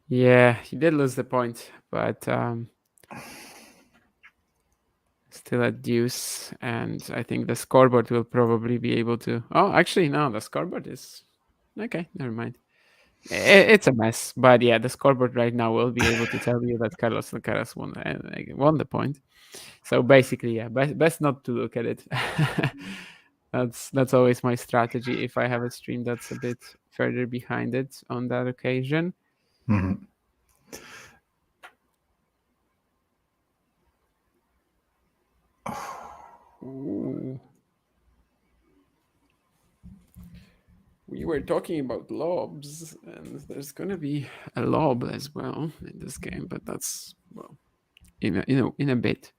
Yeah, he did lose the point, but still at deuce, and I think the scoreboard will probably be able to. Oh, actually, no, the scoreboard is okay. Never mind. It's a mess, but yeah, the scoreboard right now will be able to tell you that Carlos Alcaraz won the point. So basically, yeah, best not to look at it. That's always my strategy if I have a stream that's a bit further behind it on that occasion. Mm-hmm. Ooh. We were talking about lobs, and there's gonna be a lob as well in this game, but that's, well, in a bit.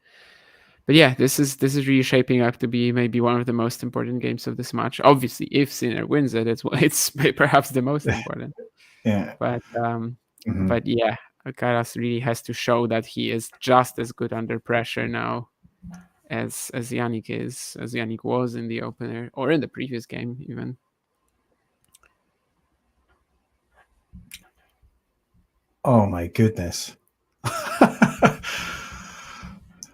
But yeah, this is really shaping up to be maybe one of the most important games of this match. Obviously, if Sinner wins it, it's perhaps the most important. Yeah. But but yeah, Alcaraz really has to show that he is just as good under pressure now as Jannik was in the opener or in the previous game even. Oh my goodness.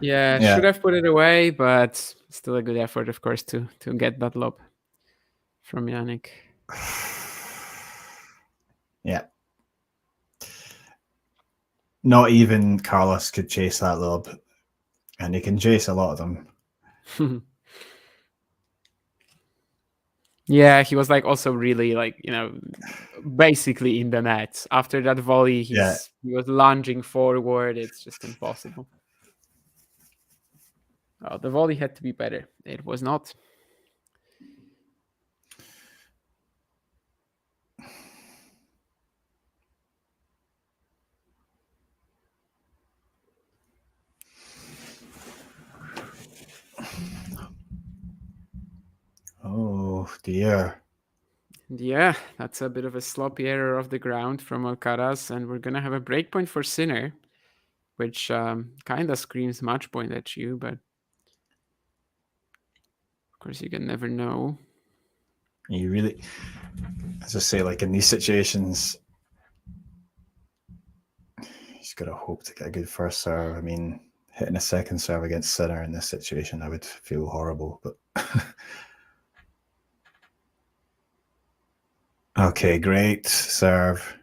Yeah, should have put it away, but still a good effort, of course, to get that lob from Jannik. Yeah. Not even Carlos could chase that lob, and he can chase a lot of them. Yeah, he was like also really like, basically in the net. After that volley, he was lunging forward. It's just impossible. Oh, the volley had to be better. It was not. Oh dear. Yeah, that's a bit of a sloppy error off the ground from Alcaraz, and we're gonna have a breakpoint for Sinner, which kind of screams match point at you, but of course you can never know. You really, as I say, like in these situations, he's got to hope to get a good first serve. I mean, hitting a second serve against Sinner in this situation, I would feel horrible, but okay, great serve.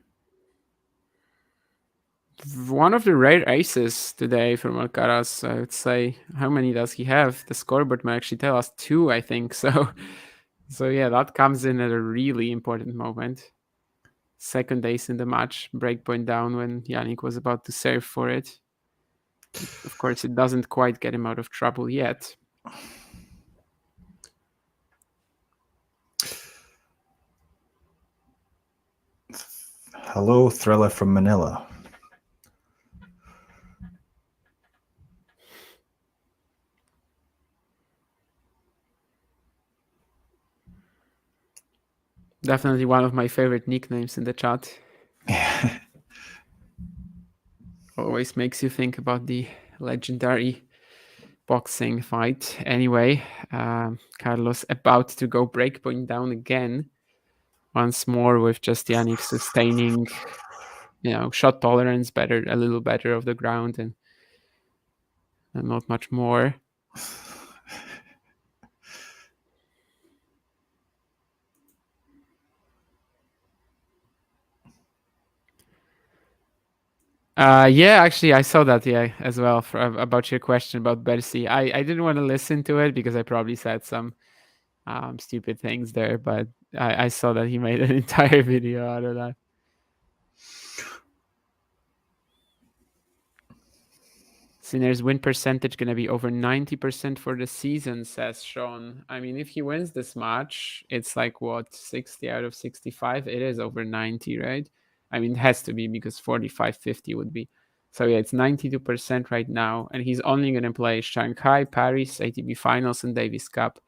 One of the rare aces today from Alcaraz, I would say. How many does he have? The scoreboard might actually tell us 2, I think. So yeah, that comes in at a really important moment. Second ace in the match, breakpoint down when Jannik was about to serve for it. Of course, it doesn't quite get him out of trouble yet. Hello, Thriller from Manila. Definitely one of my favorite nicknames in the chat. Always makes you think about the legendary boxing fight. Anyway, Carlos about to go breakpoint down again. Once more with just Jannik sustaining, shot tolerance better, a little better off the ground and not much more. Yeah, actually, I saw that, as well, about your question about Bercy. I didn't want to listen to it because I probably said some stupid things there, but I saw that he made an entire video out of that. Sinner's win percentage going to be over 90% for the season, says Sean. I mean, if he wins this match, it's like, what, 60 out of 65? It is over 90, right? I mean, it has to be because 45-50 would be. So yeah, it's 92% right now. And he's only going to play Shanghai, Paris, ATP Finals, and Davis Cup.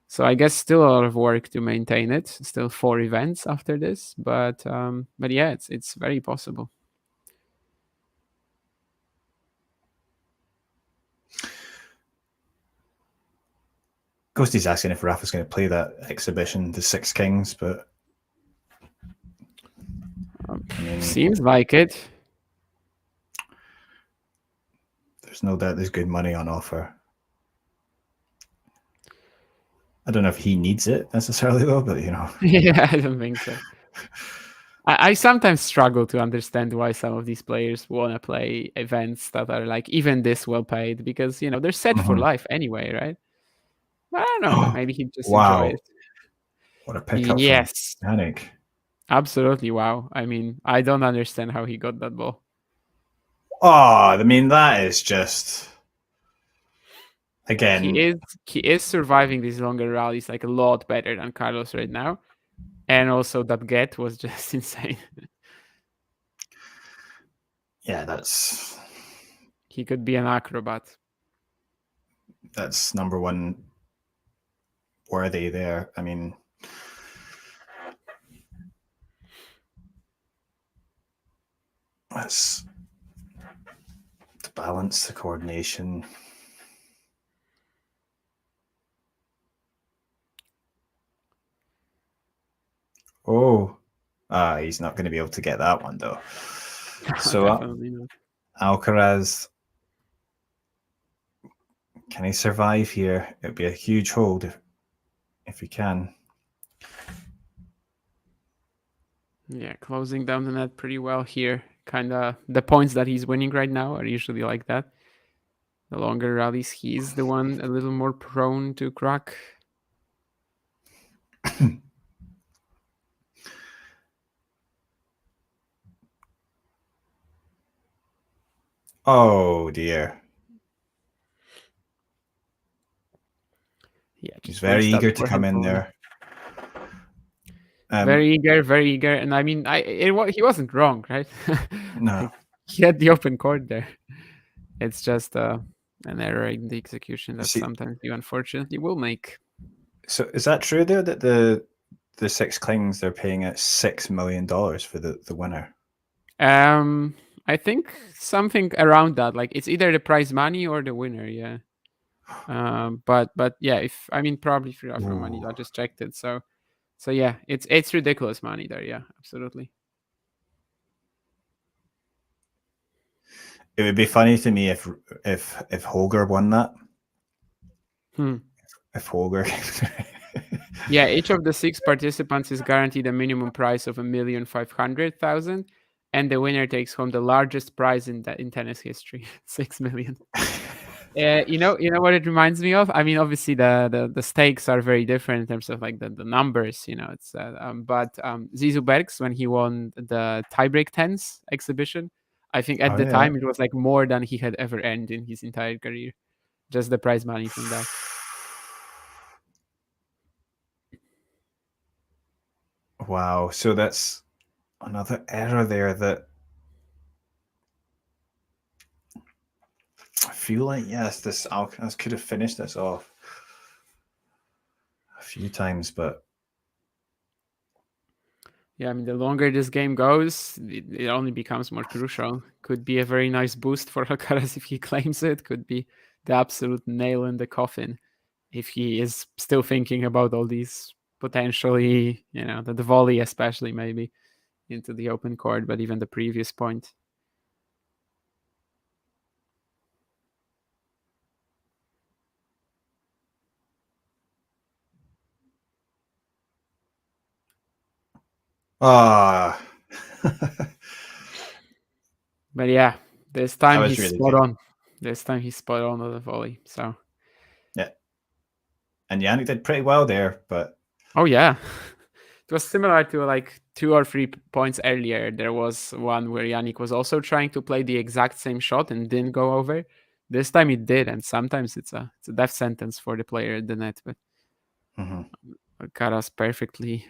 So I guess still a lot of work to maintain it. Still 4 events after this. But yeah, it's very possible. Ghosty's asking if Rafa's going to play that exhibition, the Six Kings, but I mean, seems like it. There's no doubt there's good money on offer. I don't know if he needs it necessarily, though, but Yeah, I don't think so. I sometimes struggle to understand why some of these players want to play events that are like even this well paid, because they're set for life anyway, right? I don't know. Maybe he just enjoy Wow. it. What a pickup Yes, from Jannik. absolutely. Wow. I mean, I don't understand how he got that ball. Oh, I mean, that is just again. He is surviving these longer rallies like a lot better than Carlos right now, and also that get was just insane. Yeah, that's He could be an acrobat. That's number one worthy there. I mean, that's the balance, the coordination. Oh, he's not going to be able to get that one though. So Definitely not. Alcaraz, can he survive here? It would be a huge hold if he can. Yeah, closing down the net pretty well here. Kind of the points that he's winning right now are usually like that. The longer rallies, he's the one a little more prone to crack. Oh dear. Yeah, He's just very waste that eager to forehand come in volley. there. Very eager, and I mean, he wasn't wrong, right? No. He had the open court there. It's just an error in the execution that sometimes you unfortunately will make. So is that true there that the six Klings they're paying at $6 million for the winner? I think something around that. Like it's either the prize money or the winner. Yeah. But yeah, if I mean probably free offer money. I just checked it. So yeah, it's ridiculous money there. Yeah, absolutely. It would be funny to me if Holger won that. If Holger. Yeah, each of the 6 participants is guaranteed a minimum prize of $1,500,000, and the winner takes home the largest prize in tennis history, $6 million. You know what it reminds me of? I mean, obviously the stakes are very different in terms of like the numbers. It's but Zizou Bergs, when he won the tiebreak tens exhibition, I think at the time it was like more than he had ever earned in his entire career, just the prize money from that. Wow, so that's another error there that I feel like, yes, this Alcaraz could have finished this off a few times, but yeah, I mean, the longer this game goes, it only becomes more crucial. Could be a very nice boost for Alcaraz if he claims it. Could be the absolute nail in the coffin if he is still thinking about all these potentially, the volley especially maybe into the open court, but even the previous point. but yeah, this time he's really spot good. on. This time he's spot on with the volley. So yeah, and Jannik did pretty well there, but oh yeah. It was similar to like 2 or 3 points earlier. There was one where Jannik was also trying to play the exact same shot and didn't go over. This time it did, and sometimes it's a death sentence for the player at the net. But Alcaraz perfectly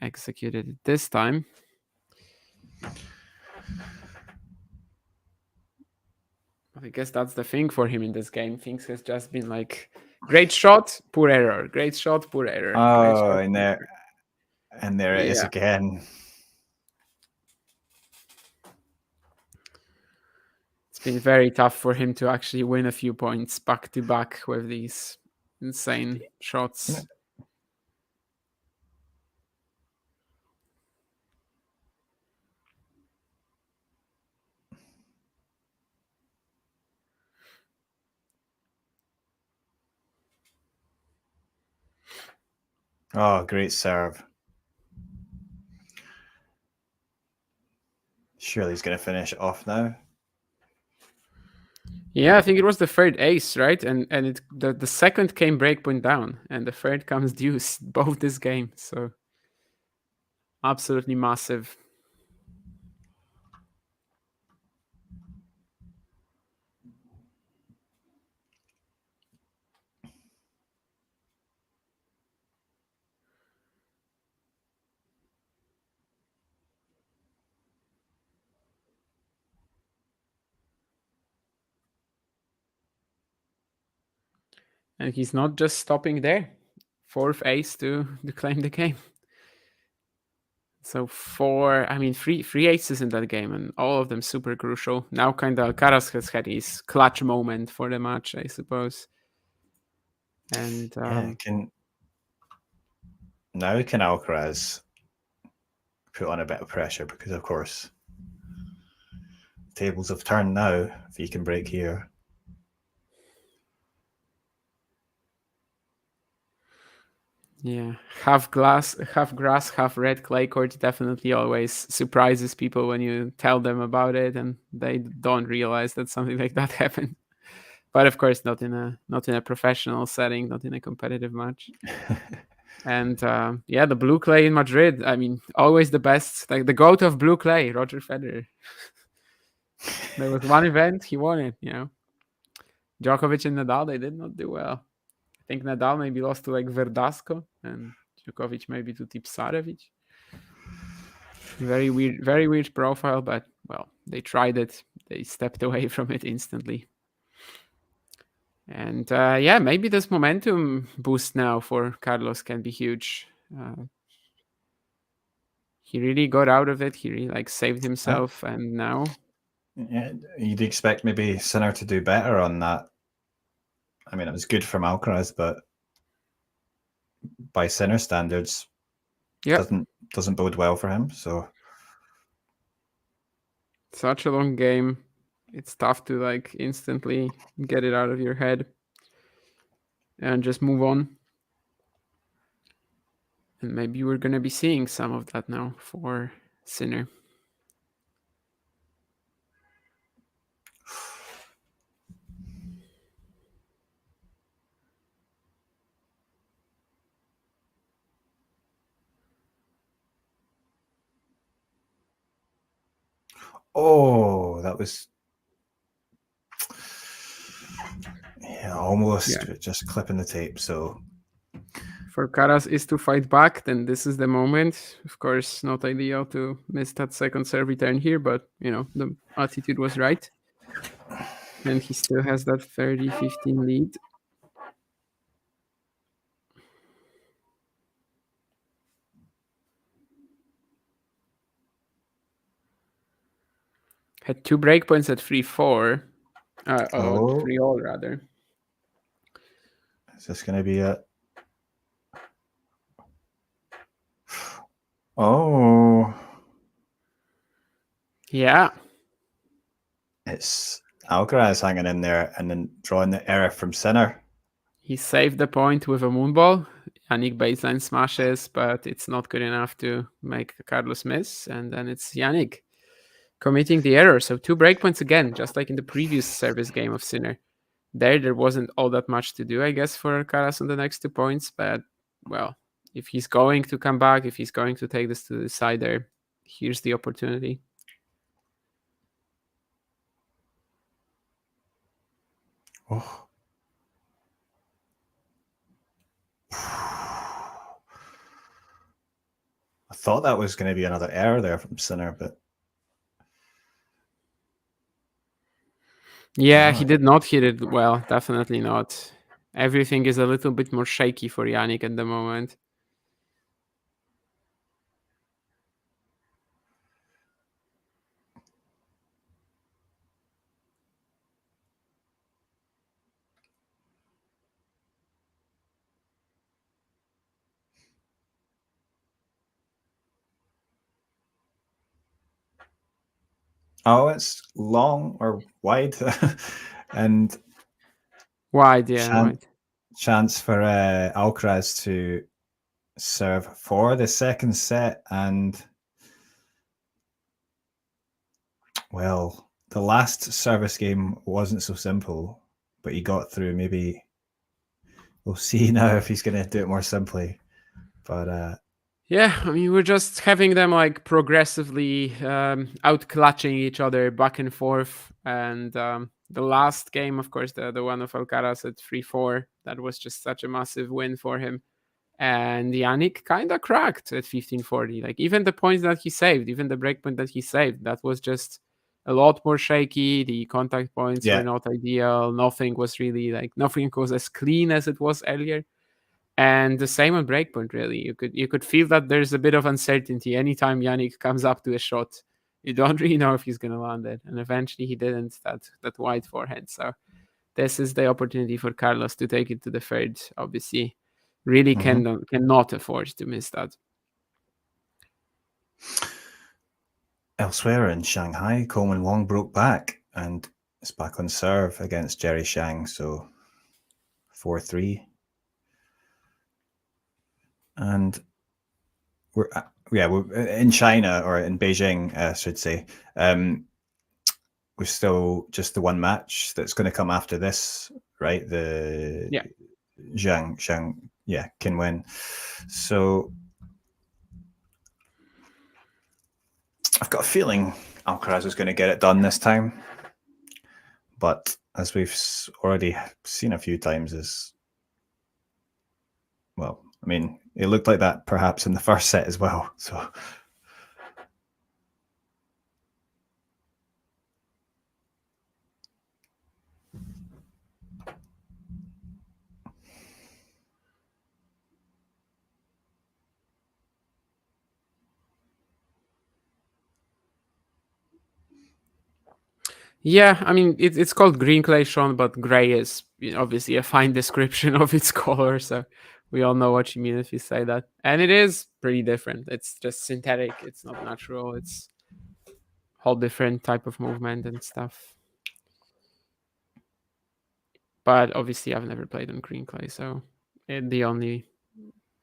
executed it this time. I guess that's the thing for him in this game. Things has just been like great shot, poor error. Great shot, poor error. Oh, and there it is again. It's been very tough for him to actually win a few points back to back with these insane shots. Oh, great serve. Surely he's going to finish it off now. Yeah, I think it was the third ace, right? And the second came breakpoint down, and the third comes deuce, both this game. So absolutely massive. And he's not just stopping there. Fourth ace to claim the game. So three aces in that game, and all of them super crucial. Now kind of Alcaraz has had his clutch moment for the match, I suppose. And now can Alcaraz put on a bit of pressure, because of course tables have turned now if he can break here. Yeah, half grass, half red clay court definitely always surprises people when you tell them about it, and they don't realize that something like that happened. But of course, not in a professional setting, not in a competitive match. And the blue clay in Madrid. I mean, always the best, like the goat of blue clay, Roger Federer. There was one event, he won it. Djokovic and Nadal, they did not do well. I think Nadal maybe lost to like Verdasco, and Djokovic maybe to Tipsarevic. Very weird profile, but well, they tried it. They stepped away from it instantly. And maybe this momentum boost now for Carlos can be huge. He really got out of it. He really saved himself, and now. Yeah, you'd expect maybe Sinner to do better on that. I mean, it was good from Alcaraz, but by Sinner standards, doesn't bode well for him. So such a long game. It's tough to instantly get it out of your head and just move on. And maybe we're going to be seeing some of that now for Sinner. Oh, that was almost just clipping the tape. So for Caras is to fight back, then this is the moment. Of course, not ideal to miss that second serve return here, but the attitude was right. And he still has that 30-15 lead. Had 2 breakpoints at 3-4. 3-all rather. Is this going to be a... Oh. Yeah. It's Alcaraz hanging in there and then drawing the error from Sinner. He saved the point with a moonball. Jannik baseline smashes, but it's not good enough to make Carlos miss. And then it's Jannik committing the error. So 2 breakpoints again, just like in the previous service game of Sinner. There wasn't all that much to do, I guess, for Alcaraz on the next 2 points. But, well, if he's going to come back, if he's going to take this to the side there, here's the opportunity. Oh. I thought that was going to be another error there from Sinner, but... Yeah, he did not hit it well. Definitely not. Everything is a little bit more shaky for Jannik at the moment. Oh, it's long or wide. And wide, yeah. Wide. Chance for Alcaraz to serve for the second set, and Well, the last service game wasn't so simple, but he got through. Maybe we'll see now if he's going to do it more simply. But yeah, I mean, we're just having them like progressively out-clutching each other back and forth. And the last game, of course, the one of Alcaraz at 3-4, that was just such a massive win for him. And Jannik kind of cracked at 1540. Like, even the points that he saved, even the breakpoint that he saved, that was just a lot more shaky. The contact points were not ideal. Nothing was as clean as it was earlier. And the same on breakpoint, really. You could feel that there's a bit of uncertainty anytime Jannik comes up to a shot. You don't really know if he's gonna land it. And eventually he didn't, that wide forehand. So this is the opportunity for Carlos to take it to the third, obviously. Really cannot afford to miss that. Elsewhere in Shanghai, Coleman Wong broke back and is back on serve against Jerry Shang. So 4-3. And we're in China, or in Beijing, I should say. We're still just the one match that's going to come after this, right? The Zhang, can win. So I've got a feeling Alcaraz is going to get it done this time. But as we've already seen a few times, I mean, it looked like that perhaps in the first set as well. So yeah, I mean, it's called green clay, Sean, but gray is obviously a fine description of its color. So we all know what you mean if you say that. And it is pretty different. It's just synthetic. It's not natural. It's a whole different type of movement and stuff. But obviously I've never played on green clay, so the only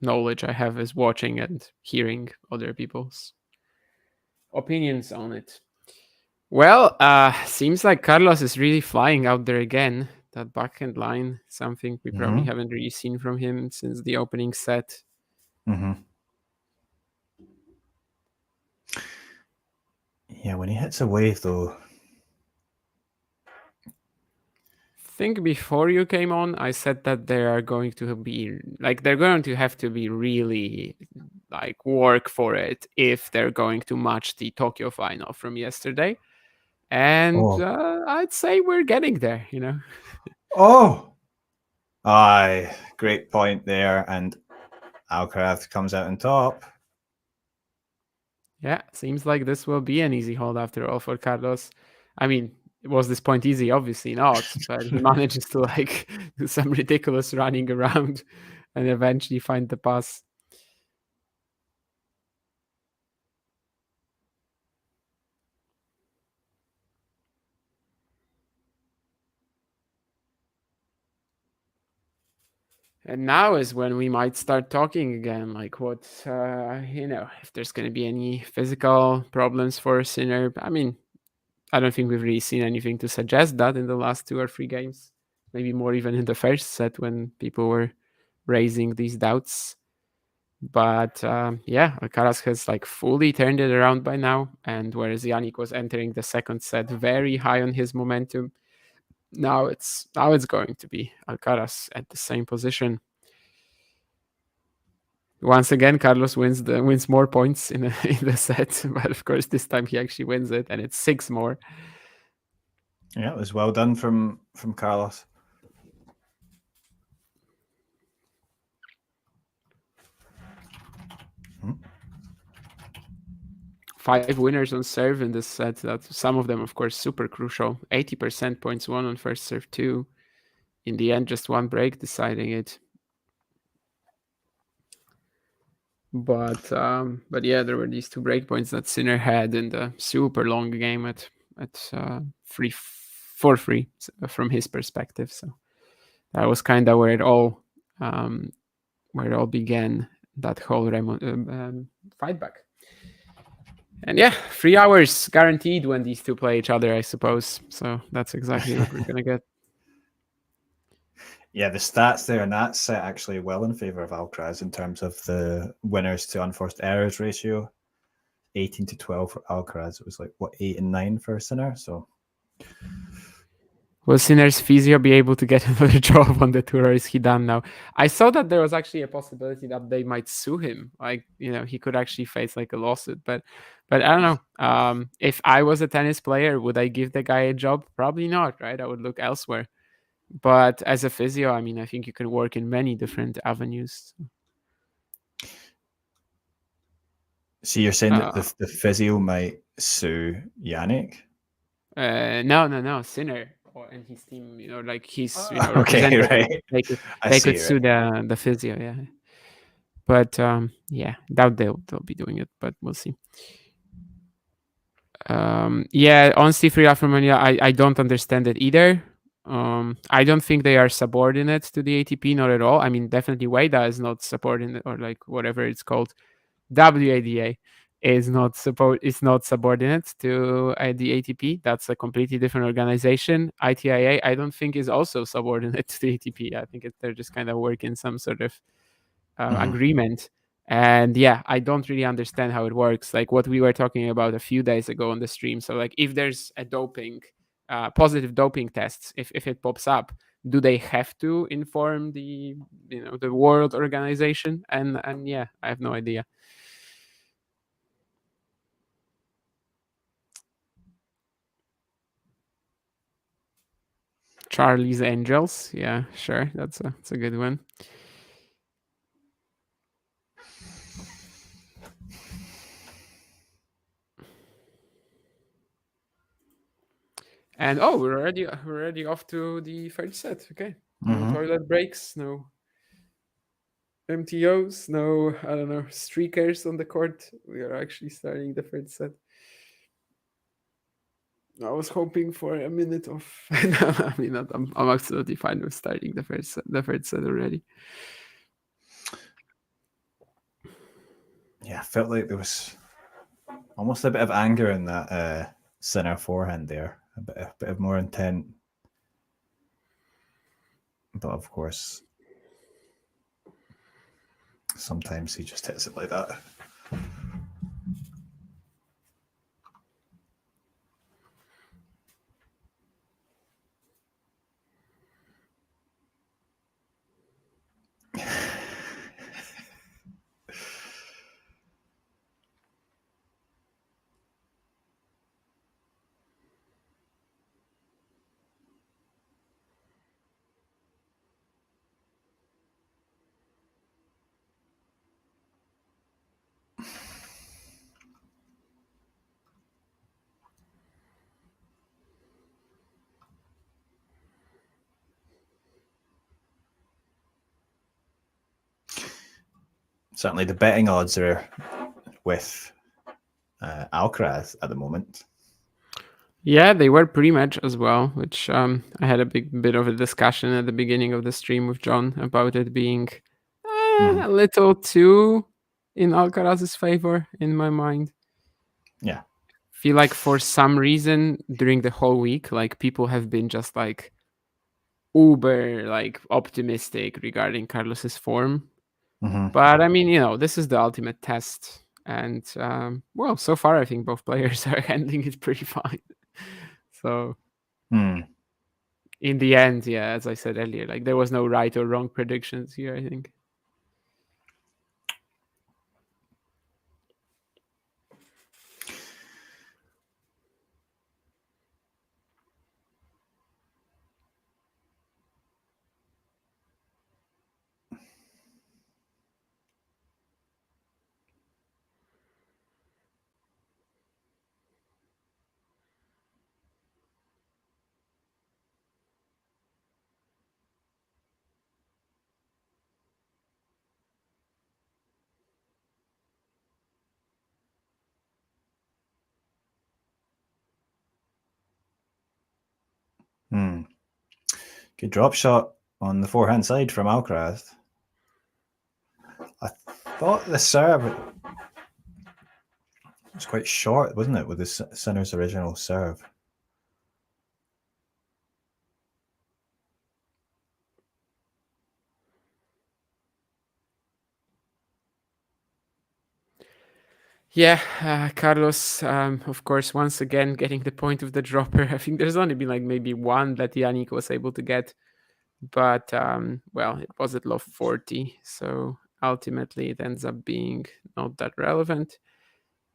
knowledge I have is watching and hearing other people's opinions on it. Well, seems like Carlos is really flying out there again. That backhand line, something we probably haven't really seen from him since the opening set. Yeah, when he hits a wave, though. I think before you came on, I said that they're going to have to be really work for it if they're going to match the Tokyo final from yesterday. And I'd say we're getting there, Aye, great point there. And Alcaraz comes out on top. Yeah, seems like this will be an easy hold after all for Carlos. I mean, was this point easy? Obviously not, but he manages to do some ridiculous running around and eventually find the pass. And now is when we might start talking again, like what, if there's going to be any physical problems for Sinner. I mean, I don't think we've really seen anything to suggest that in the last 2 or 3 games. Maybe more even in the first set when people were raising these doubts. But Alcaraz has fully turned it around by now. And whereas Jannik was entering the second set very high on his momentum, now it's going to be Alcaraz at the same position. Once again, Carlos wins more points in the set, but of course this time he actually wins it, and it's 6 more. Yeah, it was well done from Carlos. Five winners on serve in this set. That some of them, of course, super crucial. 80% points won on first serve 2. In the end, just one break deciding it. But there were these 2 break points that Sinner had in the super long game at 4-3 from his perspective. So that was kind of where it all began. That whole fight back. And yeah, 3 hours guaranteed when these two play each other, I suppose. So that's exactly what we're gonna get. Yeah, the stats there, and that's set actually well in favor of Alcaraz in terms of the winners to unforced errors ratio. 18 to 12 for Alcaraz. It was like, what, 8 and 9 for Sinner? So will Sinner's physio be able to get another job on the tour, or is he done now? I saw that there was actually a possibility that they might sue him. Like, he could actually face like a lawsuit. But I don't know. If I was a tennis player, would I give the guy a job? Probably not, right? I would look elsewhere. But as a physio, I mean, I think you can work in many different avenues. So you're saying that the physio might sue Jannik? No, Sinner and his team. Like he's Okay, representative. right. They could sue the physio, yeah. But yeah, doubt they'll be doing it, but we'll see. Yeah, honestly, Free from Romania, I don't understand it either. I don't think they are subordinate to the ATP, not at all. I mean, definitely WADA is not subordinate, or like whatever it's called. WADA is not subordinate to the ATP. That's a completely different organization. ITIA, I don't think, is also subordinate to the ATP. I think they're just kind of working some sort of agreement. And yeah, I don't really understand how it works. Like what we were talking about a few days ago on the stream. So like if there's a positive doping tests, if it pops up, do they have to inform the World Organization? And yeah, I have no idea. Charlie's Angels, yeah, sure, that's a good one. And we're already off to the third set. Okay, no toilet breaks, no MTOs, no, I don't know, streakers on the court. We are actually starting the third set. I was hoping for a minute of. No, I mean, I'm absolutely fine with starting the third set already. Yeah, I felt like there was almost a bit of anger in that Sinner forehand there, a bit of more intent. But of course, sometimes he just hits it like that. Certainly the betting odds are with Alcaraz at the moment. Yeah, they were pre-match as well, which I had a bit of a discussion at the beginning of the stream with John about it being a little too in Alcaraz's favor in my mind. Yeah. Feel like for some reason during the whole week, like people have been just like uber like optimistic regarding Carlos's form. But I mean, this is the ultimate test. And well, so far I think both players are handling it pretty fine. So in the end, yeah, as I said earlier, like there was no right or wrong predictions here, I think. Good drop shot on the forehand side from Alcaraz. I thought the serve was quite short, wasn't it, with the Sinner's original serve? Yeah, Carlos, of course, once again getting the point of the dropper. I think there's only been like maybe one that Jannik was able to get, but well, it was at love 40, so ultimately it ends up being not that relevant,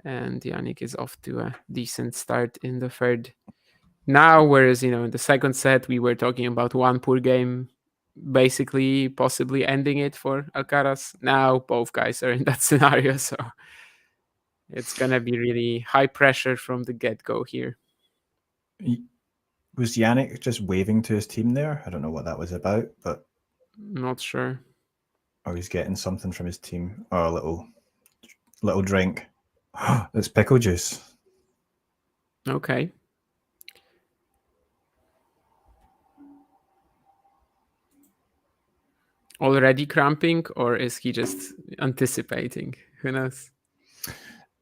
and Jannik is off to a decent start in the third. Now, whereas in the second set we were talking about one poor game basically possibly ending it for Alcaraz. Now both guys are in that scenario, so it's gonna be really high pressure from the get-go here. Was Jannik just waving to his team there? I don't know what that was about, but not sure. Or he's getting something from his team, or a little drink. It's pickle juice. Okay. Already cramping, or is he just anticipating? Who knows?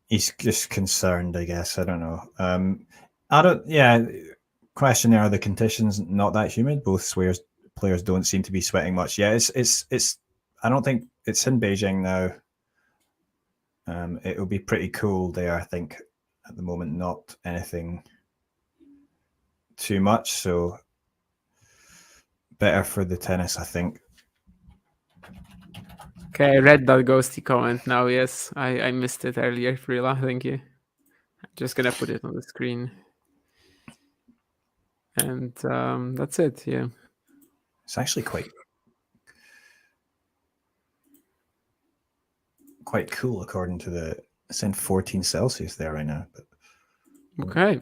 He's just concerned, I guess. I don't know. I don't. Yeah. Question: are the conditions not that humid? Both players don't seem to be sweating much. Yeah, it's. I don't think it's in Beijing now. It will be pretty cool there, I think, at the moment. Not anything too much, so better for the tennis, I think. Okay, I read that ghosty comment now. Yes, I missed it earlier, Frila. Thank you. I'm just gonna put it on the screen. And that's it, yeah. It's actually quite cool according to the... It's in 14 Celsius there right now. But, okay.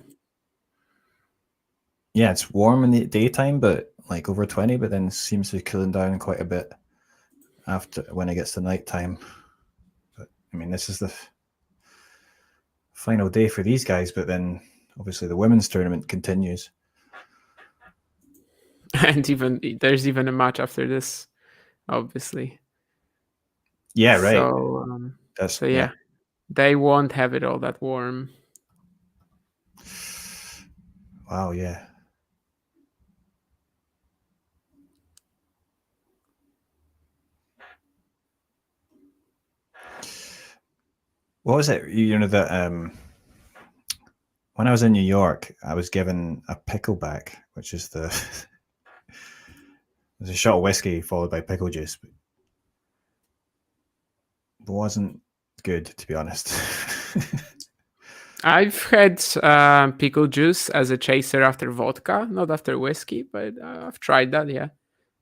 Yeah, it's warm in the daytime, but like over 20, but then seems to be cooling down quite a bit after when it gets to nighttime. But I mean, this is the final day for these guys, but then obviously the women's tournament continues. And there's even a match after this, obviously. Yeah, right. So yeah, they won't have it all that warm. Wow, yeah. What was it? You know that when I was in New York, I was given a pickleback, which is there's a shot of whiskey followed by pickle juice. But wasn't good, to be honest. I've had pickle juice as a chaser after vodka, not after whiskey, but I've tried that, yeah.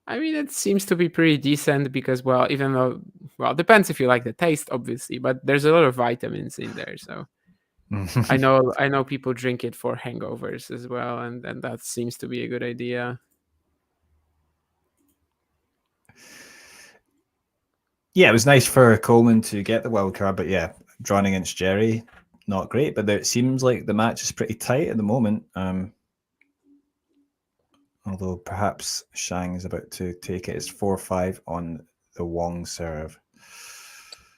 I mean, it seems to be pretty decent because, well, even though, well, depends if you like the taste, obviously, but there's a lot of vitamins in there, so I know people drink it for hangovers as well, and that seems to be a good idea. Yeah, it was nice for Coleman to get the wild card, but yeah, drawing against Jerry, not great. But it seems like the match is pretty tight at the moment. Although perhaps Shang is about to take it. It's 4-5 on the Wong serve.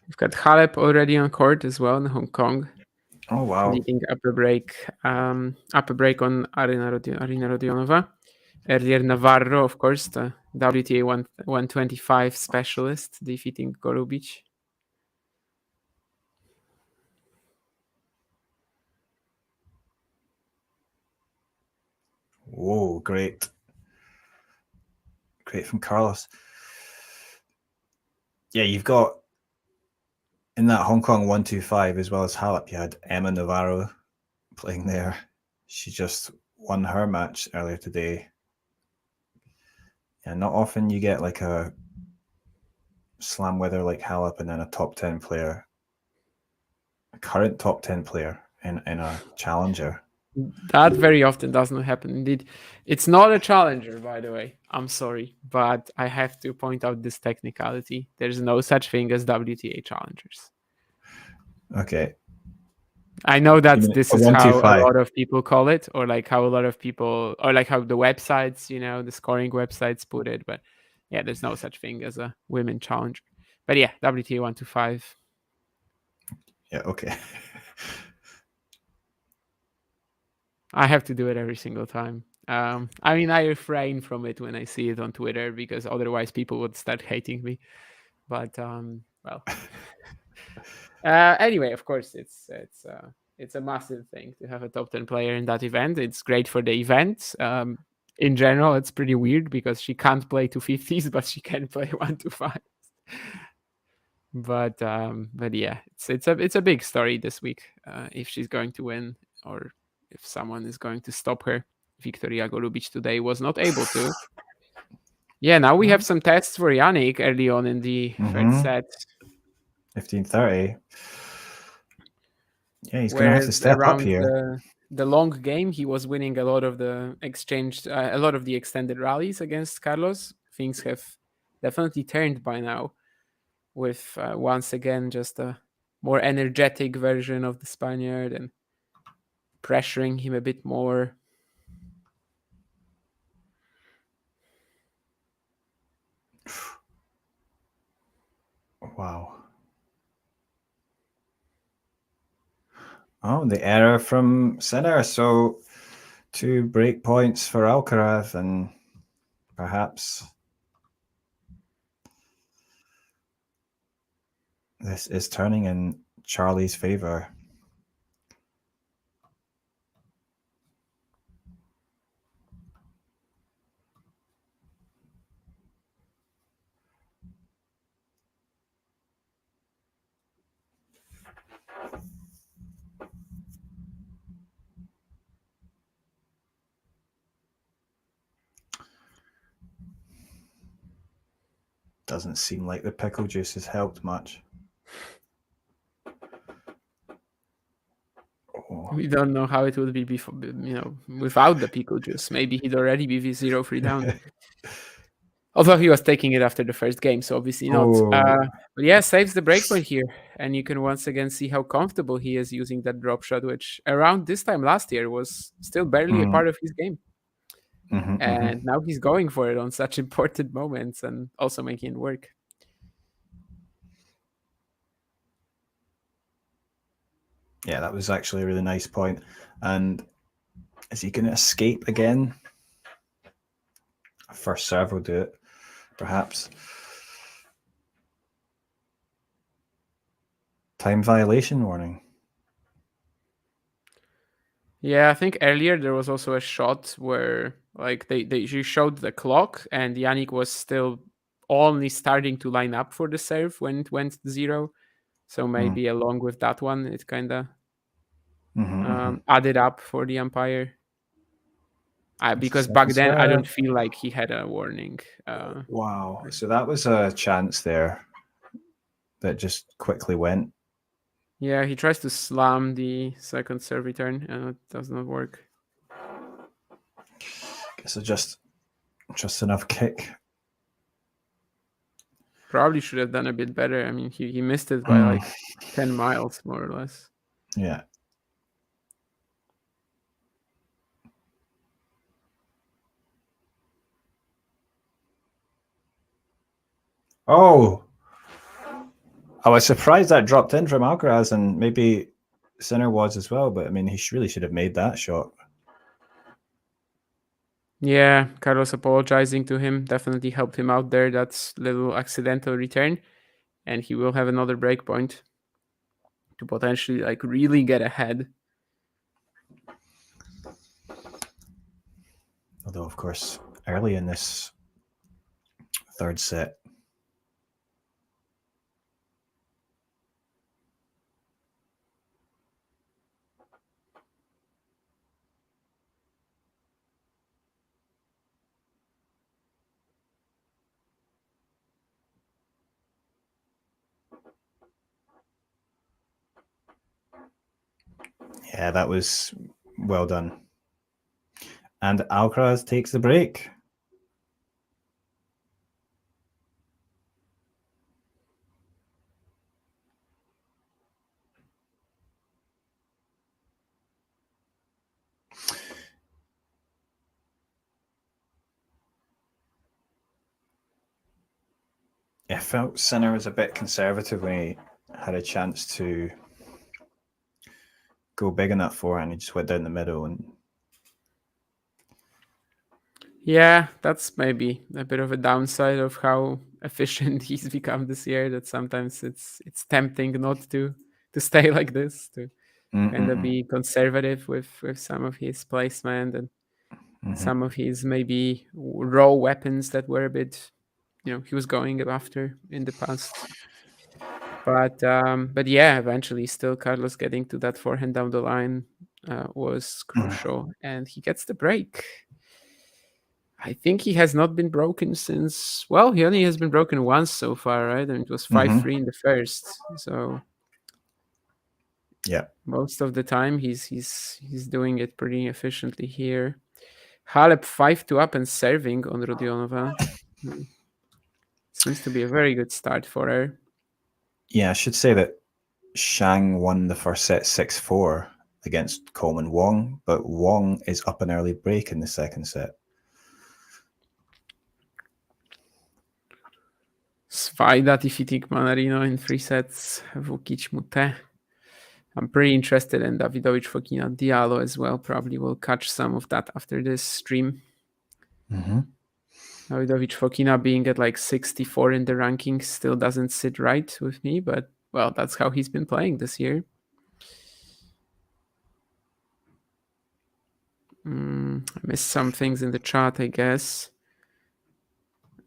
We've got Halep already on court as well in Hong Kong. Oh wow! Leading up a break on Arina Rodionova. Earlier, Navarro, of course, the WTA 125 specialist, defeating Golubic. Whoa, great. Great from Carlos. Yeah, you've got in that Hong Kong 125 as well as Halep, you had Emma Navarro playing there. She just won her match earlier today. Yeah, not often you get like a slam winner like Halep and then a top 10 player, a current top 10 player in a challenger. That very often does not happen. Indeed, it's not a challenger, by the way. I'm sorry, but I have to point out this technicality. There's no such thing as WTA challengers. Okay. I know that this is how a lot of people call it, or like how a lot of people, or like how the websites, the scoring websites put it. But yeah, there's no such thing as a women challenger. But yeah, WTA 125. Yeah, okay. I have to do it every single time. I mean, I refrain from it when I see it on Twitter because otherwise people would start hating me. But well, anyway, of course, it's a massive thing to have a top 10 player in that event. It's great for the event. In general, it's pretty weird because she can't play 250s, but she can play 125s. But yeah, it's a big story this week. If she's going to win or if someone is going to stop her. Victoria Golubic today was not able to. Yeah, now we have some tests for Jannik early on in the third set. 15:30. Yeah, he's going to have to step up here. The long game, he was winning a lot of the a lot of the extended rallies against Carlos. Things have definitely turned by now with once again just a more energetic version of the Spaniard and pressuring him a bit more. Wow. Oh, the error from Sinner. So 2 break points for Alcaraz, and perhaps this is turning in Charlie's favor. Doesn't seem like the pickle juice has helped much. We don't know how it would be before, without the pickle juice. Maybe he'd already be 0-3 down. Although he was taking it after the first game, so obviously not. But yeah, saves the breakpoint here. And you can once again see how comfortable he is using that drop shot, which around this time last year was still barely a part of his game. And now he's going for it on such important moments and also making it work. Yeah, that was actually a really nice point. And is he going to escape again? First serve will do it, perhaps. Time violation warning. Yeah, I think earlier there was also a shot where like they showed the clock and Jannik was still only starting to line up for the serve when it went 0. So maybe along with that one, it kind of added up for the umpire. Because back then, I don't feel like he had a warning. Wow. So that was a chance there that just quickly went. Yeah, he tries to slam the second serve return, and it does not work. Guess it's just enough kick. Probably should have done a bit better. I mean, he missed it by like 10 miles, more or less. Yeah. Oh, I was surprised that dropped in from Alcaraz, and maybe Sinner was as well. But I mean, he really should have made that shot. Yeah, Carlos apologizing to him definitely helped him out there. That's little accidental return, and he will have another break point to potentially like really get ahead. Although, of course, early in this third set, yeah, that was well done. And Alcaraz takes the break. I felt Sinner was a bit conservative when he had a chance to go big in that forehand. He just went down the middle, and Yeah, that's maybe a bit of a downside of how efficient he's become this year. That sometimes it's tempting not to stay like this, to kind of be conservative with some of his placement and some of his maybe raw weapons that were a bit, he was going after in the past. But yeah, eventually, still Carlos getting to that forehand down the line was crucial, and he gets the break. I think he has not been broken since. Well, he only has been broken once so far, right? And it was 5-3 in the first. So yeah, most of the time he's doing it pretty efficiently here. Halep 5-2 up and serving on Rodionova. Seems to be a very good start for her. Yeah, I should say that Shang won the first set 6-4 against Coleman Wong, but Wong is up an early break in the second set. Svajda defeating Manarino in 3 sets. Vukic Mute. I'm pretty interested in Davidovich Fokina Diallo as well. Probably will catch some of that after this stream. Davidovich Fokina being at like 64 in the rankings still doesn't sit right with me, but well, that's how he's been playing this year. I missed some things in the chat, I guess.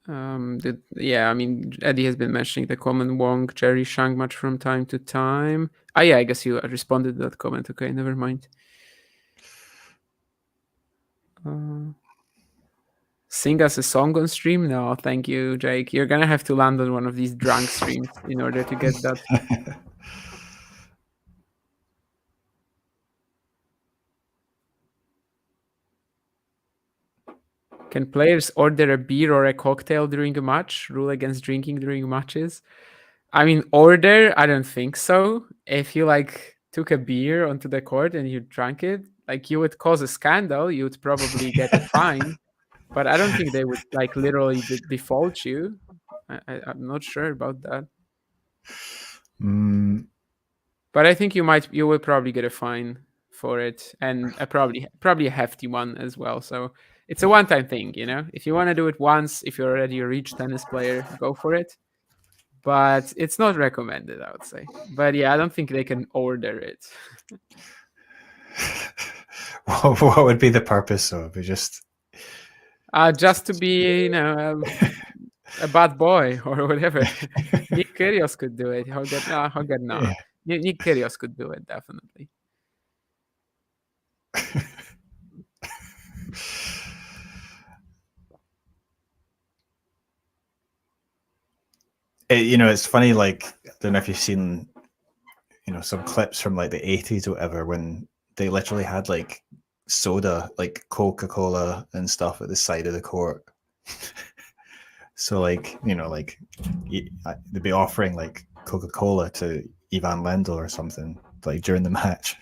I mean, Eddie has been mentioning the Coleman Wong Jerry Shang match from time to time. Yeah, I guess you responded to that comment. Okay, never mind. Sing us a song on stream? No, thank you, Jake. You're gonna have to land on one of these drunk streams in order to get that. Can players order a beer or a cocktail during a match? Rule against drinking during matches? I mean, order, I don't think so. If you like took a beer onto the court and you drank it, like you would cause a scandal, you would probably get a fine. But I don't think they would like literally default you. I'm not sure about that. But I think you will probably get a fine for it, and probably a hefty one as well. So it's a one-time thing, If you want to do it once, if you're already a rich tennis player, go for it. But it's not recommended, I would say. But yeah, I don't think they can order it. What would be the purpose of it? Just to be, a bad boy or whatever. Nick Kyrgios could do it. No. Nick Kyrgios could do it, definitely. It's funny, like, I don't know if you've seen, some clips from like the 80s or whatever, when they literally had like soda, like Coca-Cola and stuff at the side of the court. So like, they'd be offering like Coca-Cola to Ivan Lendl or something like during the match.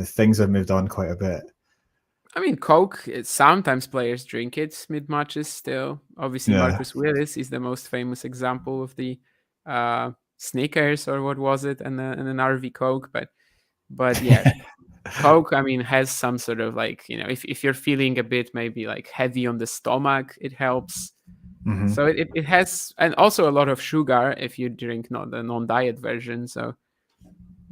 Things have moved on quite a bit. I mean, Coke, sometimes players drink it mid-matches still. Obviously, Yeah. Marcus Willis is the most famous example of the Snickers, or what was it, and an RV Coke. But yeah, Coke, I mean, has some sort of like, if you're feeling a bit maybe like heavy on the stomach, it helps. So it has, and also a lot of sugar if you drink the non-diet version. So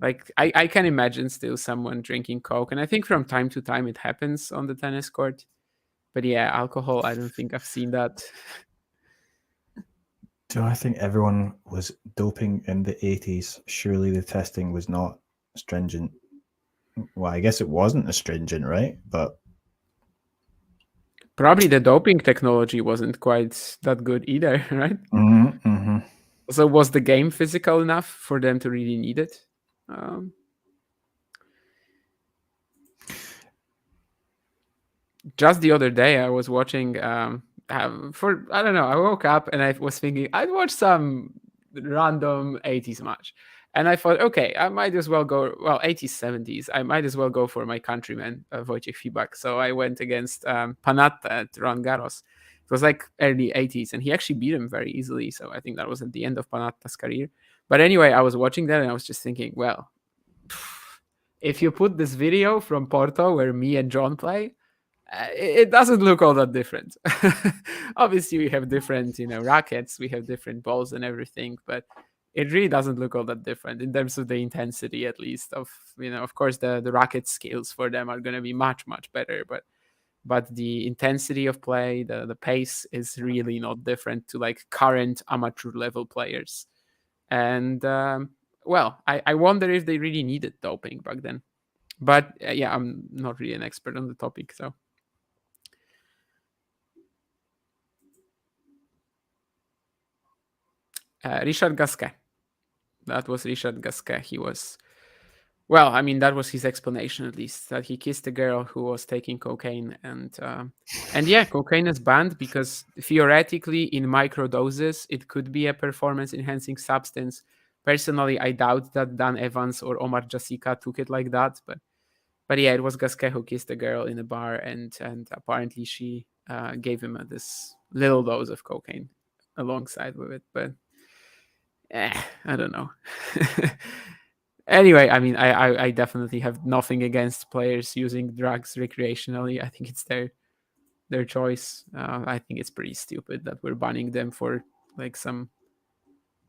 like I can imagine still someone drinking Coke, and I think from time to time it happens on the tennis court. But yeah, alcohol, I don't think I've seen that. Do I think everyone was doping in the 80s? Surely the testing was not stringent. Well, I guess it wasn't as stringent, right? But probably the doping technology wasn't quite that good either, right? So was the game physical enough for them to really need it? Just the other day, I was watching I don't know, I woke up and I was thinking I'd watch some random 80s match. And I thought, okay, I might as well go, 80s, 70s. I might as well go for my countryman, Wojciech Fibak. So I went against Panatta at Roland Garros. It was like early 80s, and he actually beat him very easily. So I think that was at the end of Panatta's career. But anyway, I was watching that and I was just thinking, well, if you put this video from Porto where me and John play, it doesn't look all that different. Obviously, we have different, rackets, we have different balls and everything, but it really doesn't look all that different in terms of the intensity, at least. Of course, the racket skills for them are going to be much, much better, but the intensity of play, the pace is really not different to like current amateur level players. And I wonder if they really needed doping back then. But yeah, I'm not really an expert on the topic, so. Richard Gasquet. That was Richard Gasquet. He was, that was his explanation, at least, that he kissed a girl who was taking cocaine. And yeah, cocaine is banned because theoretically in micro doses, it could be a performance enhancing substance. Personally, I doubt that Dan Evans or Omar Jessica took it like that. But yeah, it was Gasquet who kissed a girl in a bar, and apparently she gave him this little dose of cocaine alongside with it. But I don't know. Anyway, I definitely have nothing against players using drugs recreationally. I think it's their choice. I think it's pretty stupid that we're banning them for like some.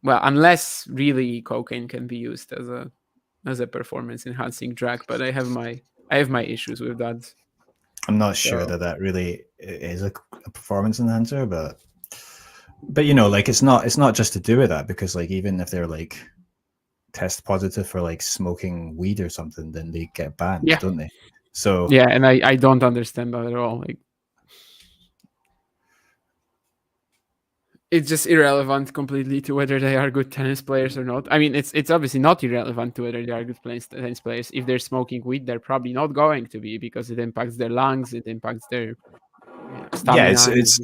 Well, unless really cocaine can be used as a performance enhancing drug, but I have my issues with that. I'm not sure that really is a performance enhancer, but like it's not just to do with that, because like even if they're like test positive for like smoking weed or something, then they get banned, don't they? So yeah, and I don't understand that at all. Like, it's just irrelevant completely to whether they are good tennis players or not. I mean, it's obviously not irrelevant to whether they are good tennis players. If they're smoking weed, they're probably not going to be, because it impacts their lungs, it impacts their stamina. Yeah, it's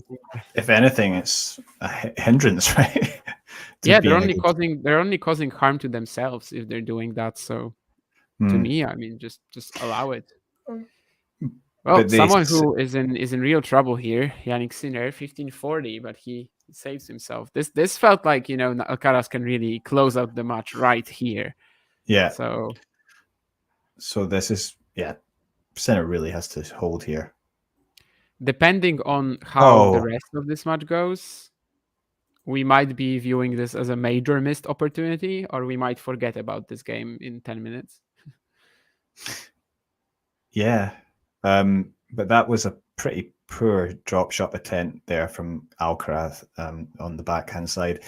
if anything, it's a hindrance, right? Yeah, they're only causing harm to themselves if they're doing that. So, to me, I mean, just allow it. Well, someone who is in real trouble here, Jannik Sinner, 1540, but he saves himself. This felt like Alcaraz can really close out the match right here. Yeah. So this is Sinner really has to hold here. Depending on how the rest of this match goes, we might be viewing this as a major missed opportunity, or we might forget about this game in 10 minutes. Yeah. But that was a pretty poor drop shot attempt there from Alcaraz on the backhand side.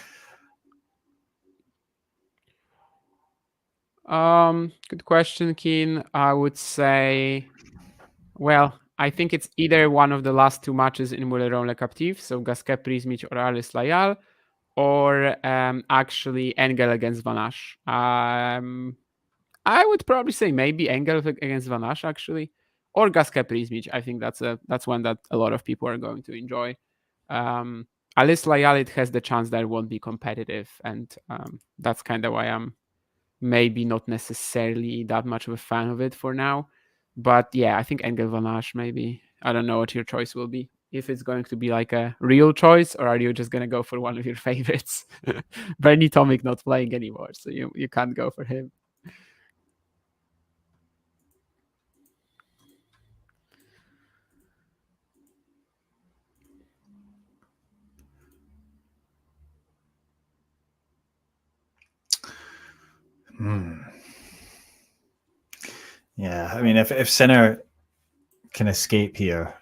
Good question, Keen. I would say, I think it's either one of the last two matches in Muller Le Captif, so Gasquet Prismic or Alice Layal, or actually Engel against Van Asch. I would probably say maybe Engel against Van Asch, actually, or Gasquet Prismic. I think that's one that a lot of people are going to enjoy. Alice Layal, it has the chance that it won't be competitive, and that's kind of why I'm maybe not necessarily that much of a fan of it for now. But yeah, I think Engel Van Asch maybe. I don't know what your choice will be. If it's going to be like a real choice, or are you just going to go for one of your favorites? Bernie Tomic not playing anymore, so you can't go for him. Yeah, I mean, if Sinner can escape here,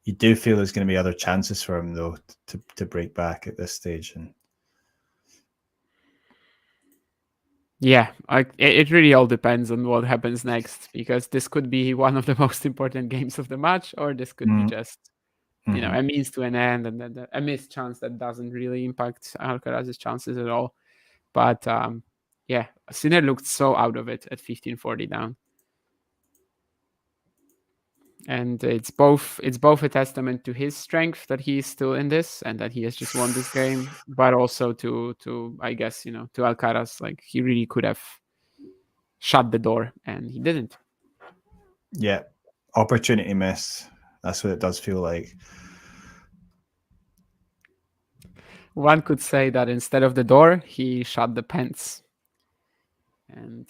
you do feel there's going to be other chances for him, though, to break back at this stage. And yeah, it really all depends on what happens next, because this could be one of the most important games of the match, or this could be just a means to an end, and then a missed chance that doesn't really impact Alcaraz's chances at all. But yeah, Sinner looked so out of it at 1540 down. And it's both a testament to his strength that he is still in this and that he has just won this game, but also to I guess, to Alcaraz, like he really could have shut the door and he didn't. Yeah, opportunity miss. That's what it does feel like. One could say that instead of the door, he shut the pants. And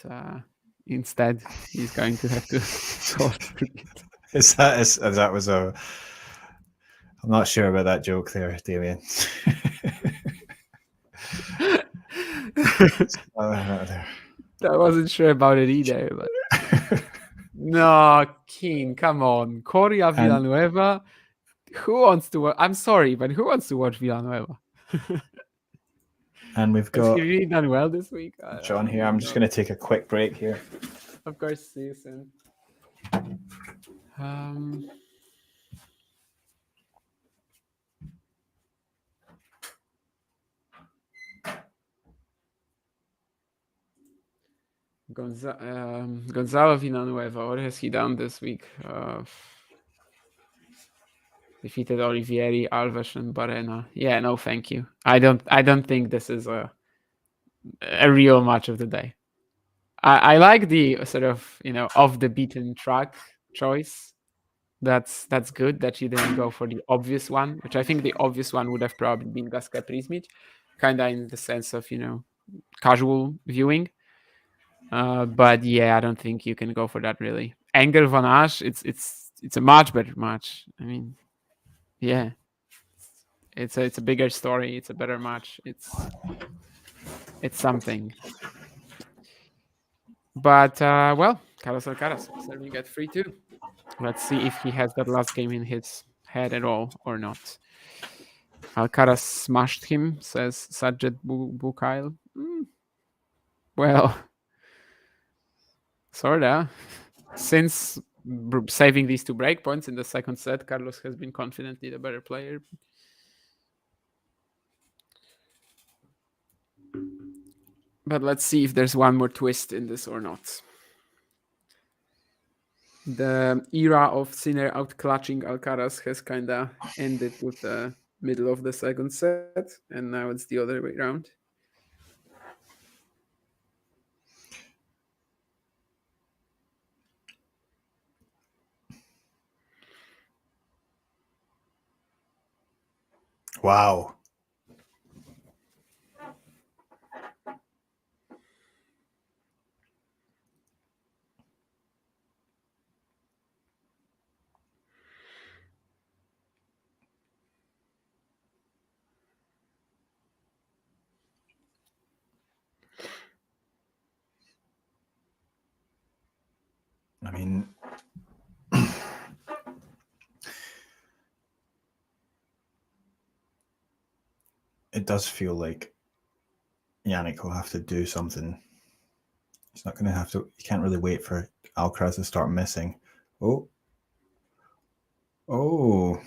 instead, he's going to have to sort it. That was a. I'm not sure about that joke there, Damien. I wasn't sure about it either, but no, Keen, come on, Coria Villanueva. Who wants to watch? I'm sorry, but who wants to watch Villanueva? And we've Has got he really done well this week? John here. I'm just going to take a quick break here. Of course, see you soon. Gonzalo Villanueva, what has he done this week? Defeated Olivieri, Alves, and Barena. Yeah, no, thank you. I don't think this is a real match of the day. I like the sort of off the beaten track choice. That's good that you didn't go for the obvious one, which I think the obvious one would have probably been Gasquet Prismic, kind of in the sense of casual viewing. But yeah, I don't think you can go for that really. Engel Van Asch, it's a much better match. I mean, yeah, it's a bigger story. It's a better match. It's something. But well, Carlos Alcaraz serving at 3-2. Let's see if he has that last game in his head at all or not. Alcaraz smashed him, says Sajid Bukail. Well, sorta. Since saving these 2 breakpoints in the second set, Carlos has been confidently the better player. But let's see if there's one more twist in this or not. The era of Sinner outclutching Alcaraz has kind of ended with the middle of the second set, and now it's the other way around. Wow. I mean, it does feel like Jannik will have to do something. He's not going to have to. You can't really wait for Alcaraz to start missing. Oh.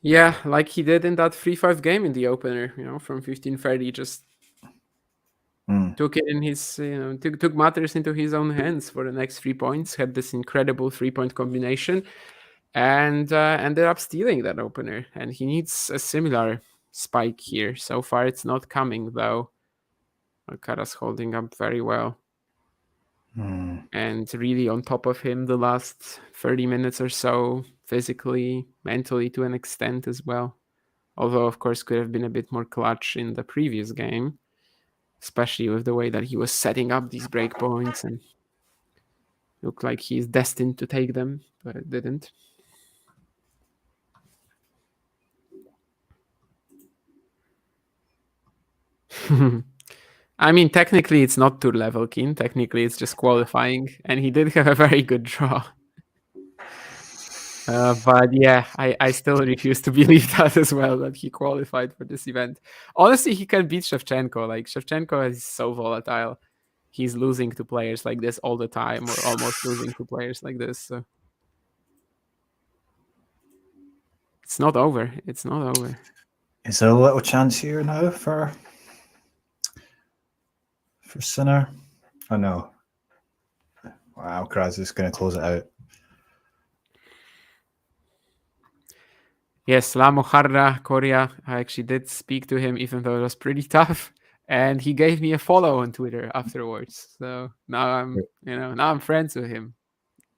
Yeah, like he did in that 3-5 game in the opener, from 15-30, just took it in his, took matters into his own hands for the next 3 points, had this incredible 3-point combination, and ended up stealing that opener. And he needs a similar spike here. So far, it's not coming, though. Alcaraz holding up very well. And really on top of him the last 30 minutes or so, physically, mentally to an extent as well. Although, of course, could have been a bit more clutch in the previous game, especially with the way that he was setting up these breakpoints and looked like he's destined to take them, but it didn't. I mean, technically, it's not tour level, Keen. Technically, it's just qualifying, and he did have a very good draw. But yeah, I still refuse to believe that as well, that he qualified for this event. Honestly, he can beat Shevchenko. Like, Shevchenko is so volatile. He's losing to players like this all the time, or almost losing to players like this. So. It's not over. It's not over. Is there a little chance here now for Sinner? Oh no. Wow, Alcaraz is going to close it out. Yes, La Mojarra, Coria. I actually did speak to him, even though it was pretty tough. And he gave me a follow on Twitter afterwards. So now I'm friends with him.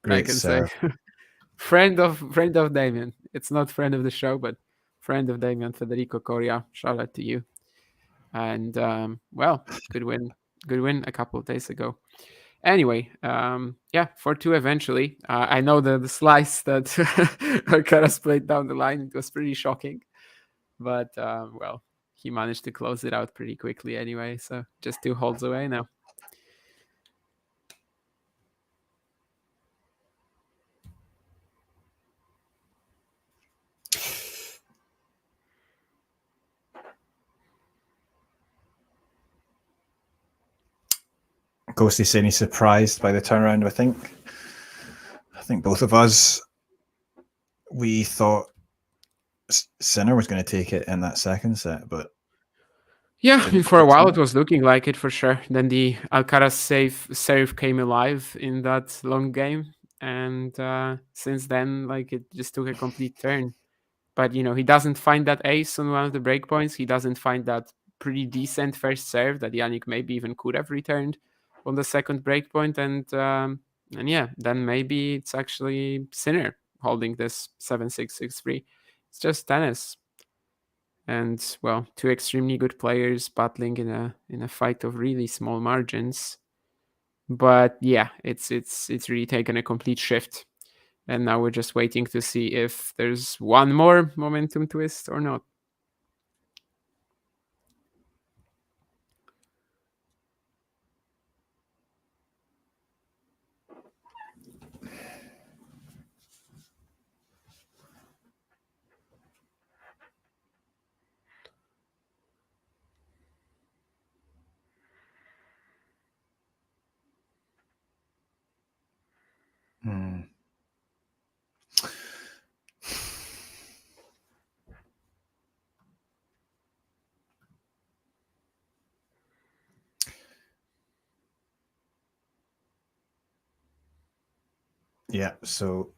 Great, I can say. friend of Damien. It's not friend of the show, but friend of Damien, Federico Coria. Shout out to you. and well, good win a couple of days ago. Anyway, yeah, 4-2 eventually. I know the slice that Alcaraz played down the line, it was pretty shocking, but well, he managed to close it out pretty quickly anyway. So just 2 holes away now. Ghosty saying he's surprised by the turnaround. I think both of us, we thought Sinner was going to take it in that second set, but yeah, for a while it was looking like it for sure. Then the Alcaraz serve came alive in that long game, and since then, like, it just took a complete turn. But he doesn't find that ace on one of the breakpoints. He doesn't find that pretty decent first serve that Jannik maybe even could have returned on the second breakpoint, and yeah, then maybe it's actually Sinner holding this 7-6, 6-3. It's just tennis, and well, 2 extremely good players battling in a fight of really small margins. But yeah, it's really taken a complete shift. And now we're just waiting to see if there's one more momentum twist or not. Yeah, so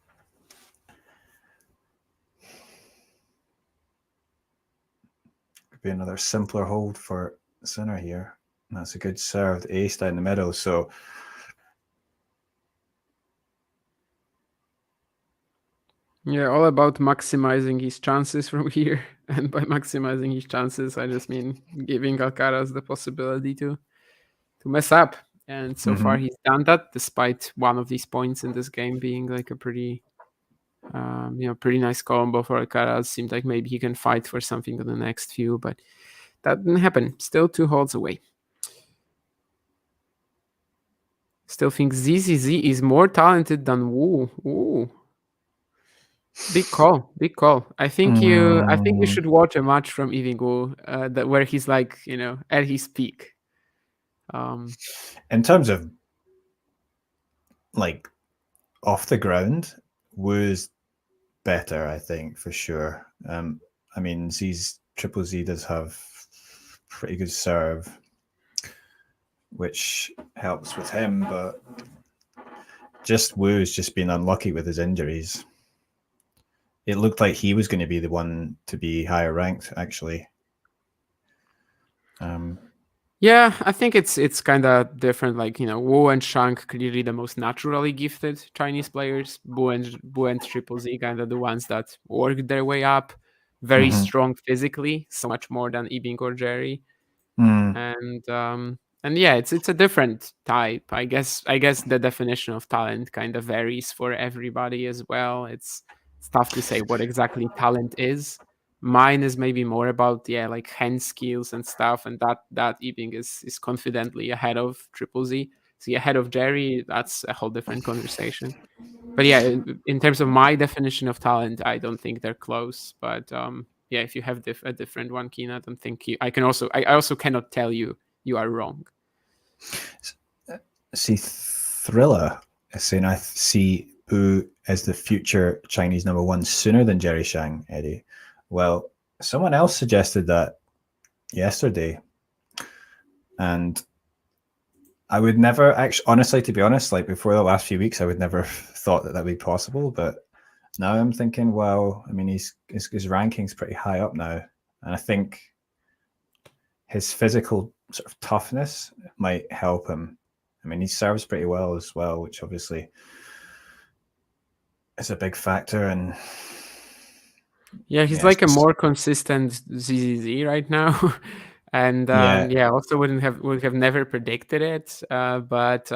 could be another simpler hold for Sinner here. That's a good served ace down the middle. So yeah, all about maximizing his chances from here. And by maximizing his chances, I just mean giving Alcaraz the possibility to mess up. And so far he's done that, despite one of these points in this game being like a pretty pretty nice combo for Alcaraz. Seemed like maybe he can fight for something on the next few, but that didn't happen. Still 2 holes away. Still think ZZZ is more talented than Wu. Ooh. Big call. I think you should watch a match from Yving Wu where he's like, at his peak. In terms of like off the ground, Wu's better, I think, for sure. I mean, Triple Z does have pretty good serve, which helps with him, but just Wu's just been unlucky with his injuries. It looked like he was going to be the one to be higher ranked, actually. Yeah, I think it's kind of different. Like, Wu and Shank clearly the most naturally gifted Chinese players. Wu and Triple Z kind of the ones that worked their way up, very strong physically, so much more than Ibing or Jerry. And yeah, it's a different type. I guess the definition of talent kind of varies for everybody as well. It's tough to say what exactly talent is. Mine is maybe more about like hand skills and stuff, and that Ibing is confidently ahead of Triple Z. See, ahead of Jerry, that's a whole different conversation. But yeah, in terms of my definition of talent, I don't think they're close. But yeah, if you have a different one, Kina, I don't think I also cannot tell you are wrong. See, Thriller is saying, I see Wu as the future Chinese number 1 sooner than Jerry Shang, Eddie. Well, someone else suggested that yesterday, and I would never actually, honestly, to be honest, like before the last few weeks, I would never thought that would be possible. But now I'm thinking, well, I mean, his ranking's pretty high up now, and I think his physical sort of toughness might help him. I mean, he serves pretty well as well, which obviously is a big factor. And yeah, he's like a more consistent ZZZ right now. And Yeah. also would have never predicted it. But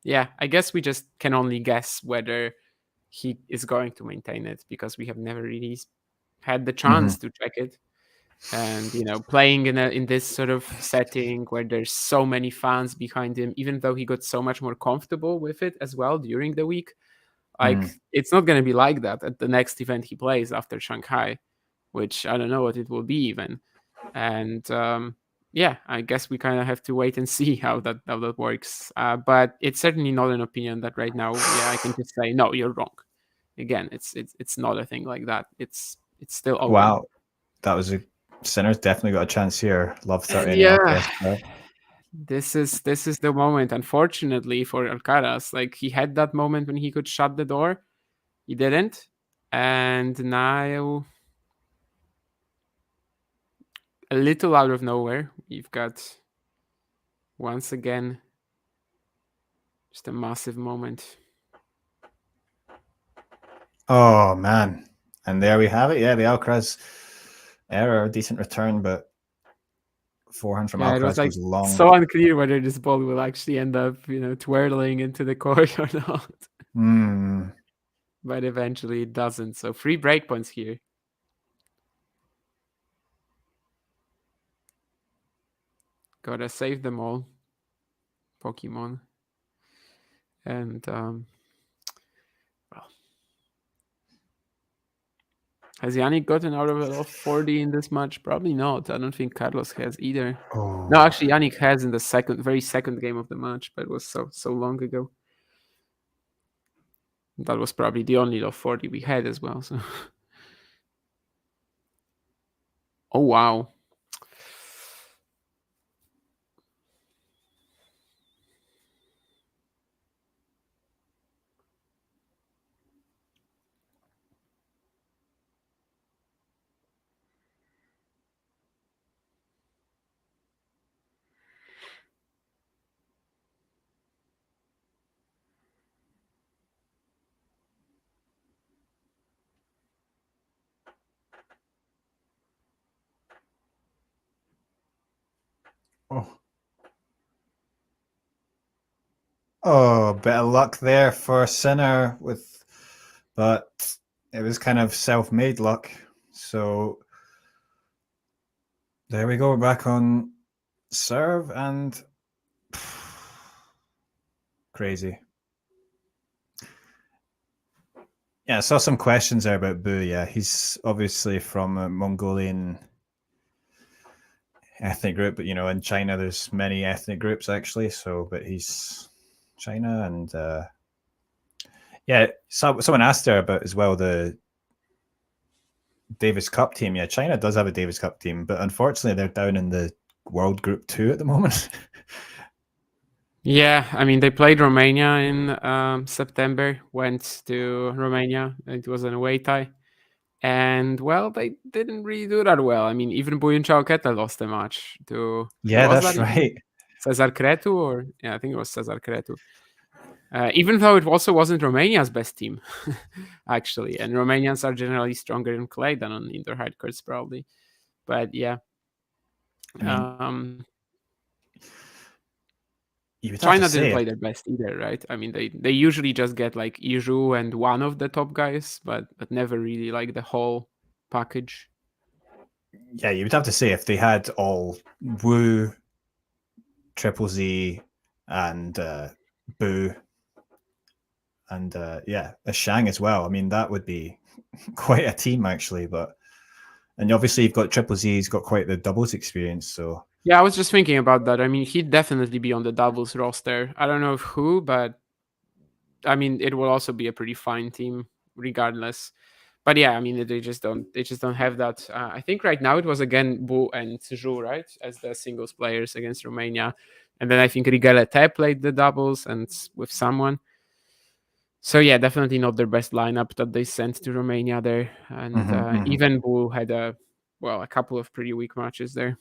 yeah, I guess we just can only guess whether he is going to maintain it, because we have never really had the chance to check it. And playing in this sort of setting where there's so many fans behind him, even though he got so much more comfortable with it as well during the week, like it's not going to be like that at the next event he plays after Shanghai, which I don't know what it will be even. And yeah, I guess we kind of have to wait and see how that works. But it's certainly not an opinion that right now, yeah, I can just say no, you're wrong. Again, it's not a thing like that. It's still open. Wow, that was Sinner's definitely got a chance here. Love 30 And in yeah, Alcaraz. this is the moment. Unfortunately for Alcaraz, like he had that moment when he could shut the door, he didn't, and now a little out of nowhere, we've got once again just a massive moment. Oh man, and there we have it. Yeah, the Alcaraz error, decent return, but forehand from Yeah, it was Alcaraz like goes long. so unclear whether this ball will actually end up, twirling into the court or not. But eventually it doesn't. So 3 break points here. Gotta save them all. Pokemon. And well, has Jannik gotten out of it off 40 in this match? Probably not. I don't think Carlos has either. Oh. No, actually Jannik has in the very second game of the match, but it was so long ago. That was probably the only low 40 we had as well. So oh wow. Oh, bit of luck there for Sinner but it was kind of self-made luck. So there we go. We're back on serve and crazy. Yeah, I saw some questions there about Bu. Yeah, he's obviously from a Mongolian ethnic group, but in China there's many ethnic groups actually. So, but he's China, and yeah. So someone asked there about as well the Davis Cup team. Yeah, China does have a Davis Cup team, but unfortunately they're down in the World Group 2 at the moment. Yeah, I mean, they played Romania in September, went to Romania. It was an away tie. And, well, they didn't really do that well. I mean, even Buyun Chalketa lost a match to... Yeah, that's right. Cesar Cretu, or... Yeah, I think it was Cesar Cretu. Even though it also wasn't Romania's best team, actually. And Romanians are generally stronger in clay than on indoor hard courts, probably. But, yeah. China didn't play their best either, right? I mean, they usually just get like Iju and one of the top guys, but never really like the whole package. Yeah, you would have to say if they had all Wu, Triple Z, and Bu, and yeah, a Shang as well. I mean, that would be quite a team actually. And obviously you've got Triple Z. He's got quite the doubles experience, so. Yeah, I was just thinking about that. I mean, he'd definitely be on the doubles roster. I don't know who, but I mean, it will also be a pretty fine team regardless. But yeah, I mean, they just don't have that. I think right now it was again Bu and Zhu, right, as the singles players against Romania, and then I think Rigalete played the doubles and with someone. So yeah, definitely not their best lineup that they sent to Romania there, and even Bu had a couple of pretty weak matches there.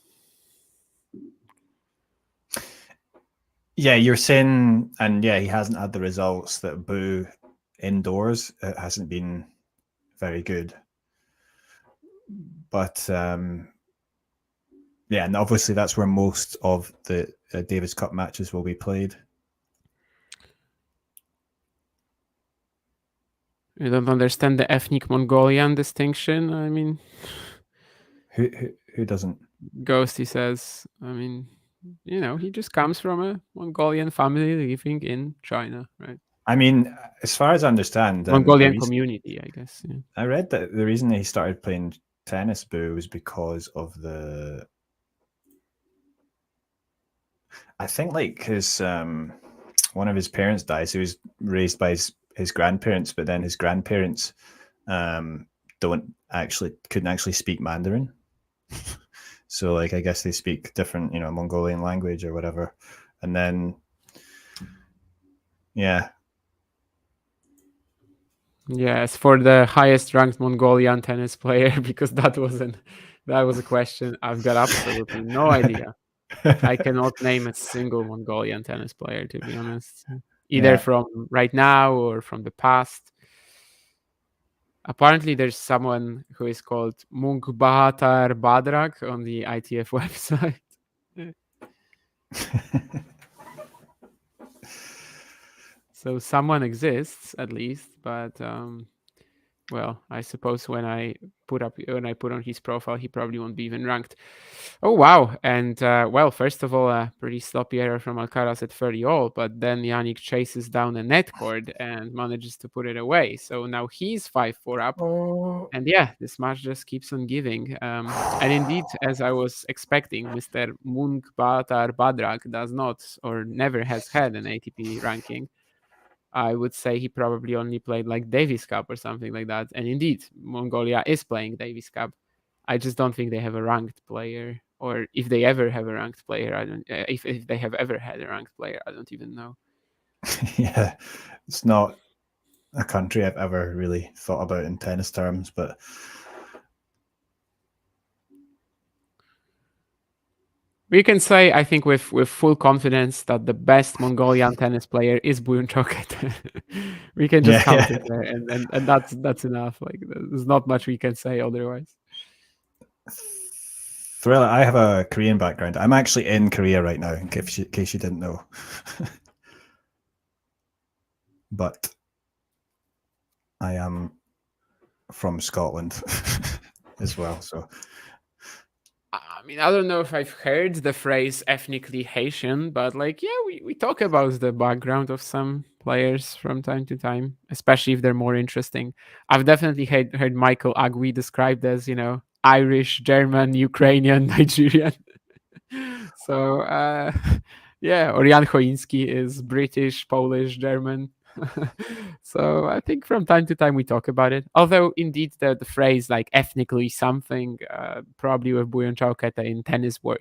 Yeah, you're saying, and yeah, he hasn't had the results that Bu indoors. It hasn't been very good. But Yeah, and obviously that's where most of the Davis Cup matches will be played. You don't understand the ethnic Mongolian distinction. I mean, who doesn't? Ghosty says. I mean, he just comes from a Mongolian family living in China, right? I mean, as far as I understand, Mongolian community, I guess. Yeah. I read that the reason he started playing tennis, Boo, was because of I think like his one of his parents died, so he was raised by his grandparents, but then his grandparents couldn't actually speak Mandarin. So like I guess they speak different, Mongolian language or whatever. And then yeah. Yes, for the highest ranked Mongolian tennis player, because that was a question. I've got absolutely no idea. I cannot name a single Mongolian tennis player, to be honest. Either from right now or from the past. Apparently, there's someone who is called Munkbahatar Badrak on the ITF website. So someone exists at least, but well, I suppose when I put on his profile, he probably won't be even ranked. Oh wow! And well, first of all, a pretty sloppy error from Alcaraz at 30-all, but then Jannik chases down a net cord and manages to put it away. So now he's 5-4 up. Oh. And yeah, this match just keeps on giving. And indeed, as I was expecting, Mr. Munkbahatar Badrak does not or never has had an ATP ranking. I would say he probably only played like Davis Cup or something like that. And indeed, Mongolia is playing Davis Cup. I just don't think they have a ranked player, or if they ever have a ranked player, I don't. If they have ever had a ranked player, I don't even know. Yeah, it's not a country I've ever really thought about in tennis terms, but we can say, I think, with full confidence that the best Mongolian tennis player is Buyun Choket. We can just count it there, and that's enough. Like, there's not much we can say otherwise. Thriller, I have a Korean background. I'm actually in Korea right now, in case you didn't know. But I am from Scotland as well, so. I mean, I don't know if I've heard the phrase ethnically Haitian, but like, yeah, we talk about the background of some players from time to time, especially if they're more interesting. I've definitely heard Michael Agui described as, Irish, German, Ukrainian, Nigerian. So, yeah, Orian Choinski is British, Polish, German. So I think from time to time we talk about it. Although indeed the phrase like ethnically something, probably with Buyun Choket in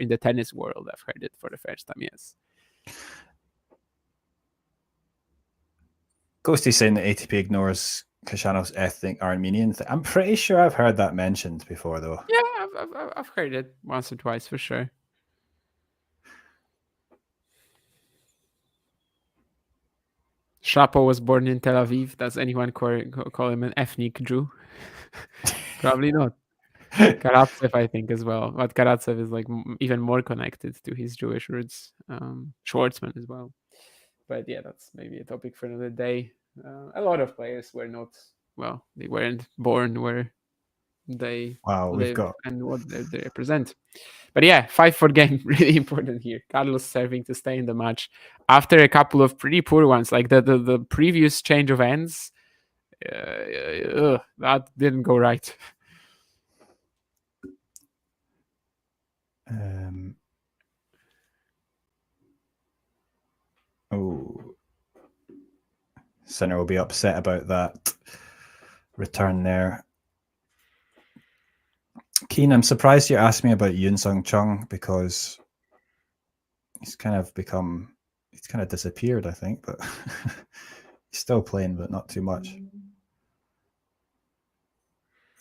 the tennis world, I've heard it for the first time. Yes. Ghosty saying that ATP ignores Kashanov's ethnic Armenian thing. I'm pretty sure I've heard that mentioned before, though. Yeah, I've heard it once or twice for sure. Shapo was born in Tel Aviv. Does anyone call him an ethnic Jew? Probably not. Karatsev, I think, as well. But Karatsev is like even more connected to his Jewish roots. Schwartzman as well. But yeah, that's maybe a topic for another day. A lot of players were not, well, they weren't born where they live and what they represent. But yeah, 5-4 game, really important here. Carlos serving to stay in the match after a couple of pretty poor ones. Like the previous change of ends, that didn't go right. Sinner will be upset about that return there. Keen, I'm surprised you asked me about Yoon Sung Chung because he's kind of disappeared, I think, but he's still playing, but not too much.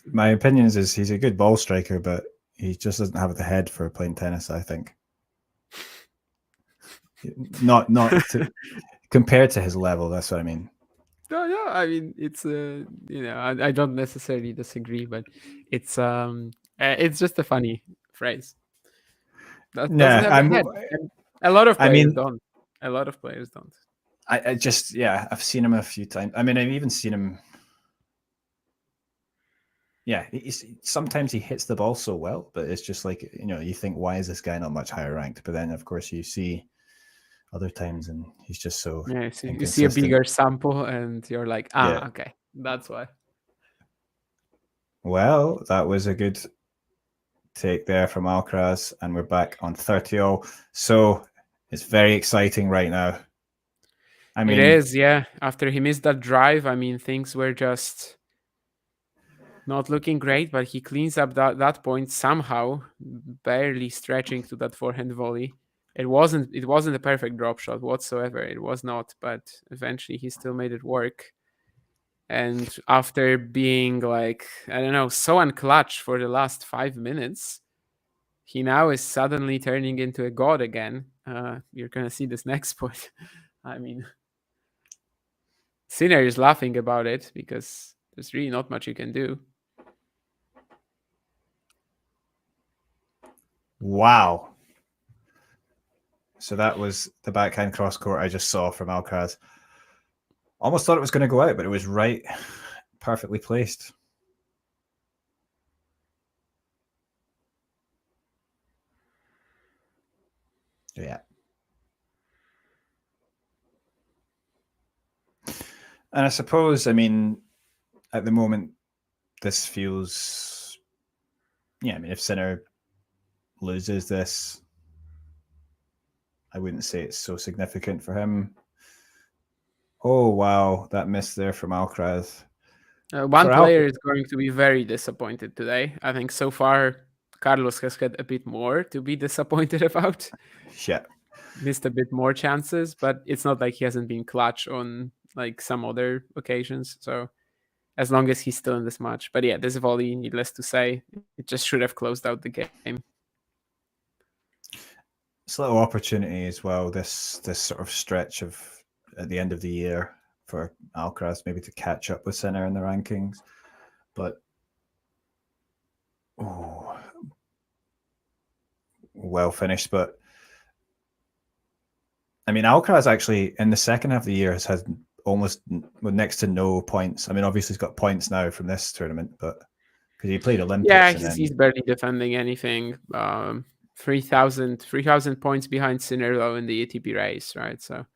My opinion is he's a good ball striker, but he just doesn't have the head for playing tennis, I think. Not compared to his level, that's what I mean. No, I mean it's I don't necessarily disagree, but it's just a funny phrase. Doesn't Yeah, have a head. And a lot of players don't. A lot of players don't. I just, yeah, I've seen him a few times. I mean, I've even seen him. Yeah, sometimes he hits the ball so well, but it's just like, you think, why is this guy not much higher ranked? But then, of course, you see other times and he's just so you see a bigger sample and you're like, okay, that's why. Well, that was a good take there from Alcaraz, and we're back on 30-all. So it's very exciting right now. I mean, it is, yeah. After he missed that drive, I mean, things were just not looking great, but he cleans up that point somehow, barely stretching to that forehand volley. It wasn't a perfect drop shot whatsoever. It was not, but eventually he still made it work. And after being like, I don't know, so unclutch for the last 5 minutes, he now is suddenly turning into a god again. You're going to see this next point. I mean, Sinner is laughing about it because there's really not much you can do. Wow. So that was the backhand cross court I just saw from Alcaraz. Almost thought it was going to go out, but it was right, perfectly placed. Yeah. And I suppose, I mean, at the moment, this feels, I mean, if Sinner loses this, I wouldn't say it's so significant for him. Oh, wow. That miss there from Alcaraz. One player is going to be very disappointed today. I think so far, Carlos has had a bit more to be disappointed about. Yeah. Missed a bit more chances, but it's not like he hasn't been clutch on like some other occasions. So as long as he's still in this match. But yeah, this volley, needless to say, it just should have closed out the game. It's a little opportunity as well, this sort of stretch of at the end of the year for Alcaraz maybe to catch up with Sinner in the rankings. But well finished. But I mean, Alcaraz actually in the second half of the year has had almost next to no points. I mean, obviously he's got points now from this tournament, but because he played Olympics. Yeah, he's barely defending anything. 3,000 points behind Sinner though in the ATP race, right? So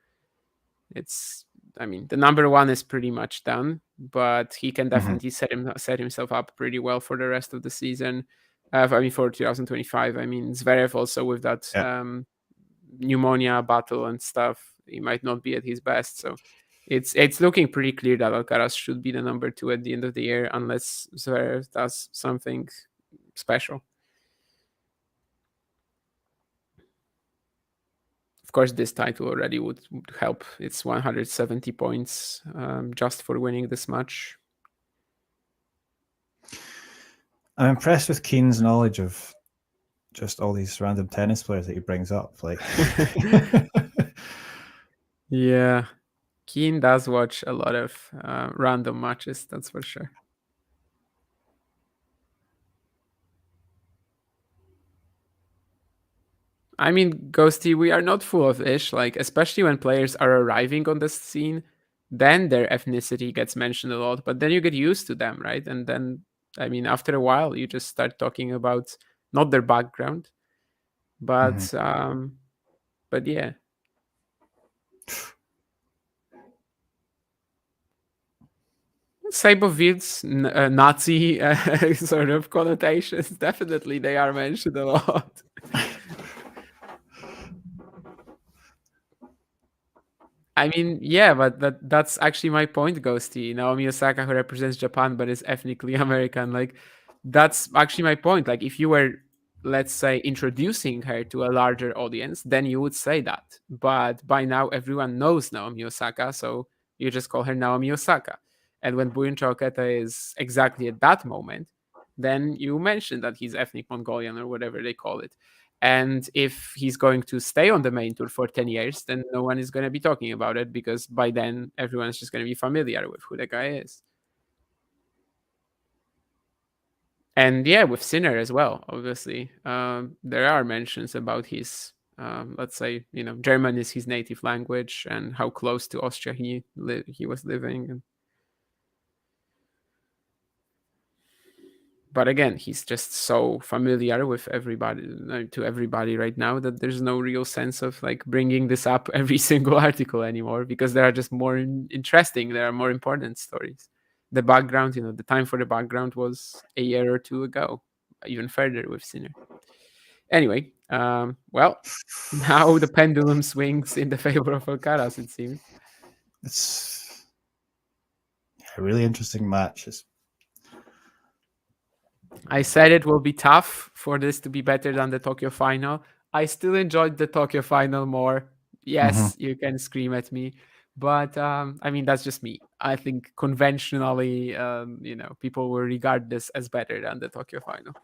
it's, I mean, the number one is pretty much done, but he can definitely set himself up pretty well for the rest of the season. I mean, for 2025. I mean, Zverev also with that pneumonia battle and stuff, he might not be at his best. So it's looking pretty clear that Alcaraz should be the number two at the end of the year, unless Zverev does something special. Of course, this title already would help. It's 170 points just for winning this match. I'm impressed with Keane's knowledge of just all these random tennis players that he brings up. Like, yeah, Keane does watch a lot of random matches, that's for sure. I mean, Ghosty, we are not full of ish, like, especially when players are arriving on the scene, then their ethnicity gets mentioned a lot, but then you get used to them, right? And then, I mean, after a while, you just start talking about not their background, but yeah. Seibovics, Nazi sort of connotations, definitely they are mentioned a lot. I mean, yeah, but that's actually my point, Ghosty. Naomi Osaka, who represents Japan but is ethnically American, like, that's actually my point. Like, if you were, let's say, introducing her to a larger audience, then you would say that. But by now, everyone knows Naomi Osaka, so you just call her Naomi Osaka. And when Buyuncha Oketa is exactly at that moment, then you mention that he's ethnic Mongolian or whatever they call it. And if he's going to stay on the main tour for 10 years, then no one is going to be talking about it, because by then everyone's just going to be familiar with who the guy is. And yeah, with Sinner as well, obviously. There are mentions about his, let's say, German is his native language and how close to Austria he was living. But again, he's just so familiar with everybody right now that there's no real sense of like bringing this up every single article anymore, because there are just more interesting, there are more important stories. The background, the time for the background was a year or two ago, even further with Sinner. Anyway, well, now the pendulum swings in the favor of Alcaraz, it seems. It's a really interesting match. I said it will be tough for this to be better than the Tokyo final. I still enjoyed the Tokyo final more. Yes, you can scream at me, but I mean, that's just me. I think conventionally, people will regard this as better than the Tokyo final.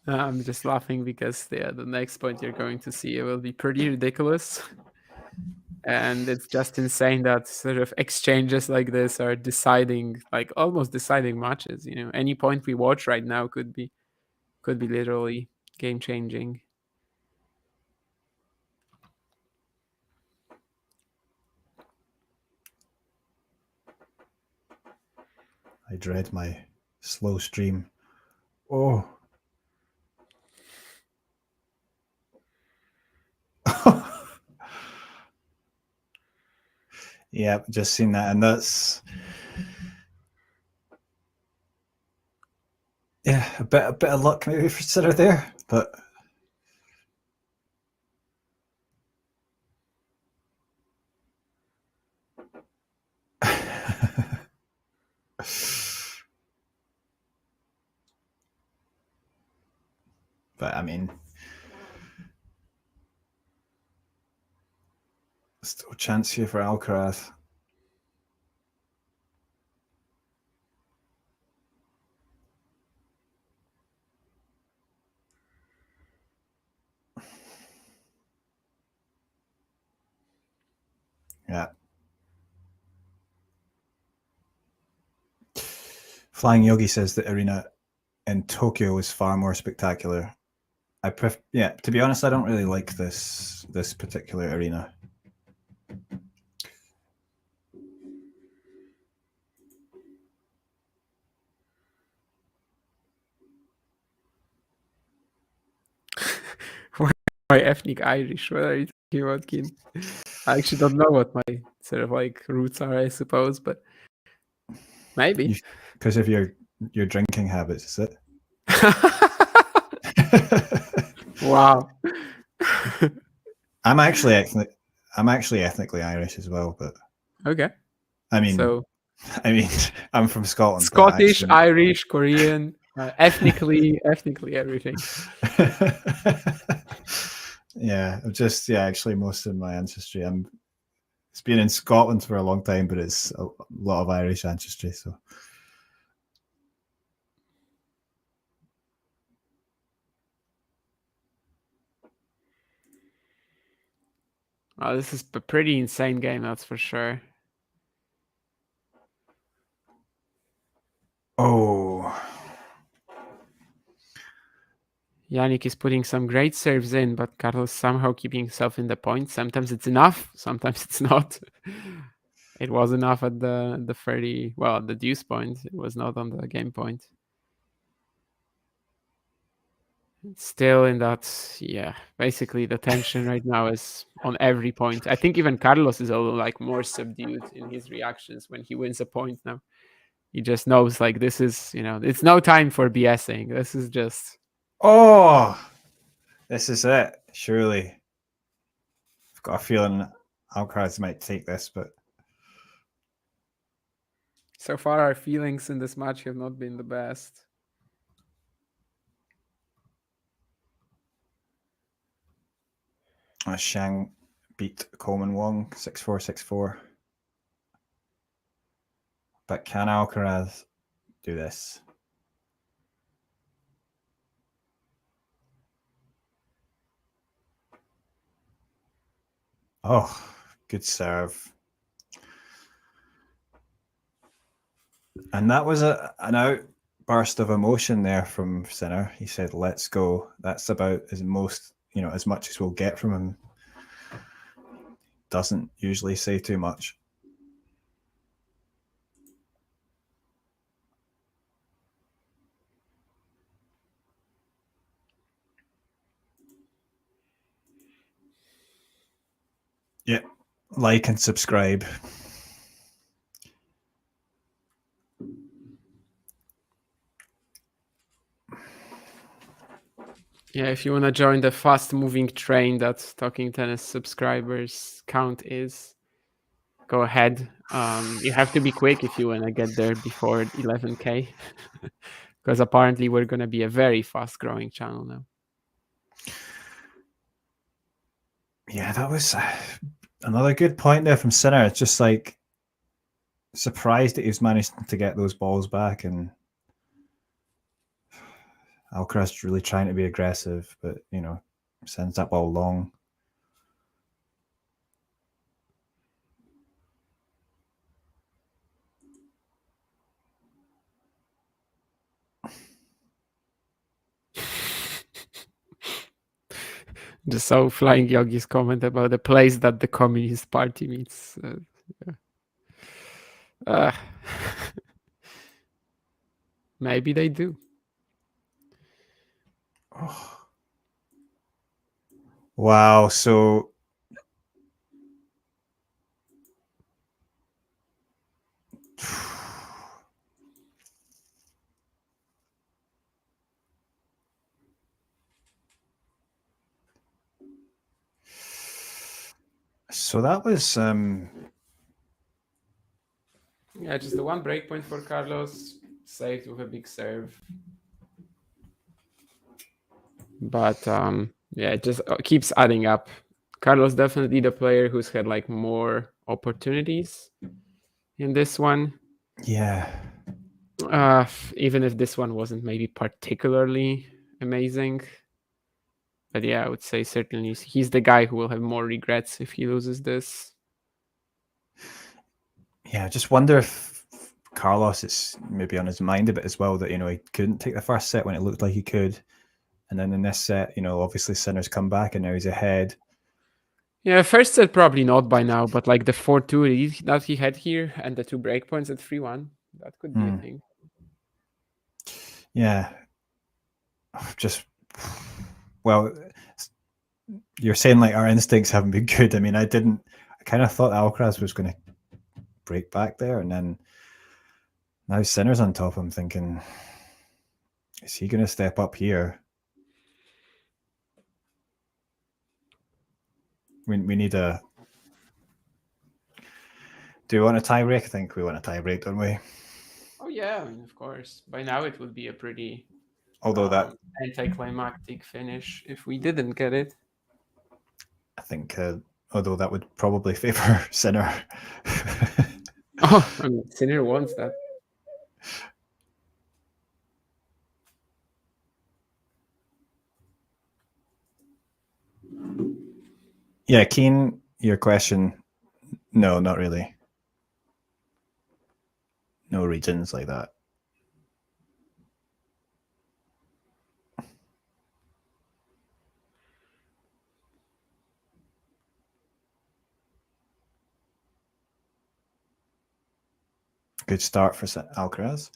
I'm just laughing because the next point you're going to see will be pretty ridiculous. And it's just insane that sort of exchanges like this are almost deciding matches. Any point we watch right now could be literally game changing. I dread my slow stream. Oh. Yeah, just seen that, and that's a bit of luck maybe for Sinner there, but but I mean, still a chance here for Alcaraz. Yeah. Flying Yogi says the arena in Tokyo is far more spectacular. To be honest, I don't really like this particular arena. My ethnic Irish, what are you talking about, Keen? I actually don't know what my sort of like roots are, I suppose, but maybe. Because of your drinking habits, is it? Wow. I'm actually ethnically Irish as well, but okay. I mean, I'm from Scotland. Scottish, Irish, Korean, ethnically everything. Yeah, actually most of my ancestry. It's been in Scotland for a long time, but it's a lot of Irish ancestry. So. Oh, this is a pretty insane game, that's for sure. Oh. Jannik is putting some great serves in, but Carlos somehow keeping himself in the point. Sometimes it's enough, sometimes it's not. It was enough at the 30, at the deuce point. It was not on the game point. It's still in that, basically the tension right now is on every point. I think even Carlos is a little like more subdued in his reactions when he wins a point now. He just knows like this is, it's no time for BSing. This is just... Oh, this is it. Surely. I've got a feeling Alcaraz might take this, but So far, our feelings in this match have not been the best. Shang beat Coleman Wong 6-4, 6-4. But can Alcaraz do this? Oh, good serve. And that was an outburst of emotion there from Sinner. He said, "Let's go." That's about as much as we'll get from him. Doesn't usually say too much. Yeah, like and subscribe. Yeah, if you want to join the fast-moving train that Talking Tennis subscribers count is, go ahead. You have to be quick if you want to get there before 11K, because apparently we're going to be a very fast-growing channel now. Yeah, that was another good point there from Sinner. It's just like surprised that he's managed to get those balls back, and Alcaraz really trying to be aggressive, but sends that ball long. Just saw Flying Yogi's comment about the place that the Communist Party meets. Maybe they do. Oh. Wow, so that was yeah, just the one break point for Carlos, saved with a big serve. But yeah, it just keeps adding up. Carlos definitely the player who's had like more opportunities in this one. Yeah. Even if this one wasn't maybe particularly amazing. But yeah, I would say certainly he's the guy who will have more regrets if he loses this. Yeah, I just wonder if Carlos is maybe on his mind a bit as well that he couldn't take the first set when it looked like he could, and then in this set, obviously Sinner's come back and now he's ahead. Yeah, first set probably not by now, but like the 4-2 lead that he had here and the 2 breakpoints at 3-1, that could be a thing. Yeah, well, you're saying like our instincts haven't been good. I mean, I kind of thought Alcaraz was going to break back there, and then now Sinner's on top. I'm thinking, is he going to step up here? We need a. Do we want a tie break? I think we want a tie break, don't we? Oh yeah, I mean, of course. By now it would be a pretty anticlimactic finish if we didn't get it. I think, although that would probably favor Sinner. Oh, I mean, Sinner wants that. Yeah, Keen, your question. No, not really. No regions like that. Good start for Alcaraz.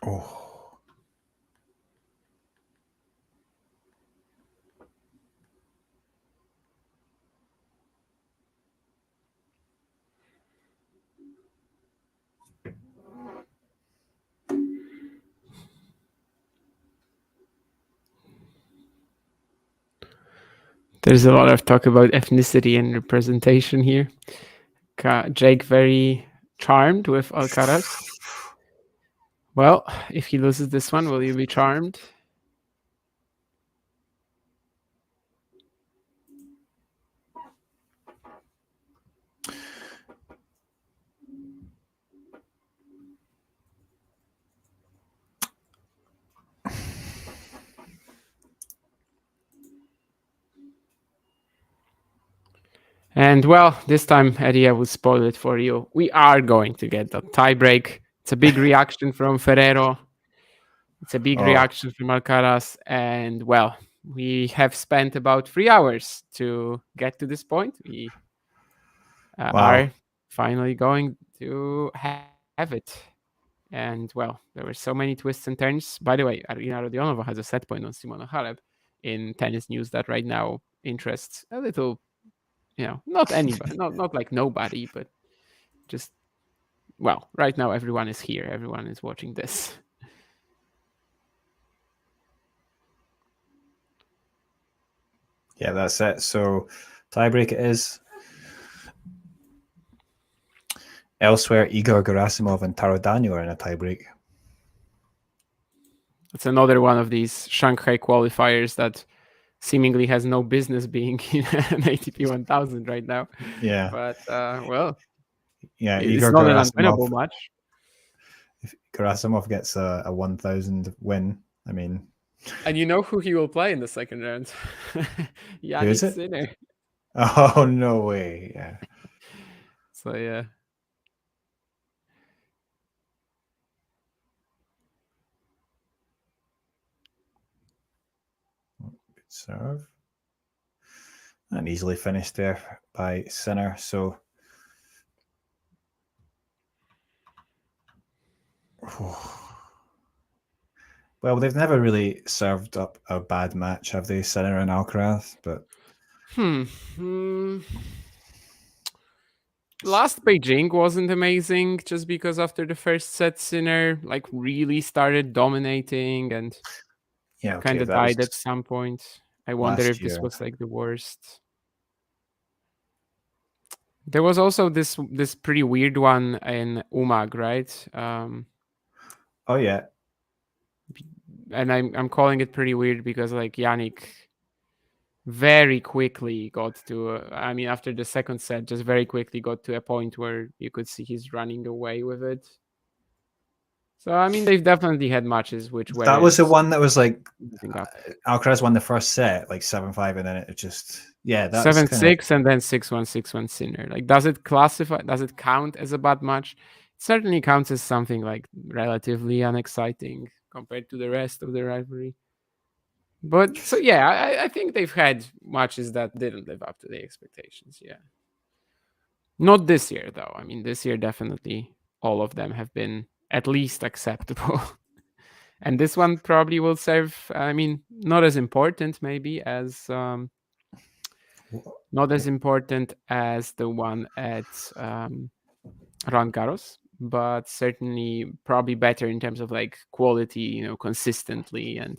Oh. There's a lot of talk about ethnicity and representation here. Jake very charmed with Alcaraz. Well, if he loses this one, will you be charmed? And well, this time, Eddie, I will spoil it for you. We are going to get the tiebreak. It's a big reaction from Ferrero. It's a big reaction from Alcaraz. And well, we have spent about 3 hours to get to this point. We are finally going to have it. And well, there were so many twists and turns. By the way, Arina Rodionova has a set point on Simona Halep in tennis news that right now interests a little, not anybody, not like nobody, but just, well, right now everyone is here. Everyone is watching this. Yeah, that's it. So tiebreak it is. Elsewhere, Igor Gerasimov and Taro Daniel are in a tiebreak. It's another one of these Shanghai qualifiers that seemingly has no business being in an ATP 1000 right now. Yeah. But, well, yeah, it's Igor not Gerasimov, an unwinnable match. If Gerasimov gets a 1000 win, I mean... And you know who he will play in the second round? Jannik Sinner. Oh, no way. Yeah. So, yeah. Good serve. And easily finished there by Sinner. So, well, they've never really served up a bad match, have they, Sinner and Alcaraz? But last Beijing wasn't amazing, just because after the first set, Sinner like really started dominating and kind of died at some point. I wonder if this was like the worst. There was also this pretty weird one in Umag, right? Oh yeah. And I'm calling it pretty weird because like Jannik very quickly got to after the second set, just very quickly got to a point where you could see he's running away with it. So they've definitely had matches which were... That was the one that was like Alcaraz won the first set like 7-5, and then it just 7-6 and then 6-1 6-1 Sinner. Like, does it count as a bad match? It certainly counts as something like relatively unexciting compared to the rest of the rivalry. But so yeah, I think they've had matches that didn't live up to the expectations. Yeah. Not this year though. This year definitely all of them have been at least acceptable. And this one probably will serve, not as important maybe as not as important as the one at Roland Garros, but certainly probably better in terms of like quality, consistently, and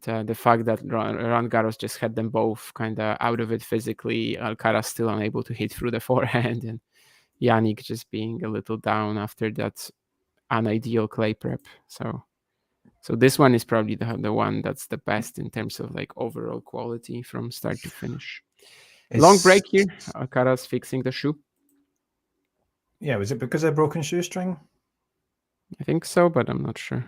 the fact that Roland Garros just had them both kind of out of it physically. Alcaraz still unable to hit through the forehand, and Jannik just being a little down after that unideal clay prep. So this one is probably the one that's the best in terms of like overall quality from start to finish. Long break here. Alcaraz fixing the shoe. Yeah, was it because of broken shoestring? I think so, but I'm not sure.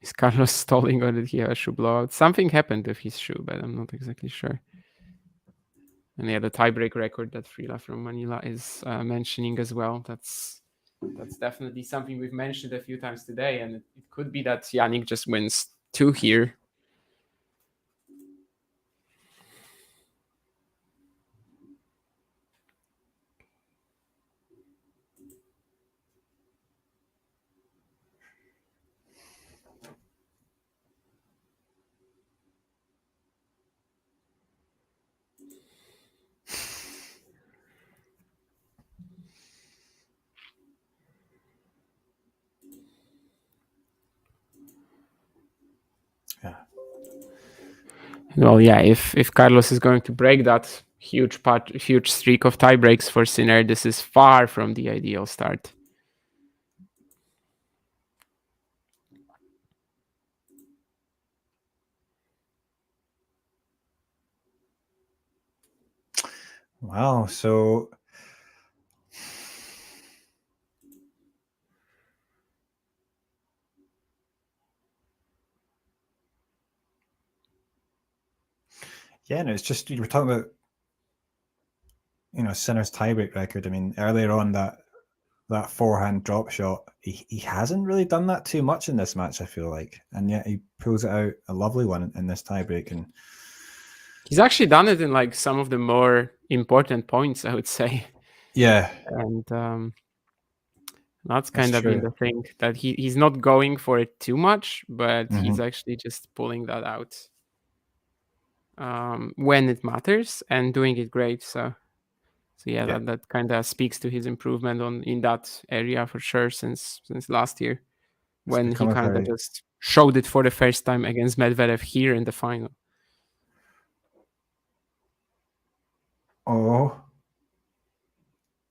Is Carlos stalling, or did he have a shoe blowout? Something happened with his shoe, but I'm not exactly sure. And yeah, the tiebreak record that Frila from Manila is mentioning as well. That's definitely something we've mentioned a few times today, and it could be that Jannik just wins 2 here. Well, yeah, if Carlos is going to break that huge streak of tie breaks for Sinner, this is far from the ideal start. Wow, so yeah, and it's just you were talking about, Sinner's tiebreak record. I mean, earlier on that forehand drop shot, he hasn't really done that too much in this match, I feel like, and yet he pulls it out a lovely one in this tiebreak. And he's actually done it in like some of the more important points, I would say. Yeah, and that's kind of been true. the thing, that he's not going for it too much, but he's Mhm. actually just pulling that out when it matters and doing it great. So yeah, Yeah. that kind of speaks to his improvement in that area for sure since last year, It's when he become a kind of very just showed it for the first time against Medvedev here in the final.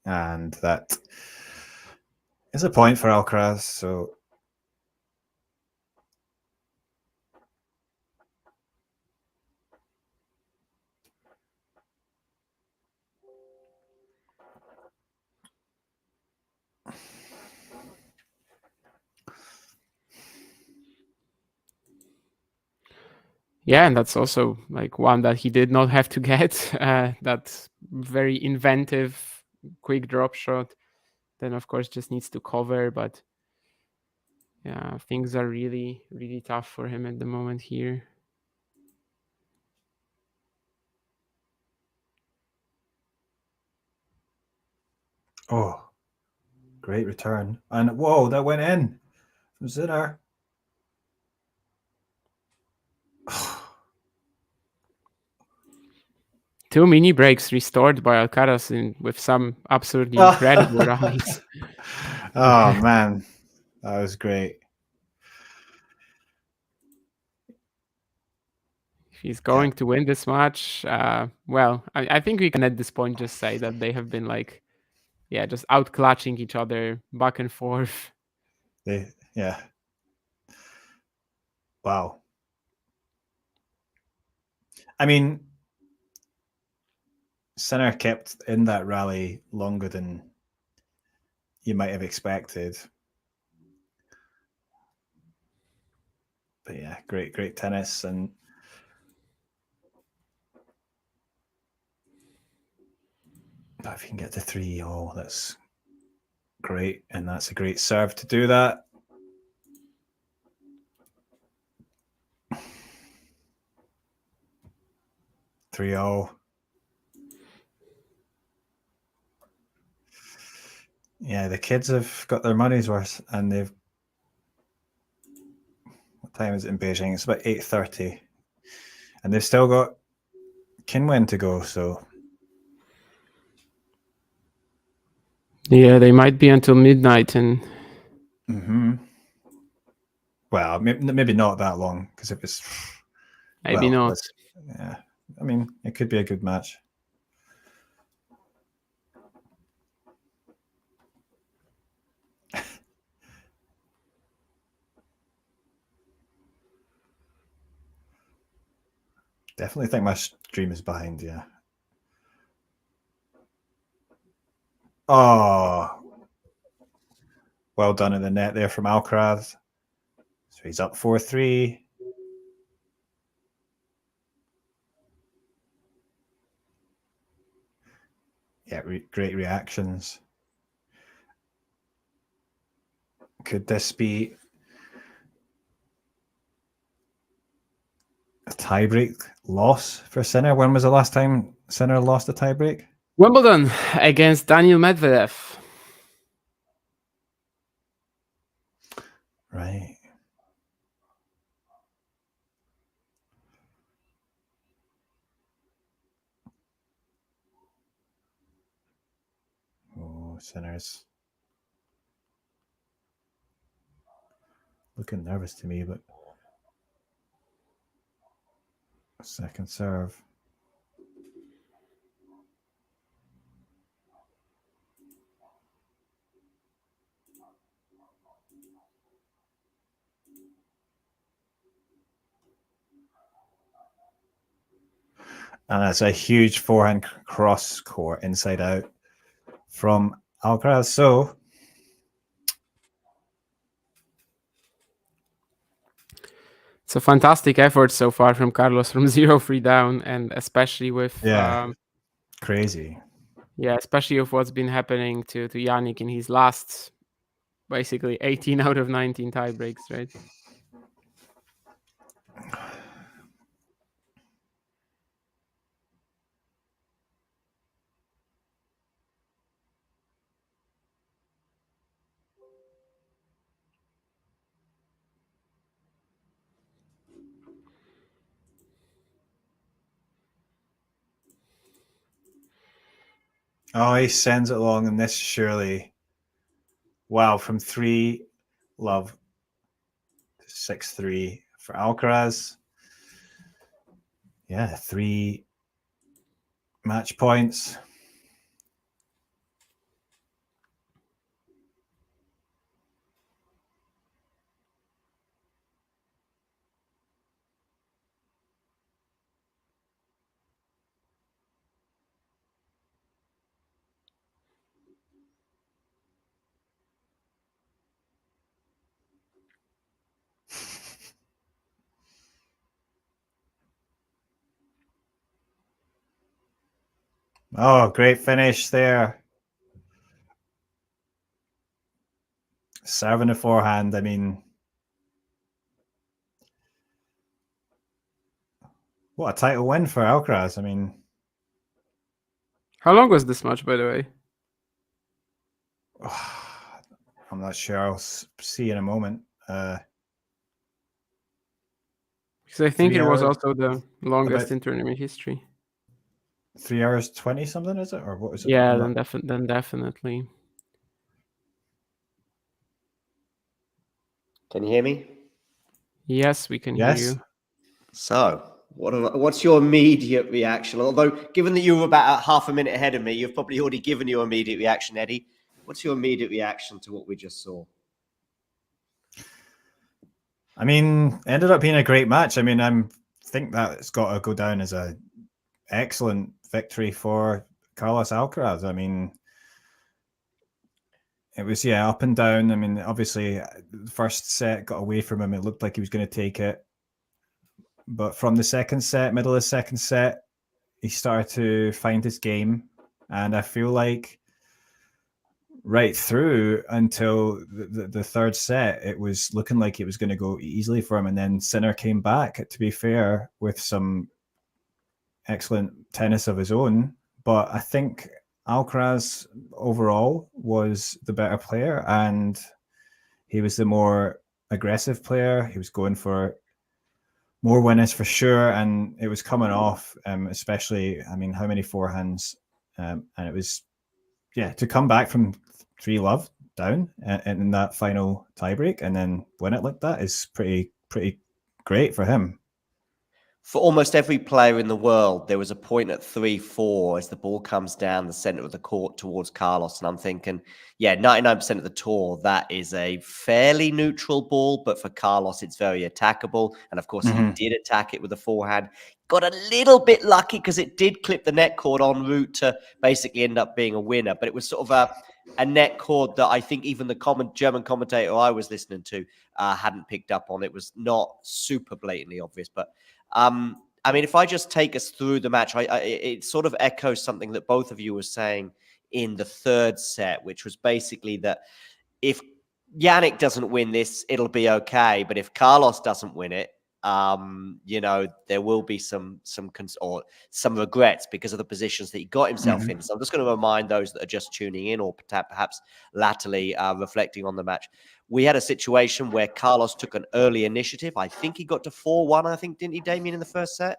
and that is a point for Alcaraz. So Yeah, and that's also like one that he did not have to get. That very inventive, quick drop shot. Then of course just needs to cover, but yeah, things are really, really tough for him at the moment here. great return, and whoa, that went in from Zinner. Two mini breaks restored by Alcaraz with some absolutely incredible rallies. Oh man, that was great. If he's going to win this match, well, I think we can at this point just say that they have been like, yeah, just outclatching each other back and forth. Yeah. Wow. I mean, Sinner kept in that rally longer than you might have expected. But yeah, great tennis. And if you can get to 3-0, that's great. And that's a great serve to do that. Three all. Yeah, the kids have got their money's worth, and they've. What time is it in Beijing? It's about 8:30, and they've still got Kinwen to go. So yeah, they might be until midnight, and well, maybe not that long, because if it's maybe not. Yeah, I mean, it could be a good match. Definitely think my stream is behind. Yeah. Oh, well done in the net there from Alcaraz. So he's up 4-3. Yeah, great reactions. Could this be a tiebreak loss for Sinner? When was the last time Sinner lost a tiebreak? Wimbledon against Daniil Medvedev. Right. Oh, Sinner's looking nervous to me, but Second serve. And that's a huge forehand cross court inside out from Alcaraz. So it's a fantastic effort so far from Carlos from 0-3 down, and especially with crazy. Yeah, especially with what's been happening to Jannik in his last basically 18 out of 19 tie breaks, right? Oh, he sends it along, and this surely, wow, from 3-love to 6-3 for Alcaraz. Yeah, 3 match points. Oh, great finish there. Serving the forehand. I mean, what a title win for Alcaraz. I mean, how long was this match, by the way? I'm not sure. I'll see in a moment. Because I think it was also the longest in tournament history. 3 hours 20 something, is it, or what was it? Yeah, then definitely. Can you hear me? Yes, we can hear you. So, what's your immediate reaction? Although, given that you were about half a minute ahead of me, you've probably already given your immediate reaction, Eddie. What's your immediate reaction to what we just saw? I mean, ended up being a great match. I mean, I think that it's got to go down as a excellent victory for Carlos Alcaraz. I mean, it was, up and down. I mean, obviously, the first set got away from him. It looked like he was going to take it. But from the second set, middle of the second set, he started to find his game. And I feel like right through until the third set, it was looking like it was going to go easily for him. And then Sinner came back, to be fair, with some excellent tennis of his own. But I think Alcaraz overall was the better player, and he was the more aggressive player. He was going for more winners for sure, and it was coming off, especially, I mean, how many forehands, and it was, to come back from 3-love down in that final tiebreak and then win it like that is pretty great for him. For almost every player in the world, there was a point at 3-4 as the ball comes down the center of the court towards Carlos. And I'm thinking, 99% of the tour, that is a fairly neutral ball. But for Carlos, it's very attackable. And of course, he did attack it with a forehand. Got a little bit lucky because it did clip the net cord en route to basically end up being a winner. But it was sort of a net cord that I think even the German commentator I was listening to hadn't picked up on. It was not super blatantly obvious, but I mean, if I just take us through the match, it sort of echoes something that both of you were saying in the third set, which was basically that if Jannik doesn't win this, it'll be okay. But if Carlos doesn't win it, there will be some regrets because of the positions that he got himself in. So I'm just going to remind those that are just tuning in or perhaps latterly reflecting on the match. We had a situation where Carlos took an early initiative. I think he got to 4-1, didn't he, Damien, in the first set?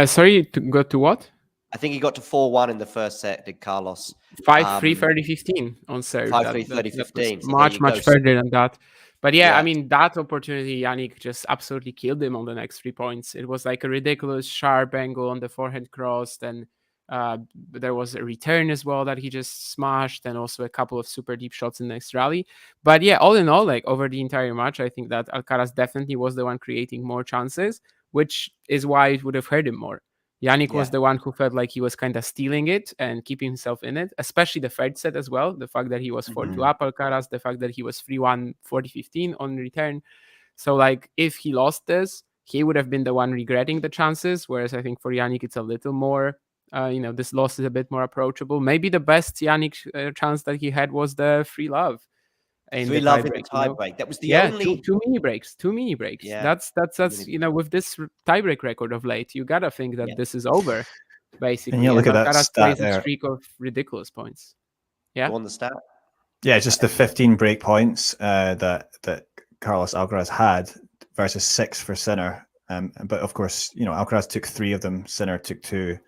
Sorry, to go to what? I think he got to 4-1 in the first set, did Carlos. 5-3, 30-15 on serve. 5-3, That 30-15. was So there you much go. further than that. But yeah, I Yeah. mean, that opportunity, Jannik just absolutely killed him on the next 3 points. It was like a ridiculous sharp angle on the forehand cross. Then there was a return as well that he just smashed, and also a couple of super deep shots in the next rally. But yeah, all in all, like over the entire match, I think that Alcaraz definitely was the one creating more chances, which is why it would have hurt him more. Jannik was the one who felt like he was kind of stealing it and keeping himself in it, especially the third set as well. The fact that he was 4-2 up Alcaraz, the fact that he was 3-1, 40-15 on return. So, like, if he lost this, he would have been the one regretting the chances, whereas I think for Jannik, it's a little more, this loss is a bit more approachable. Maybe the best Jannik chance that he had was the free love. In the Love in the tiebreak, tie you know? break. That was the Yeah, only. two mini breaks. Yeah. That's with this tiebreak record of late, you gotta think that this is over, basically. And yeah, look at that Alcaraz stat plays a there. streak of ridiculous points. Yeah. Go on the stat. Yeah, just the 15 break points that Carlos Alcaraz had versus 6 for Sinner. But of course, Alcaraz took 3 of them, Sinner took 2.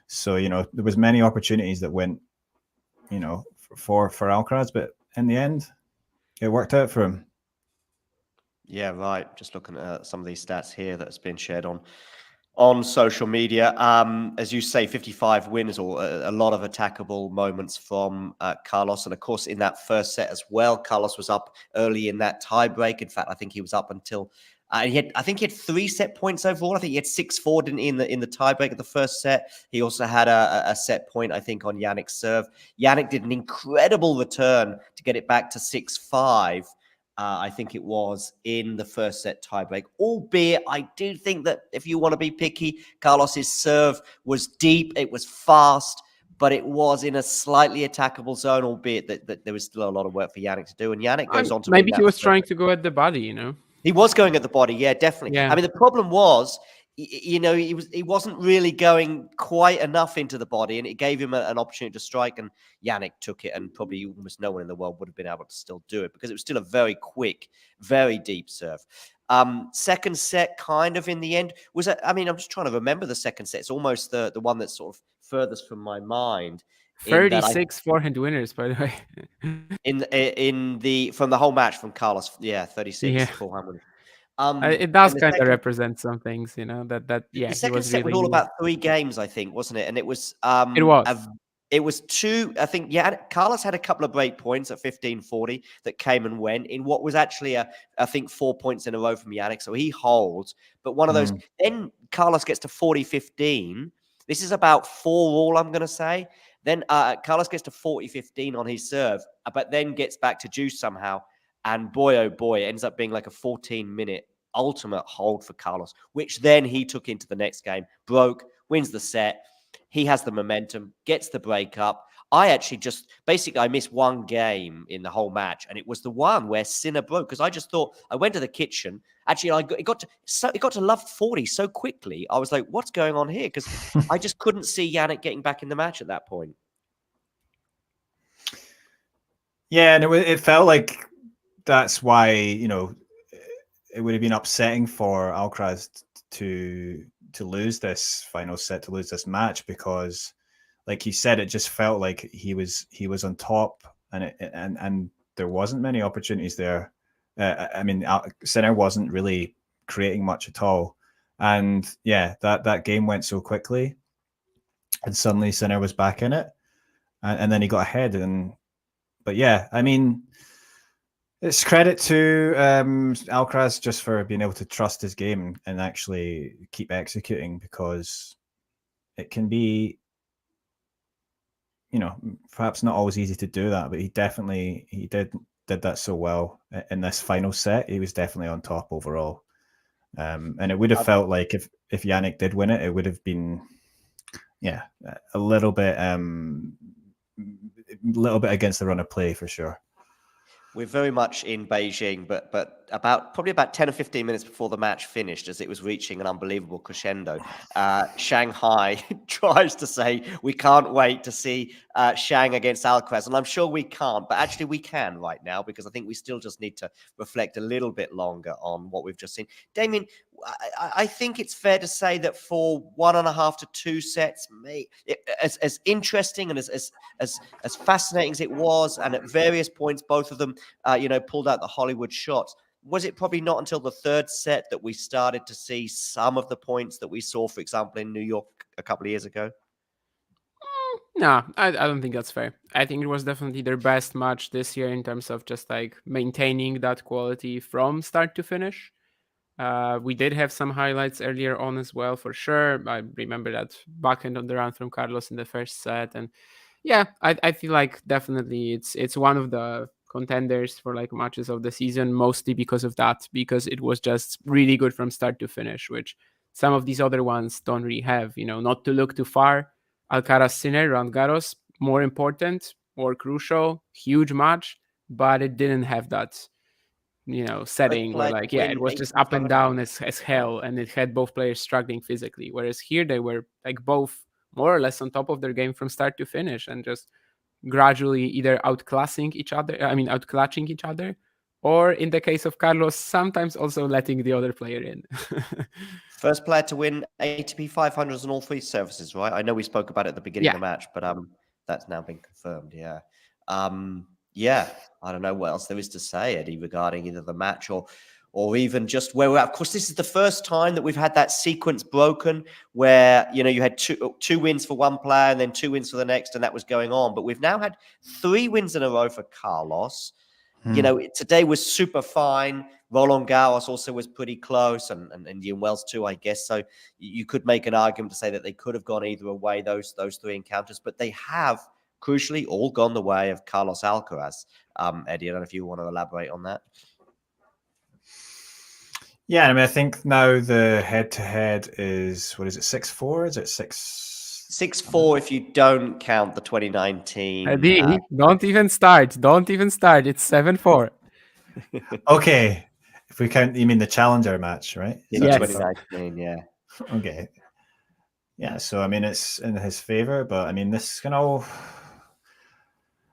So, there was many opportunities that went, for Alcaraz, but in the end, it worked out for him. Yeah, right. Just looking at some of these stats here that's been shared on social media. As you say, 55 wins, or a lot of attackable moments from Carlos. And of course, in that first set as well, Carlos was up early in that tiebreak. In fact, I think he was up until I think he had 3 set points overall. I think he had 6-4 in the tiebreak of the first set. He also had a set point, I think, on Jannik's serve. Jannik did an incredible return to get it back to 6-5. I think it was in the first set tiebreak. Albeit, I do think that if you want to be picky, Carlos's serve was deep, it was fast, but it was in a slightly attackable zone, albeit that there was still a lot of work for Jannik to do. And Jannik goes on to maybe win he that was trying to go at the body, He was going at the body, yeah, definitely. Yeah. I mean, the problem was, he wasn't really going quite enough into the body, and it gave him an opportunity to strike, and Jannik took it, and probably almost no one in the world would have been able to still do it, because it was still a very quick, very deep serve. Second set, kind of in the end, I'm just trying to remember the second set. It's almost the one that's sort of furthest from my mind. 36 forehand winners, by the way. From the whole match from Carlos, 36 forehand winners. It does kind of represent some things, that The second set was really all about 3 games, I think, wasn't it? And it was it was 2. I think Carlos had a couple of break points at 15-40 that came and went in what was actually I think 4 points in a row from Jannik, so he holds. But one of those, then Carlos gets to 40-15. This is about 4 all, I'm going to say. Then Carlos gets to 40-15 on his serve, but then gets back to juice somehow. And boy, oh boy, it ends up being like a 14-minute ultimate hold for Carlos, which then he took into the next game, broke, wins the set. He has the momentum, gets the break up. I actually I missed one game in the whole match, and it was the one where Sinner broke, because I just thought, I went to the kitchen. Actually, it got to love 40 so quickly. I was like, what's going on here? Because I just couldn't see Jannik getting back in the match at that point. Yeah, and it felt like that's why, it would have been upsetting for Alcaraz to lose this final set, to lose this match, because, like you said, it just felt like he was on top, and there wasn't many opportunities there. Sinner wasn't really creating much at all, and that game went so quickly, and suddenly Sinner was back in it, and then he got ahead. But yeah, I mean, it's credit to Alcaraz just for being able to trust his game and actually keep executing, because it can be, perhaps not always easy to do that, but he did that so well in this final set. He was definitely on top overall, and it would have felt like if Jannik did win it, it would have been a little bit against the run of play for sure. We're very much in Beijing, but probably about 10 or 15 minutes before the match finished, as it was reaching an unbelievable crescendo, Shanghai tries to say, we can't wait to see Shang against Alcaraz. And I'm sure we can't, but actually we can right now, because I think we still just need to reflect a little bit longer on what we've just seen. Damien, I think it's fair to say that for 1.5 to 2 sets, as interesting and as fascinating as it was, and at various points, both of them, pulled out the Hollywood shots. Was it probably not until the third set that we started to see some of the points that we saw, for example, in New York a couple of years ago? No, I don't think that's fair. I think it was definitely their best match this year in terms of just like maintaining that quality from start to finish. We did have some highlights earlier on as well, for sure. I remember that backhand on the run from Carlos in the first set, and yeah, I feel like definitely it's one of the contenders for like matches of the season, mostly because of that, because it was just really good from start to finish, which some of these other ones don't really have. Not to look too far, Alcaraz Sinner, Roland Garros, more important, more crucial, huge match, but it didn't have that setting where like, yeah, it was just up and down as hell, and it had both players struggling physically. Whereas here they were like both more or less on top of their game from start to finish, and just gradually either outclassing each other, or in the case of Carlos, sometimes also letting the other player in. First player to win ATP 500s on all 3 surfaces, right? I know we spoke about it at the beginning of the match, but that's now been confirmed. Yeah. Yeah, I don't know what else there is to say, Eddie, regarding either the match or even just where we're at. Of course, this is the first time that we've had that sequence broken where, you had two wins for one player and then 2 wins for the next, and that was going on. But we've now had 3 wins in a row for Carlos. Today was super fine. Roland Garros also was pretty close, and Indian Wells too, I guess. So you could make an argument to say that they could have gone either way, those 3 encounters, but they have crucially all gone the way of Carlos Alcaraz. Eddie, I don't know if you want to elaborate on that. Yeah, I mean, I think now the head-to-head is, what is it, 6-4? Is it 6-4 if you don't count the 2019. Eddie, don't even start. It's 7-4. Okay. If we count, you mean the challenger match, right? Yes. 2019, yeah. Okay. Yeah, so I mean, it's in his favor, but I mean, this can all...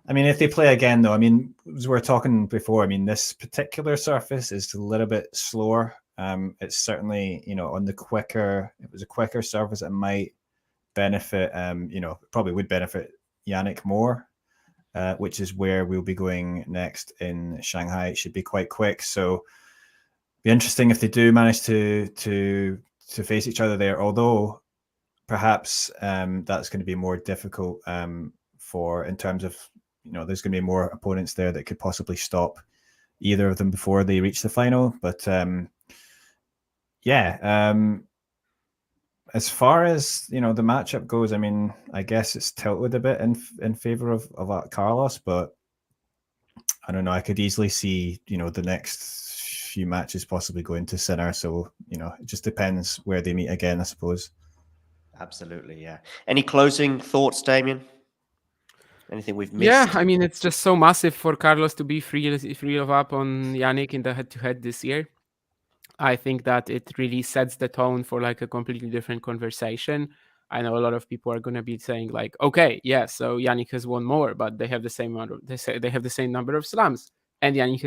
I mean, if they play again, though, I mean, as we were talking before, I mean, this particular surface is a little bit slower. It's certainly, on the quicker, it was a quicker surface. It might benefit, probably would benefit Jannik more, which is where we'll be going next in Shanghai. It should be quite quick. So be interesting if they do manage to face each other there, although perhaps that's going to be more difficult in terms of, there's going to be more opponents there that could possibly stop either of them before they reach the final. But as far as the matchup goes, I mean, I guess it's tilted a bit in favor of Carlos, but I don't know. I could easily see the next few matches possibly going to Sinner. So it just depends where they meet again, I suppose. Absolutely, yeah. Any closing thoughts, Damien? Anything we've missed? Yeah, I mean, it's just so massive for Carlos to be free of up on Jannik in the head-to-head this year. I think that it really sets the tone for like a completely different conversation. I know a lot of people are going to be saying like, okay, yeah, so Jannik has won more, but they have the same they have the same number of slams, and Jannik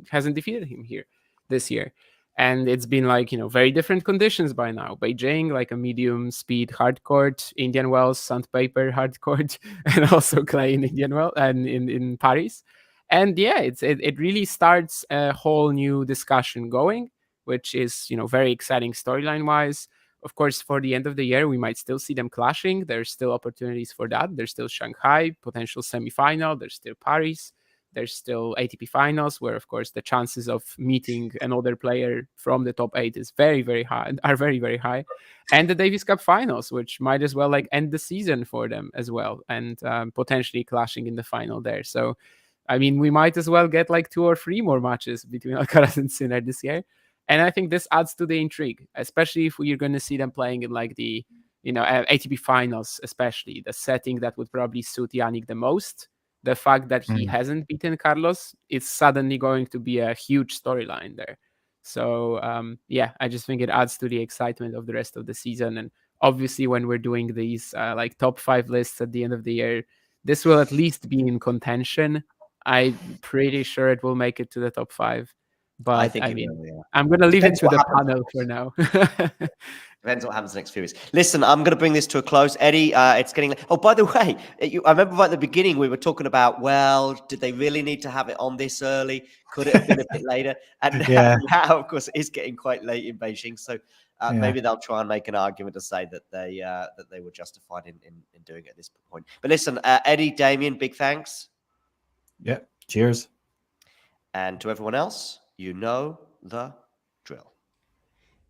hasn't defeated him here this year. And it's been like, very different conditions by now. Beijing, like a medium speed hard court, Indian Wells, sandpaper hard court, and also clay in Indian Wells and in Paris. And yeah, it really starts a whole new discussion going, which is, very exciting storyline wise. Of course, for the end of the year, we might still see them clashing. There's still opportunities for that. There's still Shanghai, potential semifinal. There's still Paris. There's still ATP finals, where of course the chances of meeting another player from the top 8 is very, very high, and the Davis Cup finals, which might as well like end the season for them as well, and potentially clashing in the final there. So, I mean, we might as well get like 2 or 3 more matches between Alcaraz and Sinner this year, and I think this adds to the intrigue, especially if we're going to see them playing in like the ATP finals, especially the setting that would probably suit Jannik the most. The fact that he hasn't beaten Carlos is suddenly going to be a huge storyline there. So, I just think it adds to the excitement of the rest of the season. And obviously, when we're doing these like top 5 lists at the end of the year, this will at least be in contention. I'm pretty sure it will make it to the top 5. But think I it mean, will, yeah. I'm gonna leave it Depends to what the happens, panel of for course. now. Depends what happens the next few weeks. Listen, I'm going to bring this to a close. Eddie, it's getting late. Oh, by the way, I remember right at the beginning we were talking about, well, did they really need to have it on this early? Could it have been a bit later? And Yeah. now, of course, it's getting quite late in Beijing. So Yeah. maybe they'll try and make an argument to say that they were justified in doing it at this point. But listen, Eddie, Damien, big thanks. Yeah. Cheers. And to everyone else, you know the drill.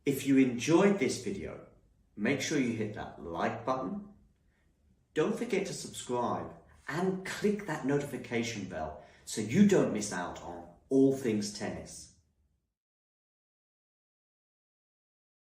If you enjoyed this video, make sure you hit that like button. Don't forget to subscribe and click that notification bell so you don't miss out on all things tennis.